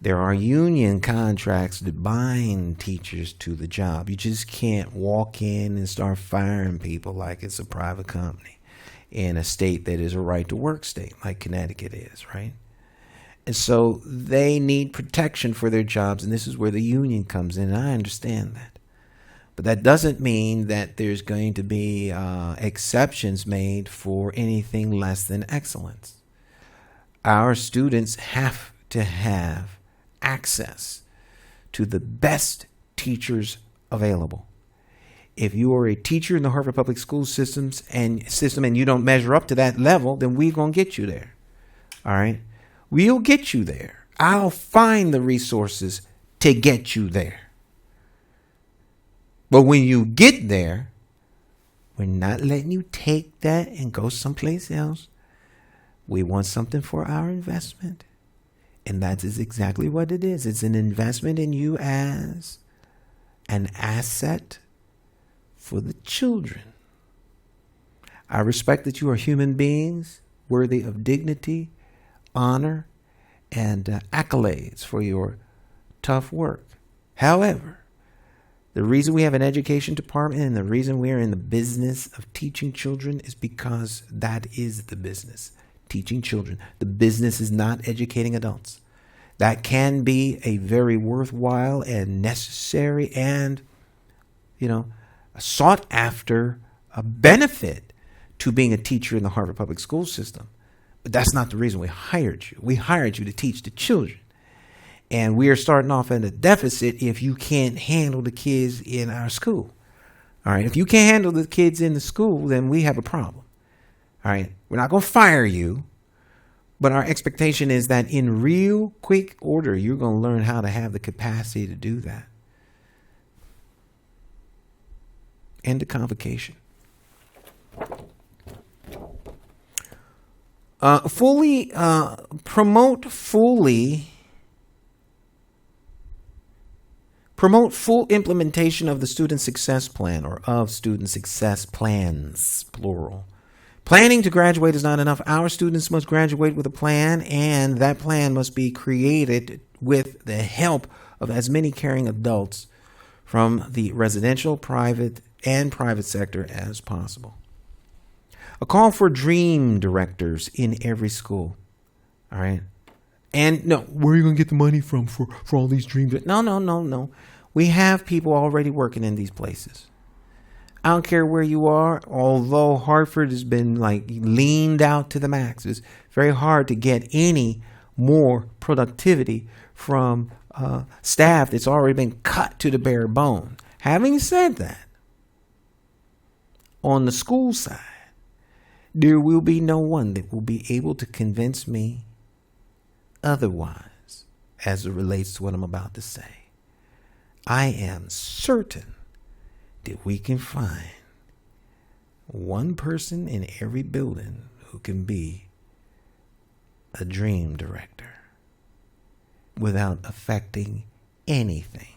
There are union contracts that bind teachers to the job. You just can't walk in and start firing people like it's a private company in a state that is a right-to-work state, like Connecticut is, right? And so they need protection for their jobs, and this is where the union comes in, and I understand that. But that doesn't mean that there's going to be exceptions made for anything less than excellence. Our students have to have access to the best teachers available. If you are a teacher in the Hartford Public School system and you don't measure up to that level, then we're going to get you there. All right? We'll get you there. I'll find the resources to get you there. But when you get there, we're not letting you take that and go someplace else. We want something for our investment. And that is exactly what it is. It's an investment in you as an asset for the children. I respect that you are human beings worthy of dignity, honor, and accolades for your tough work. However, the reason we have an education department and the reason we are in the business of teaching children is because that is the business, teaching children. The business is not educating adults. That can be a very worthwhile and necessary and, sought after a benefit to being a teacher in the Hartford Public School system. But that's not the reason we hired you. We hired you to teach the children. And we are starting off at a deficit if you can't handle the kids in our school. All right. If you can't handle the kids in the school, then we have a problem. All right. We're not going to fire you. But our expectation is that in real quick order, you're going to learn how to have the capacity to do that. End of convocation. Promote full implementation of the student success plan, or of student success plans, plural. Planning to graduate is not enough. Our students must graduate with a plan, and that plan must be created with the help of as many caring adults from the residential, private, and private sector as possible. A call for dream directors in every school. All right. And no, where are you going to get the money from for all these dreams? No. We have people already working in these places. I don't care where you are, although Hartford has been leaned out to the max. It's very hard to get any more productivity from staff that's already been cut to the bare bone. Having said that, on the school side, there will be no one that will be able to convince me otherwise as it relates to what I'm about to say. I am certain that we can find one person in every building who can be a dream director without affecting anything.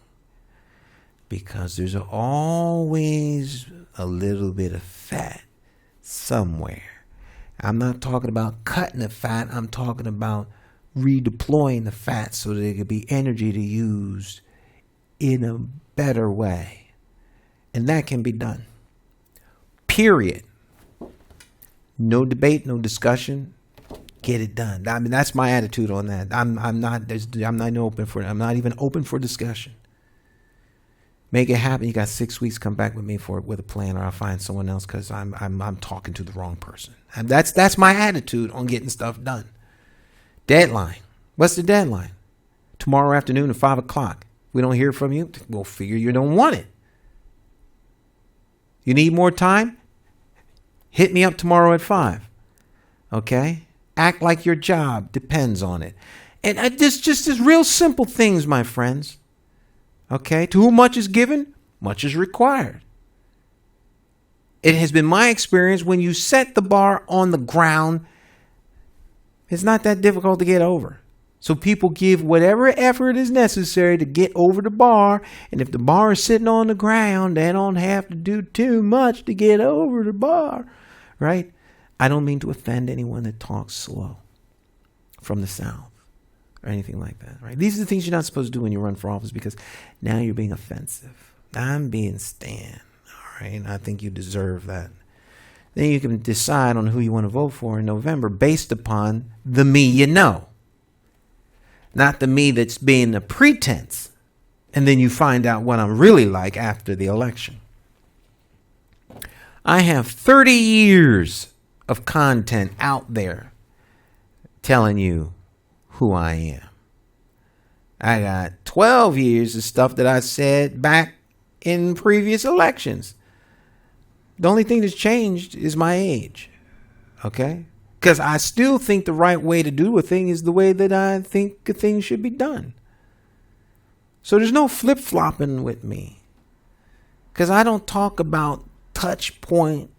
Because there's always a little bit of fat somewhere. I'm not talking about cutting the fat. I'm talking about redeploying the fat so that there could be energy to use in a better way. And that can be done. Period. No debate, no discussion. Get it done. I mean, that's my attitude on that. I'm not even open for discussion. Make it happen. You got 6 weeks. Come back with me with a plan, or I'll find someone else because I'm talking to the wrong person. And that's my attitude on getting stuff done. Deadline. What's the deadline? Tomorrow afternoon at 5:00. We don't hear from you. We'll figure you don't want it. You need more time? Hit me up tomorrow at 5. Okay? Act like your job depends on it. And just real simple things, my friends. Okay? To whom much is given, much is required. It has been my experience when you set the bar on the ground, it's not that difficult to get over. So people give whatever effort is necessary to get over the bar. And if the bar is sitting on the ground, they don't have to do too much to get over the bar, right? I don't mean to offend anyone that talks slow from the South or anything like that, right? These are the things you're not supposed to do when you run for office, because now you're being offensive. I'm being Stan, all right? And I think you deserve that. Then you can decide on who you want to vote for in November based upon the me you know. Not the me that's being a pretense. And then you find out what I'm really like after the election. I have 30 years of content out there telling you who I am. I got 12 years of stuff that I said back in previous elections. The only thing that's changed is my age. Okay? Because I still think the right way to do a thing is the way that I think a thing should be done. So there's no flip-flopping with me. Because I don't talk about touch point,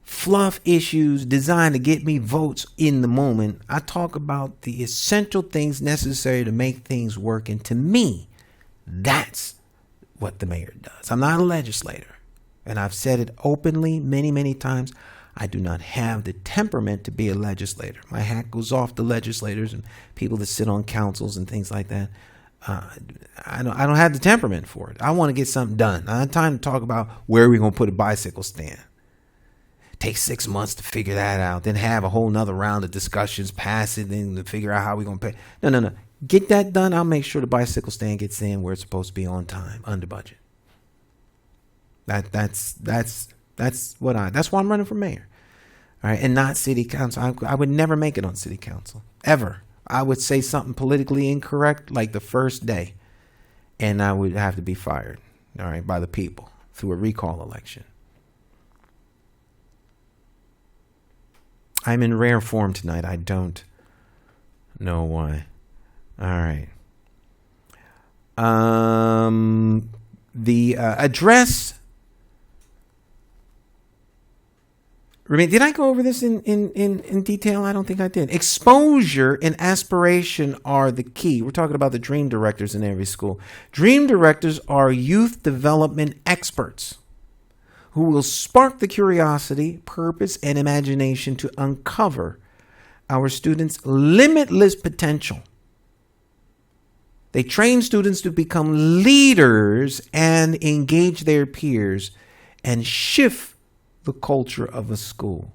fluff issues designed to get me votes in the moment. I talk about the essential things necessary to make things work. And to me, that's what the mayor does. I'm not a legislator. And I've said it openly many, many times. I do not have the temperament to be a legislator. My hat goes off to legislators and people that sit on councils and things like that. I don't have the temperament for it. I want to get something done. I don't have time to talk about where we're going to put a bicycle stand. Take 6 months to figure that out. Then have a whole nother round of discussions, pass it, then to figure out how we're going to pay. No. Get that done. I'll make sure the bicycle stand gets in where it's supposed to be on time, under budget. That's why I'm running for mayor. All right, and not city council. I would never make it on city council, ever. I would say something politically incorrect like the first day, and I would have to be fired, all right, by the people through a recall election. I'm in rare form tonight. I don't know why. All right. The address. Did I go over this in detail? I don't think I did. Exposure and aspiration are the key. We're talking about the dream directors in every school. Dream directors are youth development experts who will spark the curiosity, purpose, and imagination to uncover our students' limitless potential. They train students to become leaders and engage their peers and shift the culture of a school.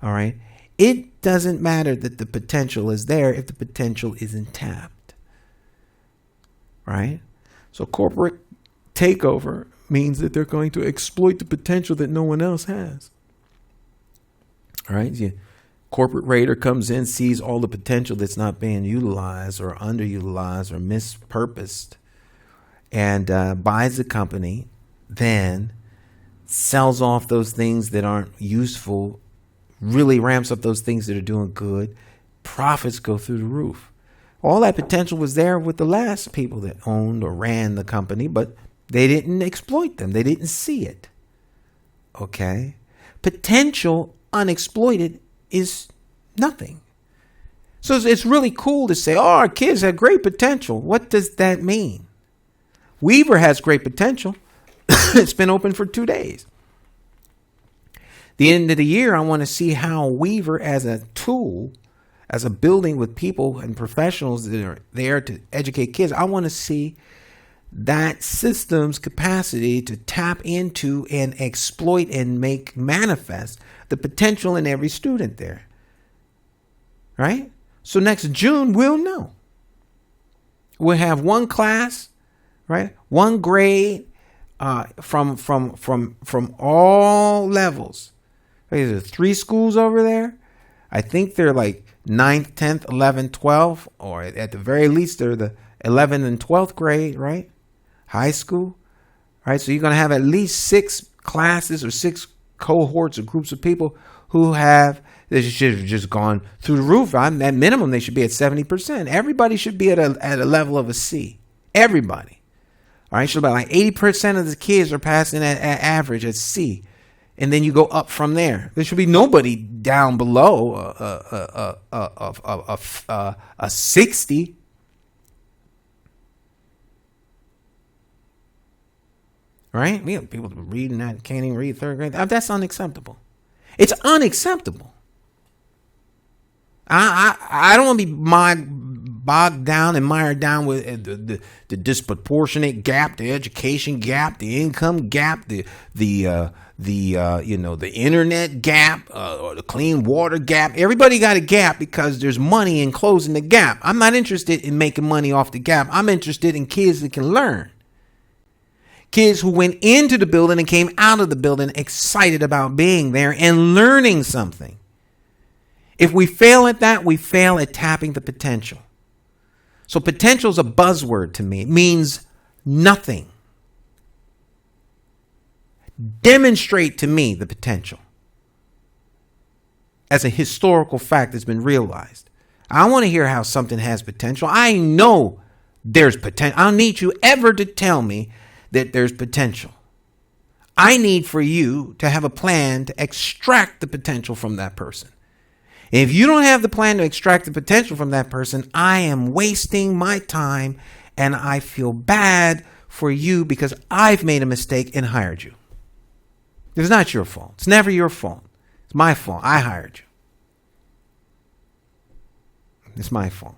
All right. It doesn't matter that the potential is there if the potential isn't tapped. Right. So corporate takeover means that they're going to exploit the potential that no one else has. All right. Corporate raider comes in, sees all the potential that's not being utilized or underutilized or mispurposed, and buys the company, then sells off those things that aren't useful, really ramps up those things that are doing good. Profits go through the roof. All that potential was there with the last people that owned or ran the company, but they didn't exploit them. They didn't see it. Okay? Potential unexploited is nothing. So it's really cool to say, oh, our kids have great potential. What does that mean? Weaver has great potential. It's been open for 2 days. The end of the year, I want to see how Weaver as a tool, as a building with people and professionals that are there to educate kids, I want to see that system's capacity to tap into and exploit and make manifest the potential in every student there. Right? So next June, we'll know. We'll have one class, right? One grade, from all levels. There's 3 schools over there. I think they're like 9th, 10th, 11th, 12th, or at the very least they're the 11th and 12th grade, right? High school, right? So you're going to have at least 6 classes or 6 cohorts or groups of people who they should have just gone through the roof. At minimum, they should be at 70%. Everybody should be at a level of a C. Everybody. All right, so about like 80% of the kids are passing at average at C. And then you go up from there. There should be nobody down below a 60. Right? We have people reading that can't even read third grade. That's unacceptable. It's unacceptable. I don't want to be bogged down and mired down with the disproportionate gap, the education gap, the income gap, the internet gap, or the clean water gap. Everybody got a gap because there's money in closing the gap. I'm not interested in making money off the gap. I'm interested in kids that can learn. Kids who went into the building and came out of the building excited about being there and learning something. If we fail at that, we fail at tapping the potential. So potential is a buzzword to me. It means nothing. Demonstrate to me the potential as a historical fact that's been realized. I want to hear how something has potential. I know there's potential. I don't need you ever to tell me that there's potential. I need for you to have a plan to extract the potential from that person. If you don't have the plan to extract the potential from that person, I am wasting my time and I feel bad for you because I've made a mistake and hired you. It's not your fault. It's never your fault. It's my fault. I hired you. It's my fault.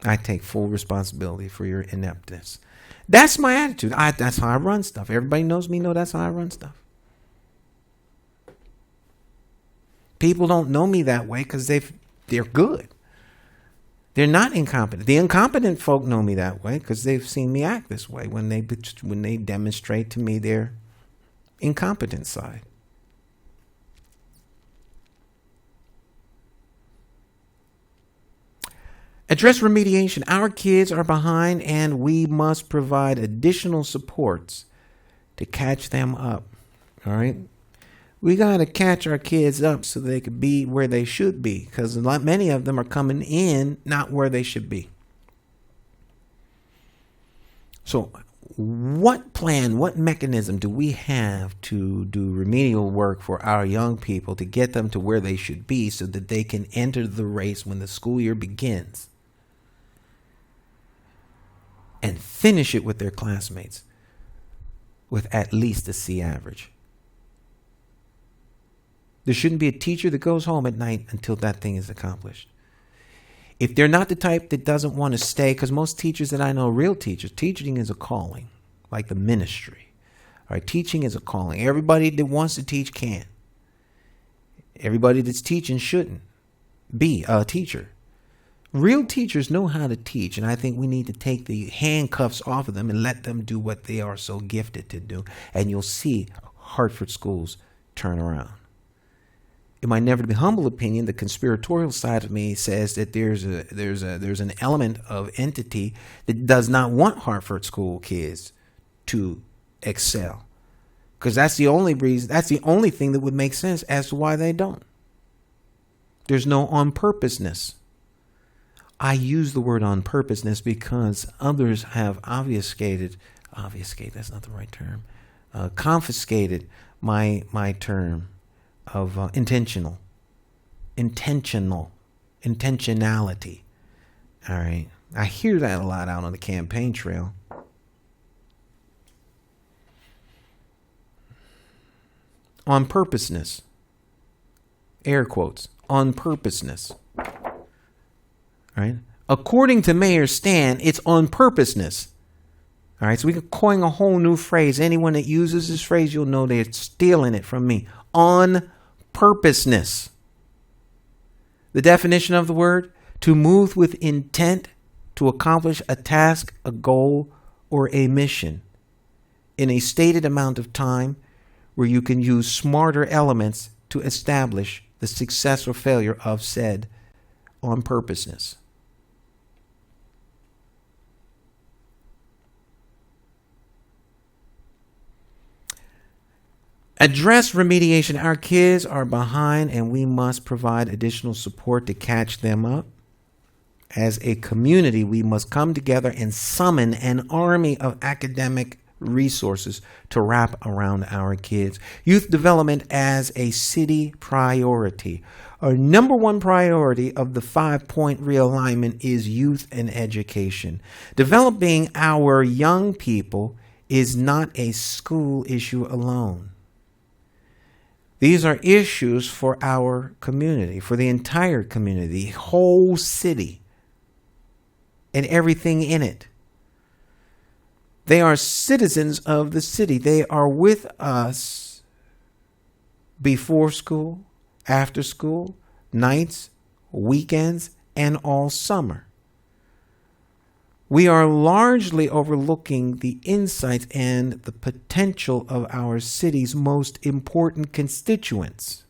I take full responsibility for your ineptness. That's my attitude. That's how I run stuff. Everybody knows me, that's how I run stuff. People don't know me that way because they're good. They're not incompetent. The incompetent folk know me that way because they've seen me act this way when they demonstrate to me their incompetent side. Address remediation. Our kids are behind and we must provide additional supports to catch them up. All right. We got to catch our kids up so they could be where they should be because many of them are coming in not where they should be. So what plan, what mechanism do we have to do remedial work for our young people to get them to where they should be so that they can enter the race when the school year begins? And finish it with their classmates with at least a C average. There shouldn't be a teacher that goes home at night until that thing is accomplished. If they're not the type that doesn't want to stay, because most teachers that I know, real teachers, teaching is a calling, like the ministry. All right, teaching is a calling. Everybody that wants to teach can. Everybody that's teaching shouldn't be a teacher. Real teachers know how to teach, and I think we need to take the handcuffs off of them and let them do what they are so gifted to do. And you'll see Hartford schools turn around. In my never to be humble opinion, the conspiratorial side of me says that there's an element of entity that does not want Hartford school kids to excel, because that's the only reason. That's the only thing that would make sense as to why they don't. There's no on purposeness. I use the word on purposeness because others have obfuscated, that's not the right term, confiscated my term of intentionality. All right. I hear that a lot out on the campaign trail. On purposeness. Air quotes. On purposeness. All right. According to Mayor Stan, it's on purposeness. All right. So we can coin a whole new phrase. Anyone that uses this phrase, you'll know they're stealing it from me. On purposeness. The definition of the word: to move with intent to accomplish a task, a goal, or a mission in a stated amount of time where you can use smarter elements to establish the success or failure of said on purposeness. Address remediation. Our kids are behind and we must provide additional support to catch them up. As a community, we must come together and summon an army of academic resources to wrap around our kids. Youth development as a city priority. Our number one priority of the 5-point realignment is youth and education. Developing our young people is not a school issue alone. These are issues for our community, for the entire community, the whole city, and everything in it. They are citizens of the city. They are with us before school, after school, nights, weekends, and all summer. We are largely overlooking the insights and the potential of our city's most important constituents,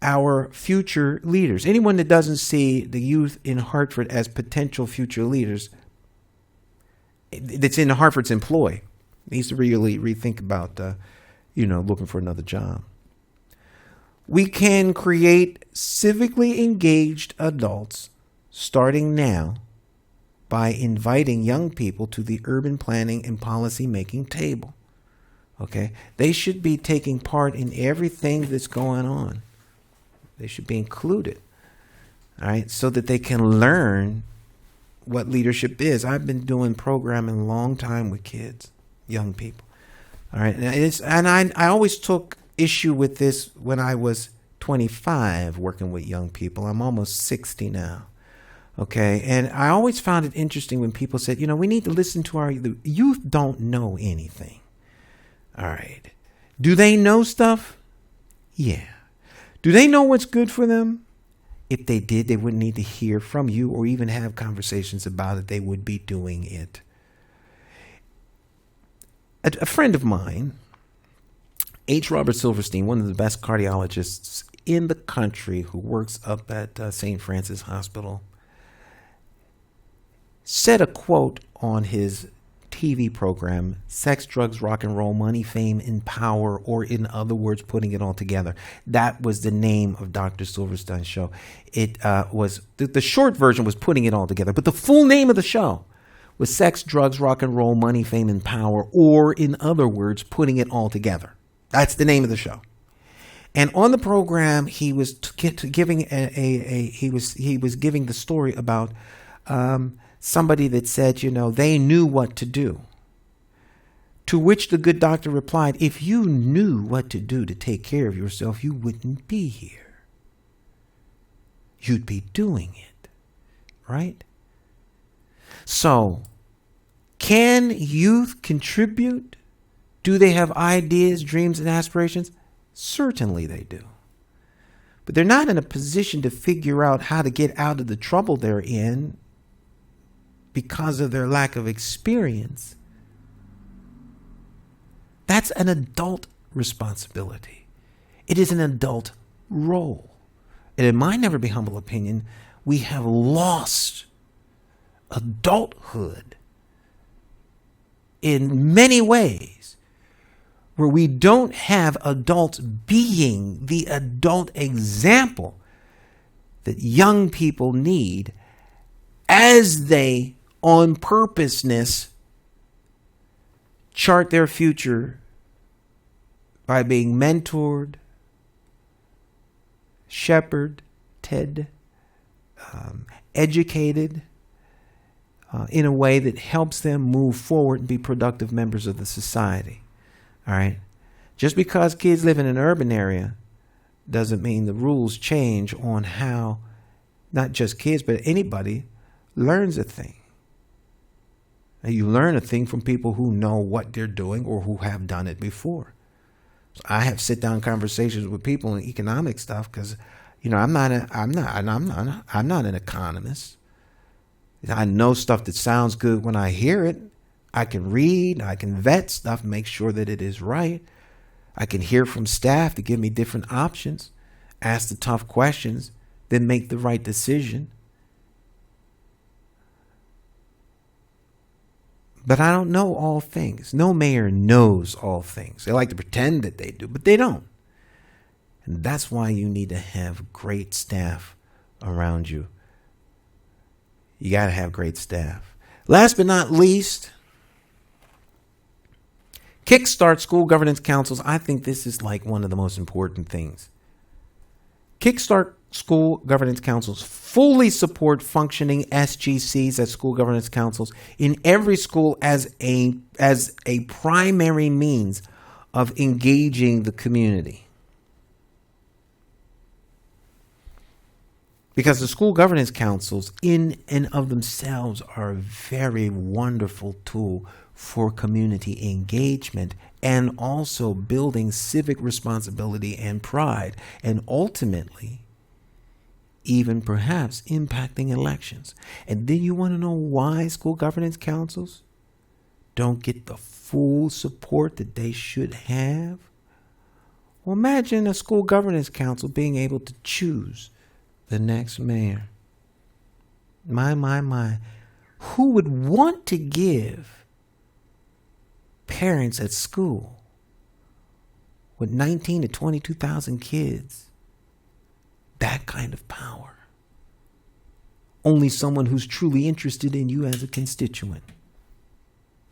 our future leaders. Anyone that doesn't see the youth in Hartford as potential future leaders, that's in Hartford's employ, needs to really rethink about, looking for another job. We can create civically engaged adults starting now by inviting young people to the urban planning and policy making table. Okay? They should be taking part in everything that's going on. They should be included. All right? So that they can learn what leadership is. I've been doing programming a long time with kids, young people. All right? And I always took issue with this when I was 25 working with young people. I'm almost 60 now. Okay, and I always found it interesting when people said, we need to listen to the youth don't know anything. All right. Do they know stuff? Yeah. Do they know what's good for them? If they did, they wouldn't need to hear from you or even have conversations about it. They would be doing it. A friend of mine, H. Robert Silverstein, one of the best cardiologists in the country who works up at St. Francis Hospital, said a quote on his TV program, Sex, Drugs, Rock and Roll, Money, Fame, and Power, or in other words, Putting It All Together. That was the name of Dr. Silverstein's show. It was, the short version was Putting It All Together, but the full name of the show was Sex, Drugs, Rock and Roll, Money, Fame, and Power, or in other words, Putting It All Together. That's the name of the show. And on the program, he was giving he was giving the story about somebody that said, they knew what to do. To which the good doctor replied, if you knew what to do to take care of yourself, you wouldn't be here. You'd be doing it, right? So, can youth contribute? Do they have ideas, dreams, and aspirations? Certainly they do. But they're not in a position to figure out how to get out of the trouble they're in because of their lack of experience. That's an adult responsibility. It is an adult role. And in my never be humble opinion, we have lost adulthood in many ways, where we don't have adults being the adult example that young people need as they, on purposeness, chart their future by being mentored, shepherded, educated in a way that helps them move forward and be productive members of the society. All right? Just because kids live in an urban area doesn't mean the rules change on how not just kids, but anybody learns a thing. And you learn a thing from people who know what they're doing or who have done it before. So I have sit-down conversations with people in economic stuff because, I'm not an economist. I know stuff that sounds good when I hear it. I can read, I can vet stuff, make sure that it is right. I can hear from staff to give me different options, ask the tough questions, then make the right decision. But I don't know all things. No mayor knows all things. They like to pretend that they do, but they don't. And that's why you need to have great staff around you. You got to have great staff. Last but not least, Kickstart school governance councils. I think this is like one of the most important things. Kickstart school governance councils fully support functioning SGCs as school governance councils in every school as a primary means of engaging the community. Because the school governance councils in and of themselves are a very wonderful tool for community engagement and also building civic responsibility and pride, and ultimately even perhaps impacting elections. And then you want to know why school governance councils don't get the full support that they should have? Well, imagine a school governance council being able to choose the next mayor. My. Who would want to give parents at school with 19 to 22,000 kids that kind of power? Only someone who's truly interested in you as a constituent.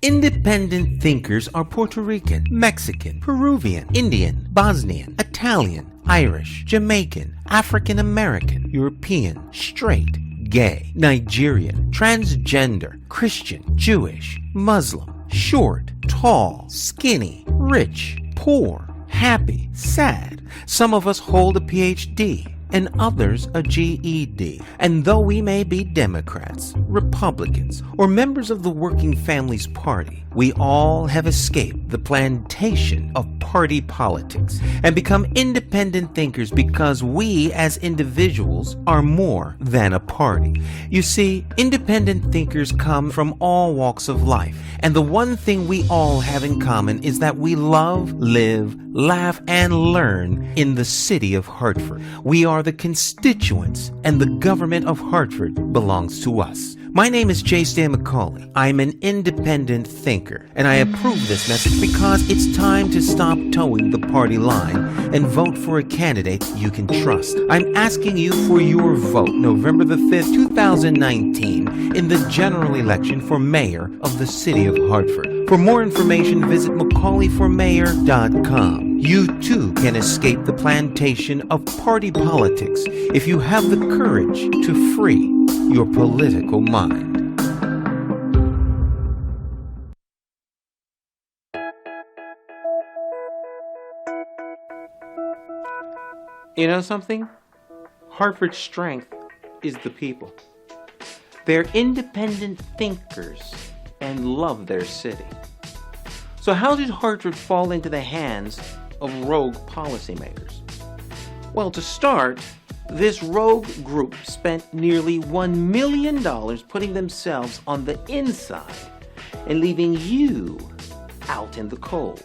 Independent thinkers are Puerto Rican, Mexican, Peruvian, Indian, Bosnian, Italian, Irish, Jamaican, African American, European, straight, gay, Nigerian, transgender, Christian, Jewish, Muslim, short, tall, skinny, rich, poor, happy, sad. Some of us hold a PhD and others a GED. And though we may be Democrats, Republicans, or members of the Working Families Party, we all have escaped the plantation of party politics and become independent thinkers because we as individuals are more than a party. You see, independent thinkers come from all walks of life, and the one thing we all have in common is that we love, live, laugh, and learn in the city of Hartford. We are the constituents, and the government of Hartford belongs to us. My name is J. Stan McCauley. I'm an independent thinker, and I approve this message because it's time to stop towing the party line and vote for a candidate you can trust. I'm asking you for your vote November the 5th, 2019 in the general election for mayor of the city of Hartford. For more information, visit McCauleyformayor.com. You too can escape the plantation of party politics if you have the courage to free your political mind. You know something? Hartford's strength is the people. They're independent thinkers and love their city. So how did Hartford fall into the hands of rogue policymakers? Well, to start, this rogue group spent nearly $1 million putting themselves on the inside and leaving you out in the cold.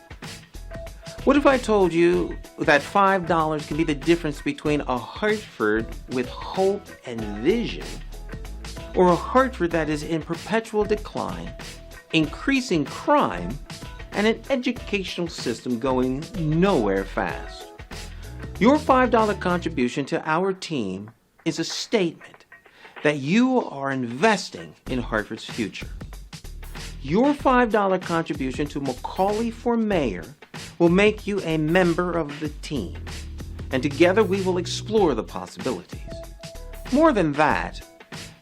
What if I told you that $5 can be the difference between a Hartford with hope and vision or a Hartford that is in perpetual decline, increasing crime, and an educational system going nowhere fast? Your $5 contribution to our team is a statement that you are investing in Hartford's future. Your $5 contribution to McCauley for Mayor will make you a member of the team, and together we will explore the possibilities. More than that,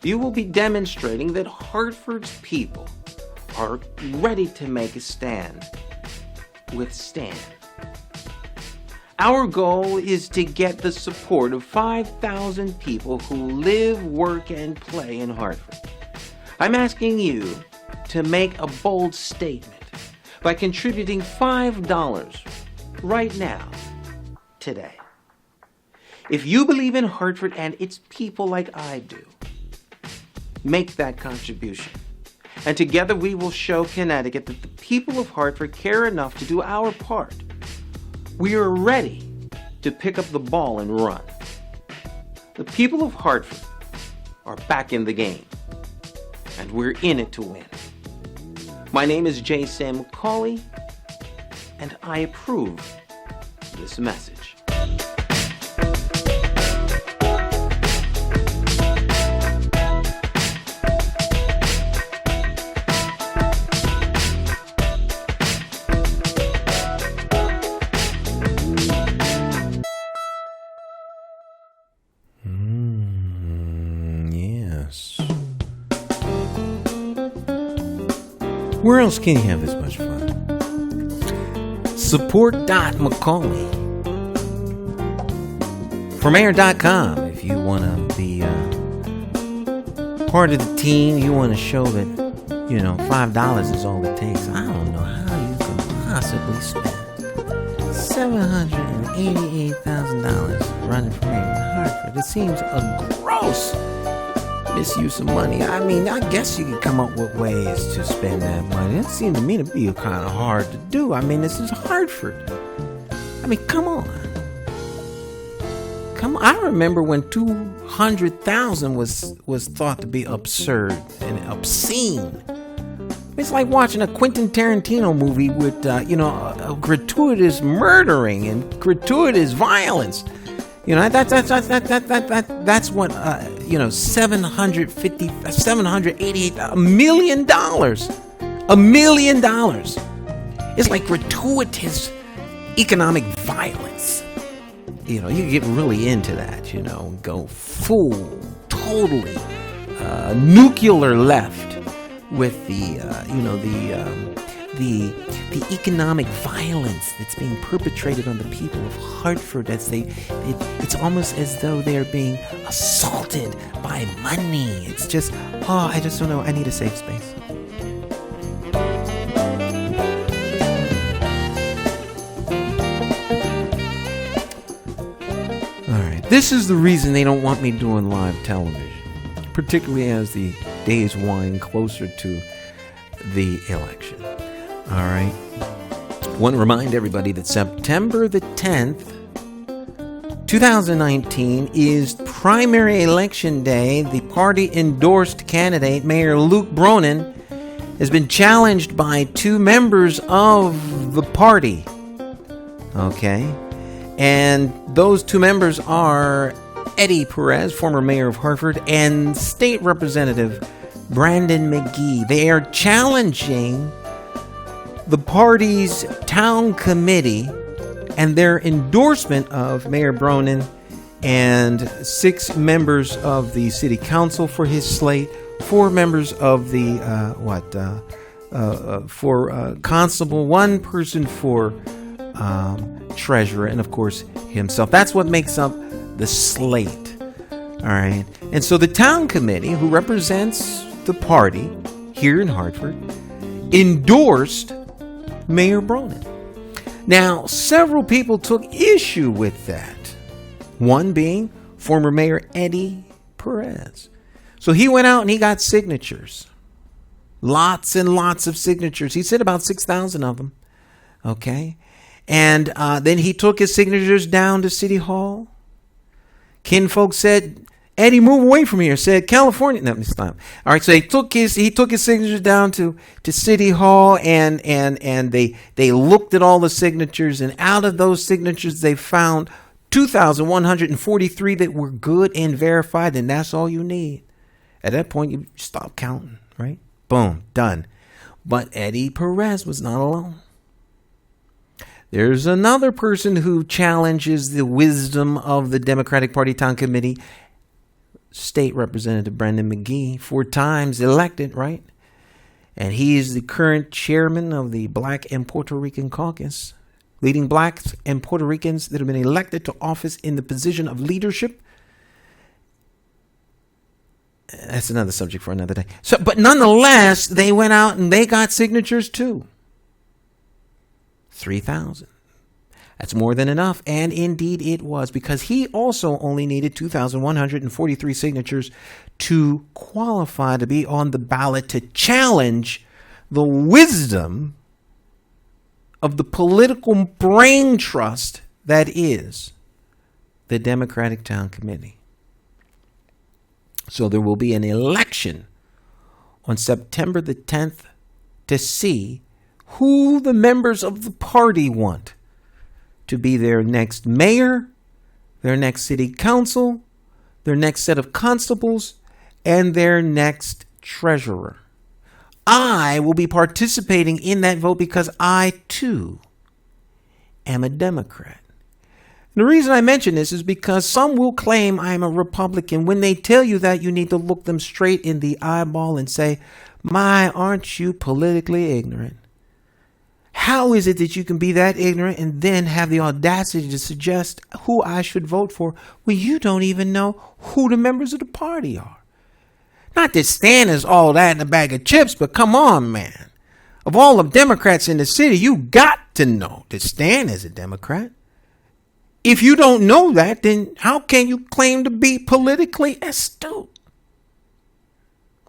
you will be demonstrating that Hartford's people are ready to make a stand with Stan. Our goal is to get the support of 5,000 people who live, work, and play in Hartford. I'm asking you to make a bold statement by contributing $5 right now, today. If you believe in Hartford and its people like I do, make that contribution. And together we will show Connecticut that the people of Hartford care enough to do our part. We are ready to pick up the ball and run. The people of Hartford are back in the game, and we're in it to win. My name is J. Sam McCauley, and I approve this message. Where else can you have this much fun? Support.McCauley. For mayor.com, if you want to be part of the team, you want to show that, $5 is all it takes. I don't know how you can possibly spend $788,000 running for mayor in Hartford. It seems a gross misuse of money. I mean, I guess you could come up with ways to spend that money. It seemed to me to be kind of hard to do. I mean, this is Hartford. I mean, come on. I remember when 200,000 was thought to be absurd and obscene. It's like watching a Quentin Tarantino movie with, a gratuitous murdering and gratuitous violence. That's what, $788 $1 million. It's like gratuitous economic violence. You get really into that, go full, totally nuclear left with the economic violence that's being perpetrated on the people of Hartford as it's almost as though they're being assaulted by money. It's just, I just don't know. I need a safe space. This is the reason they don't want me doing live television, particularly as the days wind closer to the election. All right. I want to remind everybody that September the 10th, 2019 is primary election day. The party-endorsed candidate, Mayor Luke Bronin, has been challenged by two members of the party. Okay. And those two members are Eddie Perez, former mayor of Hartford, and State Representative Brandon McGee. They are challenging the party's town committee and their endorsement of Mayor Bronin and 6 members of the city council for his slate, 4 members of the constable, 1 person for treasurer, and of course himself. That's what makes up the slate. All right. And so the town committee, who represents the party here in Hartford, endorsed Mayor Bronin. Now, several people took issue with that. One being former Mayor Eddie Perez. So he went out and he got signatures. Lots and lots of signatures. He said about 6,000 of them. Okay. And then he took his signatures down to City Hall. Kinfolk said, Eddie, move away from here. Said, California. No, stop. All right, so he took his signatures down to City Hall, and they looked at all the signatures, and out of those signatures, they found 2,143 that were good and verified, and that's all you need. At that point, you stop counting, right? Boom, done. But Eddie Perez was not alone. There's another person who challenges the wisdom of the Democratic Party Town Committee, State Representative Brandon McGee, 4 times elected, right? And he is the current chairman of the Black and Puerto Rican Caucus, leading blacks and Puerto Ricans that have been elected to office in the position of leadership. That's another subject for another day. But nonetheless, they went out and they got signatures too. 3,000. That's more than enough. And indeed it was, because he also only needed 2,143 signatures to qualify to be on the ballot to challenge the wisdom of the political brain trust that is the Democratic Town Committee. So there will be an election on September the 10th to see who the members of the party want to be their next mayor, their next city council, their next set of constables, and their next treasurer. I will be participating in that vote because I, too, am a Democrat. The reason I mention this is because some will claim I'm a Republican. When they tell you that, you need to look them straight in the eyeball and say, My, aren't you politically ignorant? How is it that you can be that ignorant and then have the audacity to suggest who I should vote for when you don't even know who the members of the party are? Not that Stan is all that in a bag of chips, but come on, man. Of all the Democrats in the city, you got to know that Stan is a Democrat. If you don't know that, then how can you claim to be politically astute?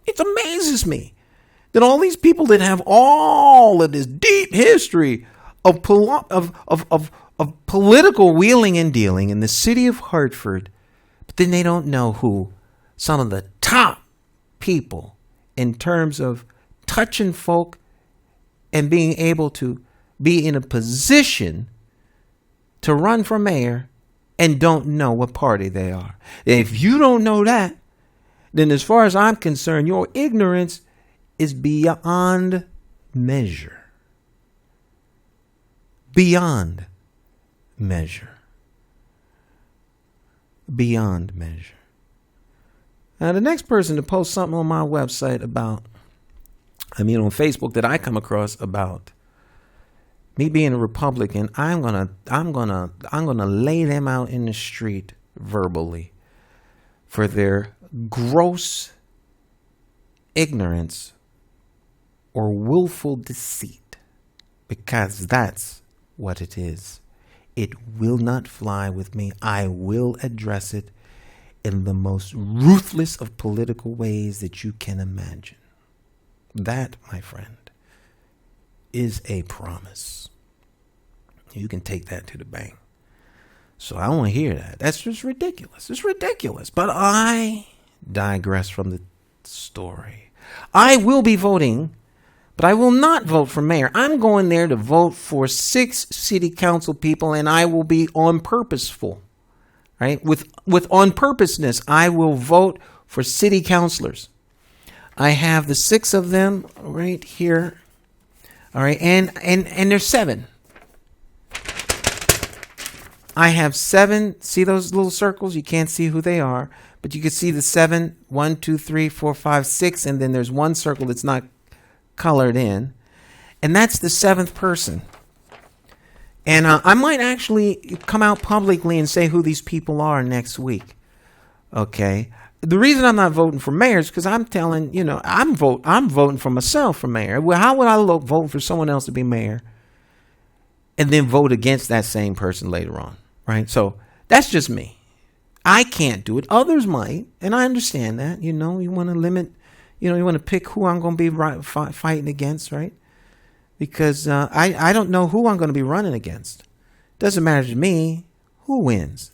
It amazes me that all these people that have all of this deep history of political wheeling and dealing in the city of Hartford, but then they don't know who some of the top people in terms of touching folk and being able to be in a position to run for mayor and don't know what party they are. If you don't know that, then as far as I'm concerned, your ignorance is beyond measure. Beyond measure. Beyond measure. Now, the next person to post something on my website on Facebook that I come across about me being a Republican, I'm gonna lay them out in the street verbally for their gross ignorance or willful deceit, because that's what it is. It will not fly with me. I will address it in the most ruthless of political ways that you can imagine. That, my friend, is a promise. You can take that to the bank. So I don't want to hear that. That's just ridiculous. It's ridiculous. But I digress from the story. I will be voting, but I will not vote for mayor. I'm going there to vote for 6 city council people, and I will be on purposeful. Right? With on purposeness, I will vote for city councilors. I have the 6 of them right here. All right, and there's 7. I have 7. See those little circles? You can't see who they are, but you can see the 7. 1, 2, 3, 4, 5, 6, and then there's one circle that's not colored in, and that's the 7th person. And I might actually come out publicly and say who these people are next week. Okay. The reason I'm not voting for mayor is because I'm telling, I'm voting for myself for mayor. Well, how would I vote for someone else to be mayor and then vote against that same person later on? Right. So that's just me. I can't do it. Others might. And I understand that. You want to limit, you want to pick who I'm going to be fighting against. Right. Because I don't know who I'm going to be running against. Doesn't matter to me who wins,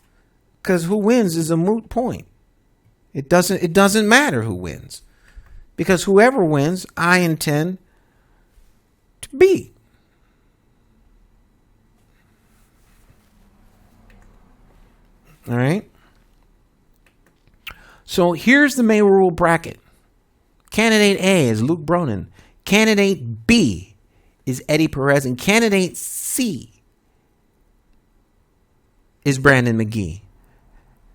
because who wins is a moot point. It doesn't matter who wins, because whoever wins, I intend to beat. All right. So here's the mayoral bracket. Candidate A is Luke Bronin. Candidate B is Eddie Perez, and candidate C is Brandon McGee.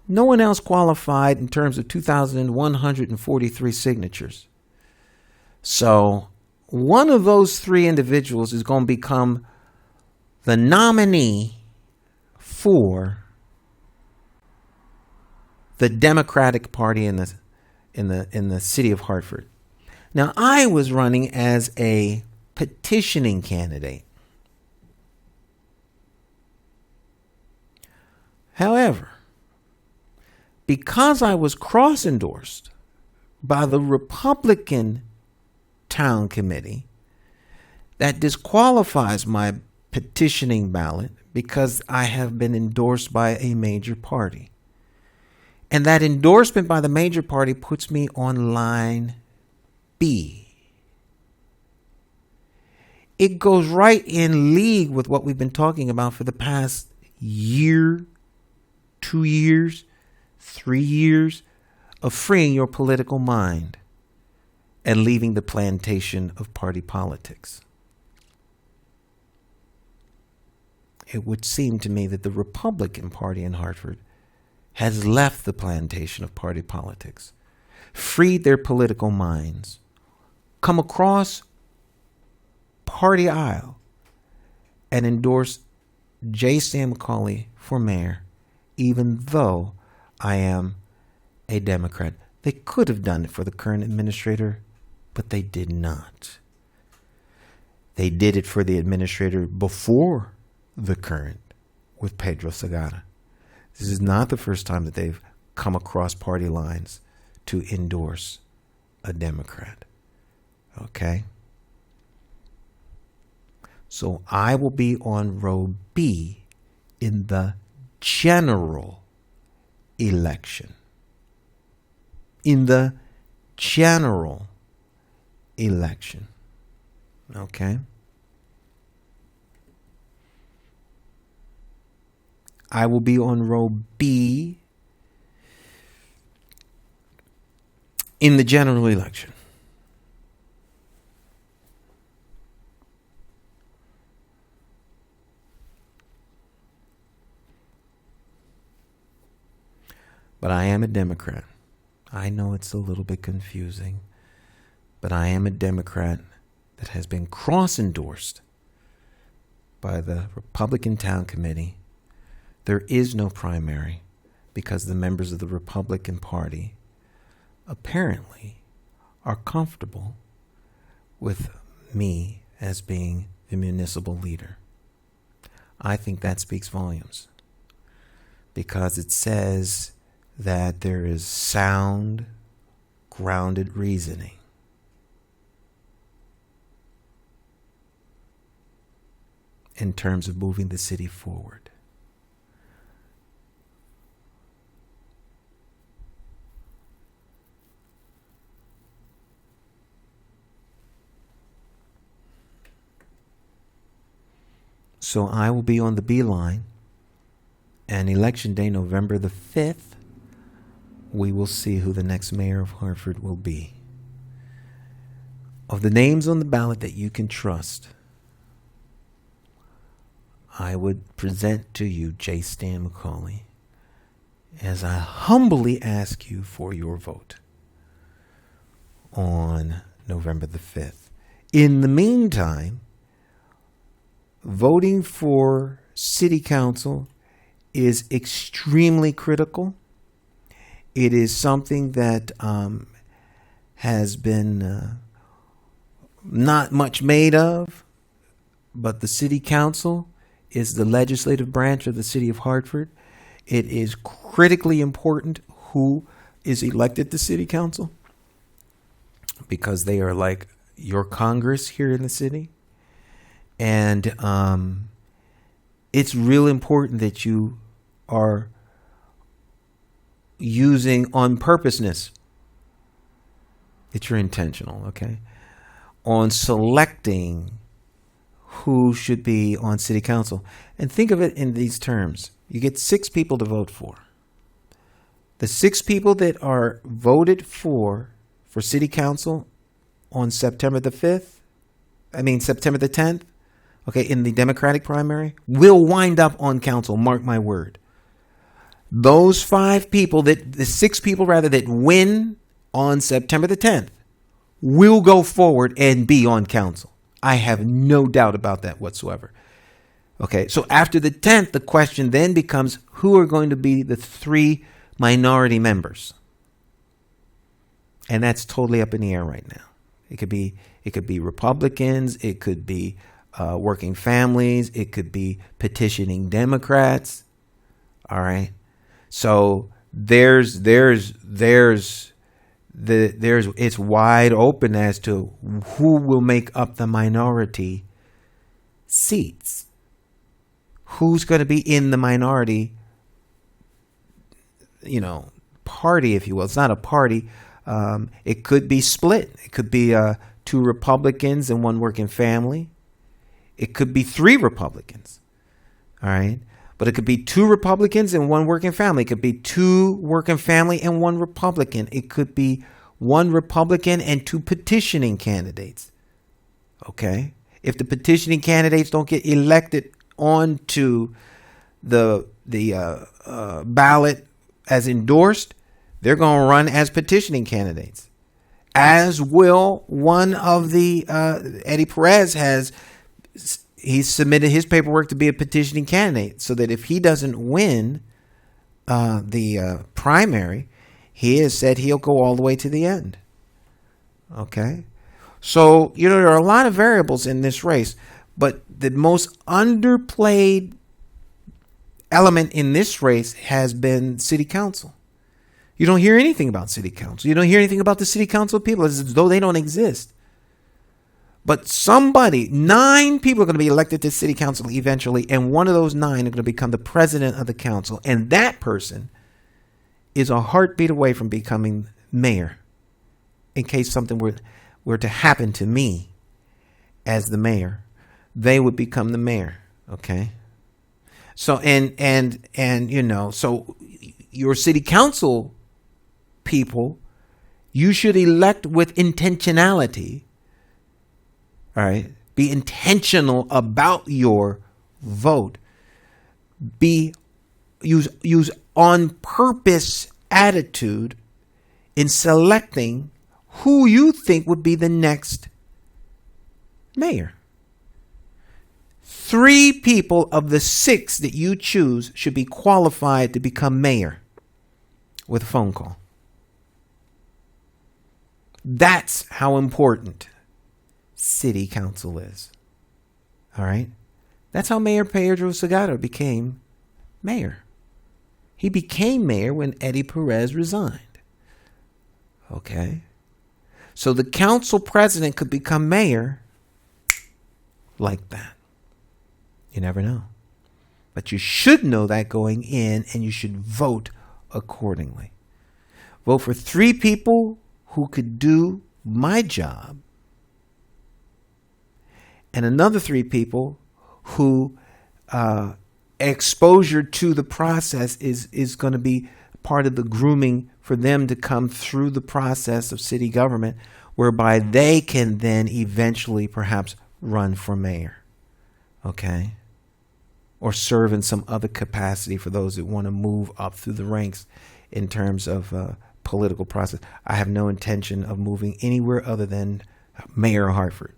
No one else qualified in terms of 2,143 signatures. So one of those 3 individuals is going to become the nominee for the Democratic Party in the city of Hartford. Now, I was running as a petitioning candidate. However, because I was cross-endorsed by the Republican town committee, that disqualifies my petitioning ballot because I have been endorsed by a major party. And that endorsement by the major party puts me on line B. It goes right in league with what we've been talking about for the past year, 2 years, 3 years of freeing your political mind and leaving the plantation of party politics. It would seem to me that the Republican Party in Hartford has left the plantation of party politics, freed their political minds, come across party aisle and endorse J. Stan McCauley for mayor, even though I am a Democrat. They could have done it for the current administrator, but they did not. They did it for the administrator before the current with Pedro Segarra. This is not the first time that they've come across party lines to endorse a Democrat. Okay? So I will be on row B in the general election. In the general election. Okay? I will be on row B in the general election. But I am a Democrat. I know it's a little bit confusing, but I am a Democrat that has been cross-endorsed by the Republican Town Committee. There is no primary because the members of the Republican Party apparently are comfortable with me as being the municipal leader. I think that speaks volumes because it says that there is sound, grounded reasoning. In terms of moving the city forward. So I will be on the B line, and election day, November the 5th, we will see who the next mayor of Hartford will be. Of the names on the ballot that you can trust, I would present to you J. Stan McCauley as I humbly ask you for your vote on November the 5th. In the meantime, voting for city council is extremely critical. It is something that has been not much made of, but the city council is the legislative branch of the city of Hartford. It is critically important who is elected to city council because they are like your Congress here in the city. And it's real important that you are using on purposeness. That you're intentional, okay? On selecting who should be on city council. And think of it in these terms. You get 6 people to vote for. The 6 people that are voted for city council on September the 10th, okay, in the Democratic primary, will wind up on council, mark my word. Those 5 people, the 6 people that win on September the 10th, will go forward and be on council. I have no doubt about that whatsoever. Okay, so after the 10th, the question then becomes who are going to be the 3 minority members? And that's totally up in the air right now. It could be Republicans, it could be working families, it could be petitioning Democrats. All right. So it's wide open as to who will make up the minority seats. Who's going to be in the minority, party, if you will. It's not a party. It could be split. It could be 2 Republicans and 1 working family. It could be 3 Republicans. All right. But it could be 2 Republicans and 1 working family. It could be 2 working family and 1 Republican. It could be 1 Republican and 2 petitioning candidates. Okay? If the petitioning candidates don't get elected onto the ballot as endorsed, they're going to run as petitioning candidates. as will one of the Eddie Perez he's submitted his paperwork to be a petitioning candidate, so that if he doesn't win the primary, he has said he'll go all the way to the end. Okay, so there are a lot of variables in this race, but the most underplayed element in this race has been city council. You don't hear anything about city council. You don't hear anything about the city council people, as though they don't exist. But 9 people are going to be elected to city council eventually, and one of those 9 are going to become the president of the council. And that person is a heartbeat away from becoming mayor, in case something were to happen to me as the mayor. They would become the mayor, okay? So, so your city council people, you should elect with intentionality. All right. Be intentional about your vote. Use on purpose attitude in selecting who you think would be the next mayor. 3 people of the 6 that you choose should be qualified to become mayor with a phone call. That's how important city council is. All right? That's how Mayor Pedro Salgado became mayor. He became mayor when Eddie Perez resigned. Okay? So the council president could become mayor like that. You never know. But you should know that going in, and you should vote accordingly. Vote for 3 people who could do my job, and another 3 people who exposure to the process is going to be part of the grooming for them to come through the process of city government, whereby they can then eventually perhaps run for mayor. Okay? Or serve in some other capacity for those that want to move up through the ranks in terms of political process. I have no intention of moving anywhere other than mayor of Hartford.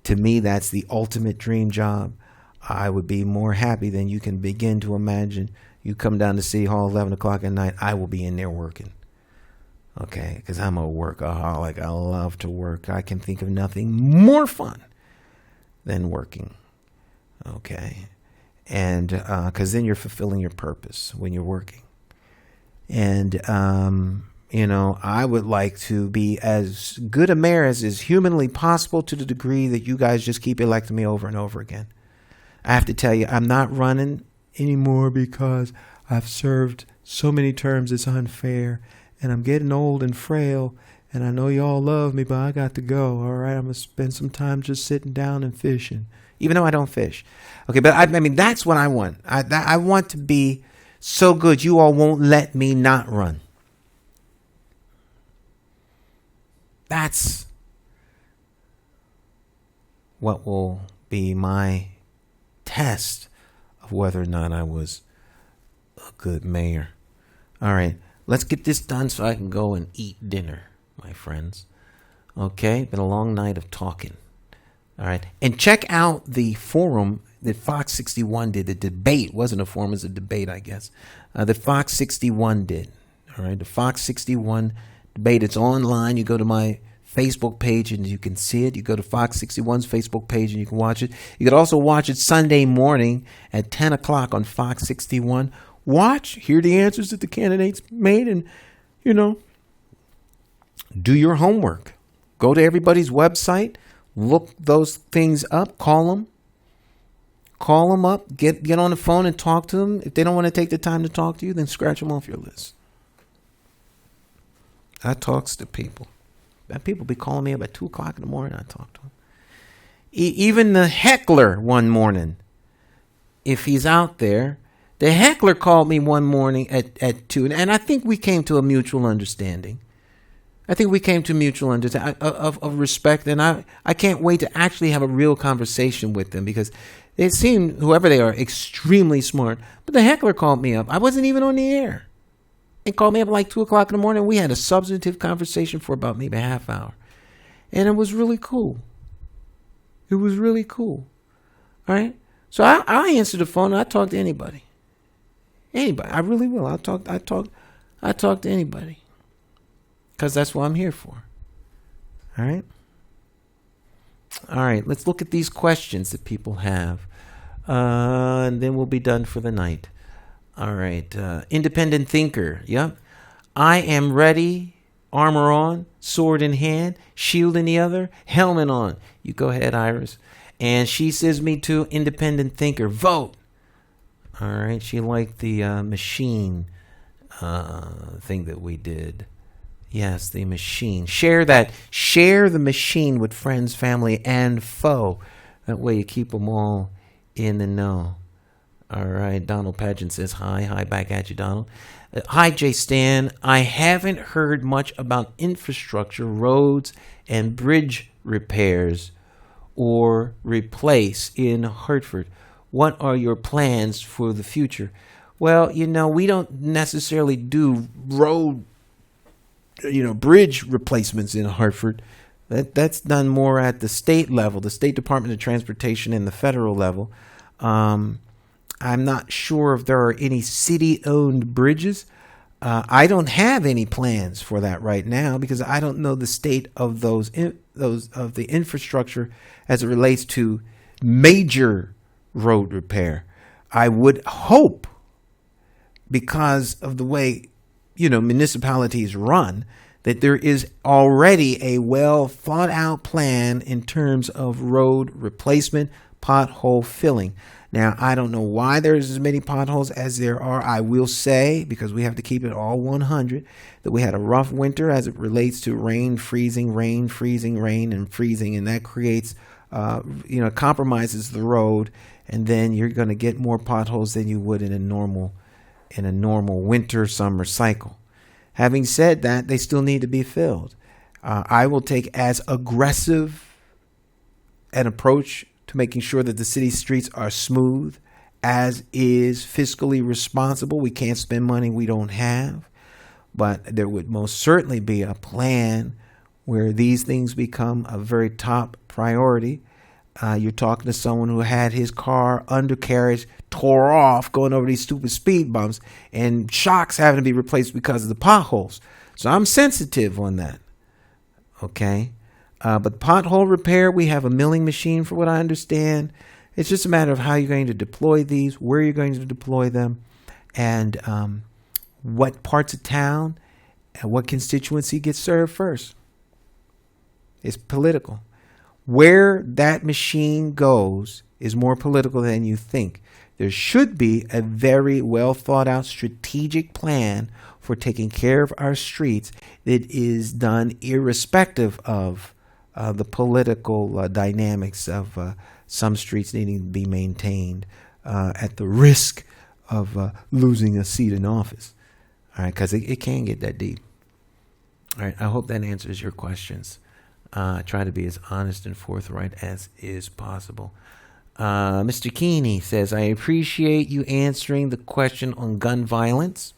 To me, that's the ultimate dream job. I would be more happy than you can begin to imagine. You come down to City Hall 11 o'clock at night, I will be in there working. Okay, because I'm a workaholic. I love to work. I can think of nothing more fun than working. Okay, and because then you're fulfilling your purpose when you're working. And I would like to be as good a mayor as is humanly possible, to the degree that you guys just keep electing me over and over again. I have to tell you, I'm not running anymore because I've served so many terms it's unfair, and I'm getting old and frail, and I know y'all love me, but I got to go. All right, I'm going to spend some time just sitting down and fishing, even though I don't fish. Okay, but I mean, that's what I want. I want to be so good you all won't let me not run. That's what will be my test of whether or not I was a good mayor. All right, let's get this done so I can go and eat dinner, my friends. Okay, been a long night of talking. All right, and check out the forum that Fox 61 did. The debate wasn't a forum, it was a debate, I guess. That Fox 61 did. All right, the Fox 61 debate. It's online. You go to my Facebook page and you can see it. You go to Fox 61's Facebook page and you can watch it. You could also watch it Sunday morning at 10 o'clock on Fox 61. Watch, hear the answers that the candidates made, and, do your homework. Go to everybody's website, look those things up, call them up, get on the phone and talk to them. If they don't want to take the time to talk to you, then scratch them off your list. I talks to people. People be calling me up at 2 o'clock in the morning. I talk to them. Even the heckler one morning, if he's out there, the heckler called me one morning at 2, and I think we came to a mutual understanding. I think we came to mutual understanding of respect, and I can't wait to actually have a real conversation with them, because they seem, whoever they are, extremely smart. But the heckler called me up. I wasn't even on the air. and called me up like 2 o'clock in the morning. We had a substantive conversation for about maybe a half hour. And it was really cool. It was really cool. All right. So I answer the phone and I talk to anybody. Anybody. I really will. I talk to anybody. Because that's what I'm here for. All right. All right. Let's look at these questions that people have. And then we'll be done for the night. All right. Independent thinker. Yep. I am ready. Armor on, sword in hand, shield in the other, helmet on. You go ahead, Iris. And she says me too, independent thinker. Vote. All right. She liked the machine thing that we did. Yes, the machine. Share the machine with friends, family, and foe. That way you keep them all in the know. All right. Donald Pageant says hi. Hi back at you, Donald. Hi, Jay Stan. I haven't heard much about infrastructure, roads, and bridge repairs or replace in Hartford. What are your plans for the future? Well, we don't necessarily do road, bridge replacements in Hartford. That's done more at the state level, the State Department of Transportation, and the federal level. I'm not sure if there are any city-owned bridges. I don't have any plans for that right now because I don't know the state of of the infrastructure as it relates to major road repair. I would hope, because of the way municipalities run, that there is already a well thought out plan in terms of road replacement, pothole filling. Now, I don't know why there's as many potholes as there are. I will say, because we have to keep it all 100, that we had a rough winter as it relates to rain, freezing, rain, and freezing. And that creates, compromises the road. And then you're going to get more potholes than you would in a normal winter, summer cycle. Having said that, they still need to be filled. I will take as aggressive an approach to making sure that the city streets are smooth as is fiscally responsible. We can't spend money we don't have, but there would most certainly be a plan where these things become a very top priority. You're talking to someone who had his car undercarriage tore off going over these stupid speed bumps and shocks having to be replaced because of the potholes. So I'm sensitive on that. Okay. But pothole repair, we have a milling machine for what I understand. It's just a matter of how you're going to deploy these, where you're going to deploy them, and what parts of town and what constituency gets served first. It's political. Where that machine goes is more political than you think. There should be a very well thought out strategic plan for taking care of our streets that is done irrespective of the political dynamics of some streets needing to be maintained at the risk of losing a seat in office. All right, because it can get that deep. All right, I hope that answers your questions. I try to be as honest and forthright as is possible. Mr. Keeney says, I appreciate you answering the question on gun violence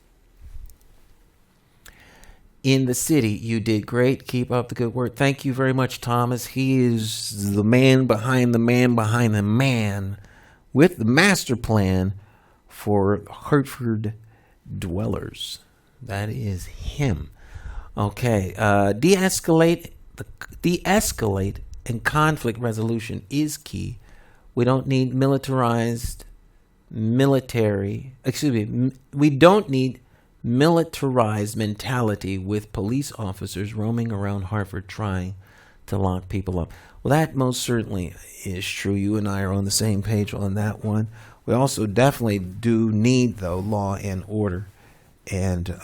in the city. You did great. Keep up the good work. Thank you very much, Thomas. He is the man behind the man behind the man with the master plan for Hartford dwellers. That is him. Okay. De-escalate and conflict resolution is key. We don't need we don't need militarized mentality with police officers roaming around Hartford trying to lock people up. Well, that most certainly is true. You and I are on the same page on that one. We also definitely do need, though, law and order. And,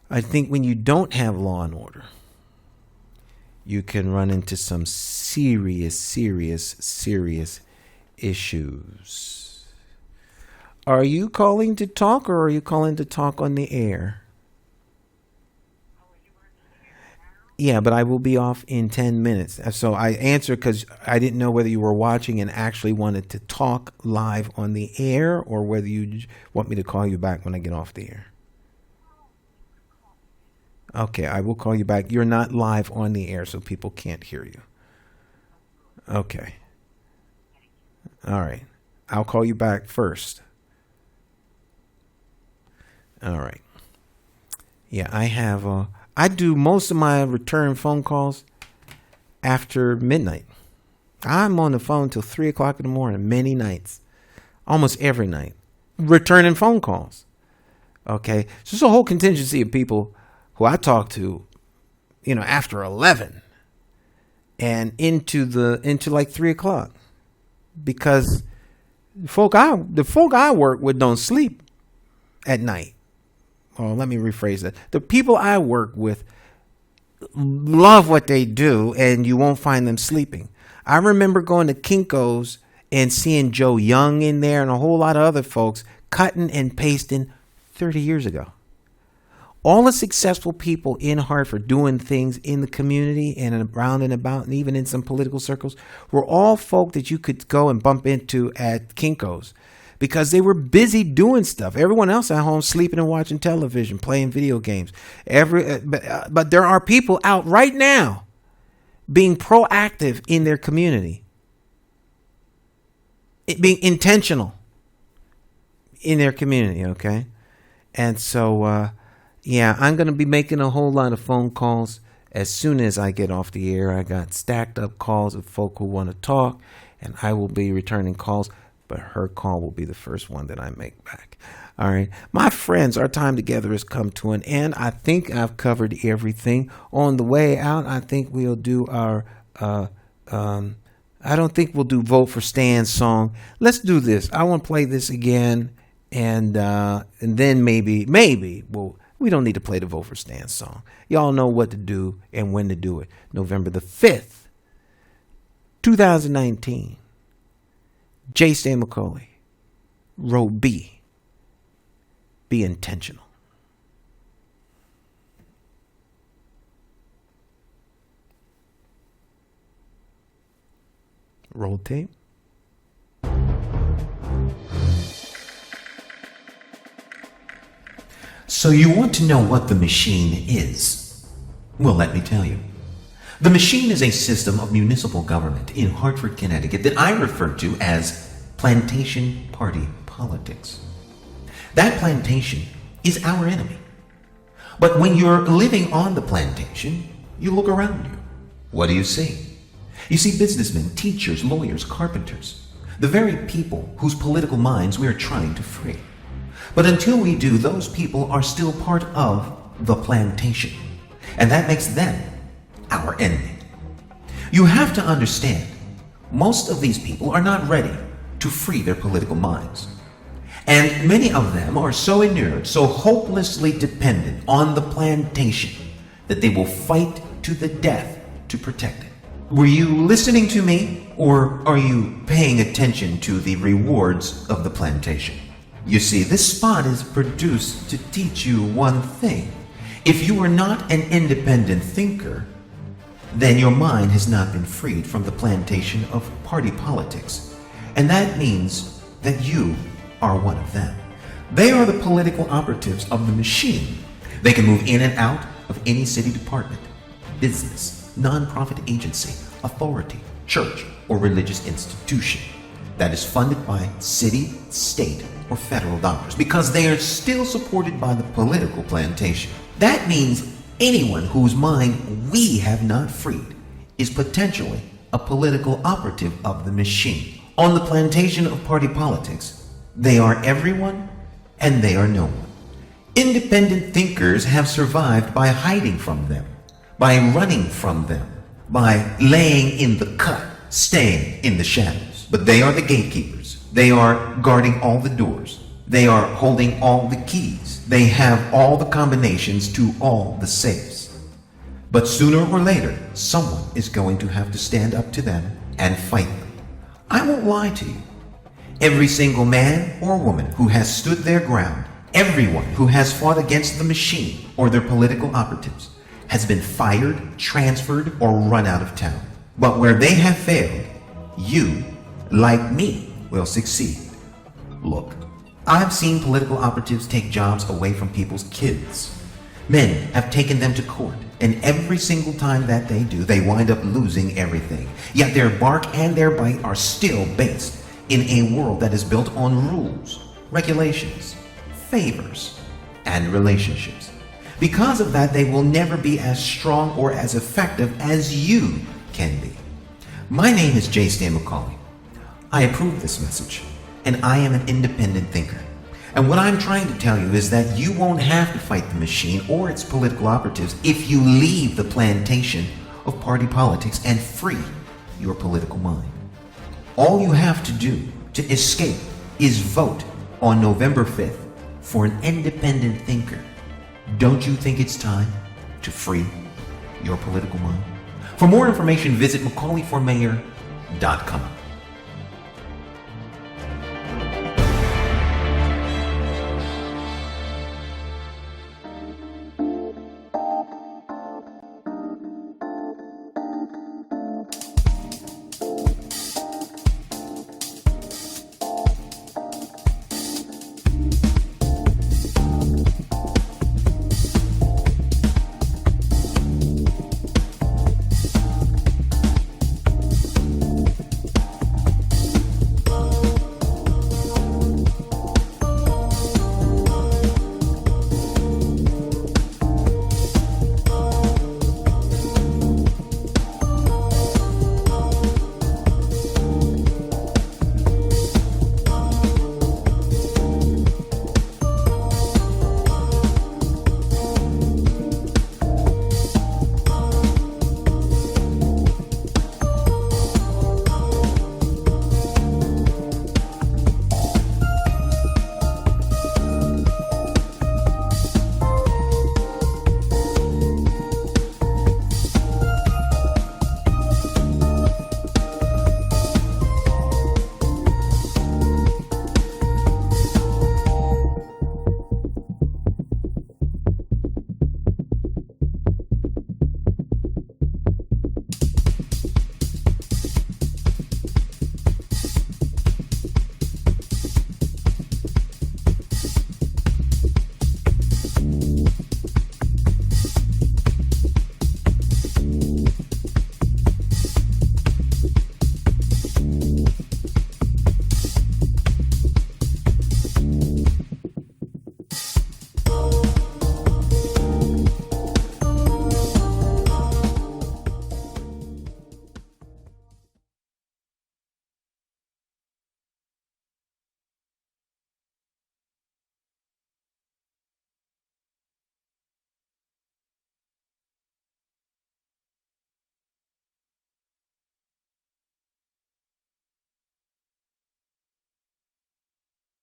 I think when you don't have law and order, you can run into some serious issues. Are you calling to talk, or are you calling to talk on the air? Yeah, but I will be off in 10 minutes. So I answered because I didn't know whether you were watching and actually wanted to talk live on the air or whether you want me to call you back when I get off the air. Okay, I will call you back. You're not live on the air, so people can't hear you. Okay. All right. I'll call you back first. All right. Yeah, I do most of my return phone calls after midnight. I'm on the phone till 3 o'clock in the morning, many nights, almost every night, returning phone calls. Okay. So there's a whole contingency of people who I talk to, after 11 and into like 3 o'clock, because the folk I work with don't sleep at night. Oh, let me rephrase that. The people I work with love what they do, and you won't find them sleeping. I remember going to Kinko's and seeing Joe Young in there and a whole lot of other folks cutting and pasting 30 years ago. All the successful people in Hartford doing things in the community and around and about and even in some political circles were all folk that you could go and bump into at Kinko's because they were busy doing stuff. Everyone else at home sleeping and watching television, playing video games. But there are people out right now being proactive in their community, being intentional in their community, okay? And so... yeah, I'm going to be making a whole lot of phone calls as soon as I get off the air. I got stacked up calls of folk who want to talk, and I will be returning calls, but her call will be the first one that I make back. All right. My friends, our time together has come to an end. I think I've covered everything. On the way out, I think we'll do our, I don't think we'll do Vote for Stan's song. Let's do this. I want to play this again, and then maybe we don't need to play the Vote for Stan song. Y'all know what to do and when to do it. November the 5th, 2019. J. Stan McCauley. Row B. Be intentional. Roll tape. So you want to know what the machine is? Well, let me tell you. The machine is a system of municipal government in Hartford, Connecticut that I refer to as plantation party politics. That plantation is our enemy. But when you're living on the plantation, you look around you. What do you see? You see businessmen, teachers, lawyers, carpenters, the very people whose political minds we are trying to free. But until we do, those people are still part of the plantation. And that makes them our enemy. You have to understand, most of these people are not ready to free their political minds. And many of them are so inured, so hopelessly dependent on the plantation that they will fight to the death to protect it. Were you listening to me, or are you paying attention to the rewards of the plantation? You see, this spot is produced to teach you one thing. If you are not an independent thinker, then your mind has not been freed from the plantation of party politics. And that means that you are one of them. They are the political operatives of the machine. They can move in and out of any city department, business, nonprofit agency, authority, church, or religious institution that is funded by city, state, or federal dollars, because they are still supported by the political plantation. That means anyone whose mind we have not freed is potentially a political operative of the machine. On the plantation of party politics, they are everyone and they are no one. Independent thinkers have survived by hiding from them, by running from them, by laying in the cut, staying in the shadows. But they are the gatekeepers. They are guarding all the doors. They are holding all the keys. They have all the combinations to all the safes. But sooner or later, someone is going to have to stand up to them and fight them. I won't lie to you. Every single man or woman who has stood their ground, everyone who has fought against the machine or their political operatives, has been fired, transferred, or run out of town. But where they have failed, you, like me, will succeed. Look, I've seen political operatives take jobs away from people's kids. Men have taken them to court, and every single time that they do, they wind up losing everything. Yet their bark and their bite are still based in a world that is built on rules, regulations, favors, and relationships. Because of that, they will never be as strong or as effective as you can be. My name is J. Stan McCauley. I approve this message, and I am an independent thinker. And what I'm trying to tell you is that you won't have to fight the machine or its political operatives if you leave the plantation of party politics and free your political mind. All you have to do to escape is vote on November 5th for an independent thinker. Don't you think it's time to free your political mind? For more information, visit McCauleyformayor.com.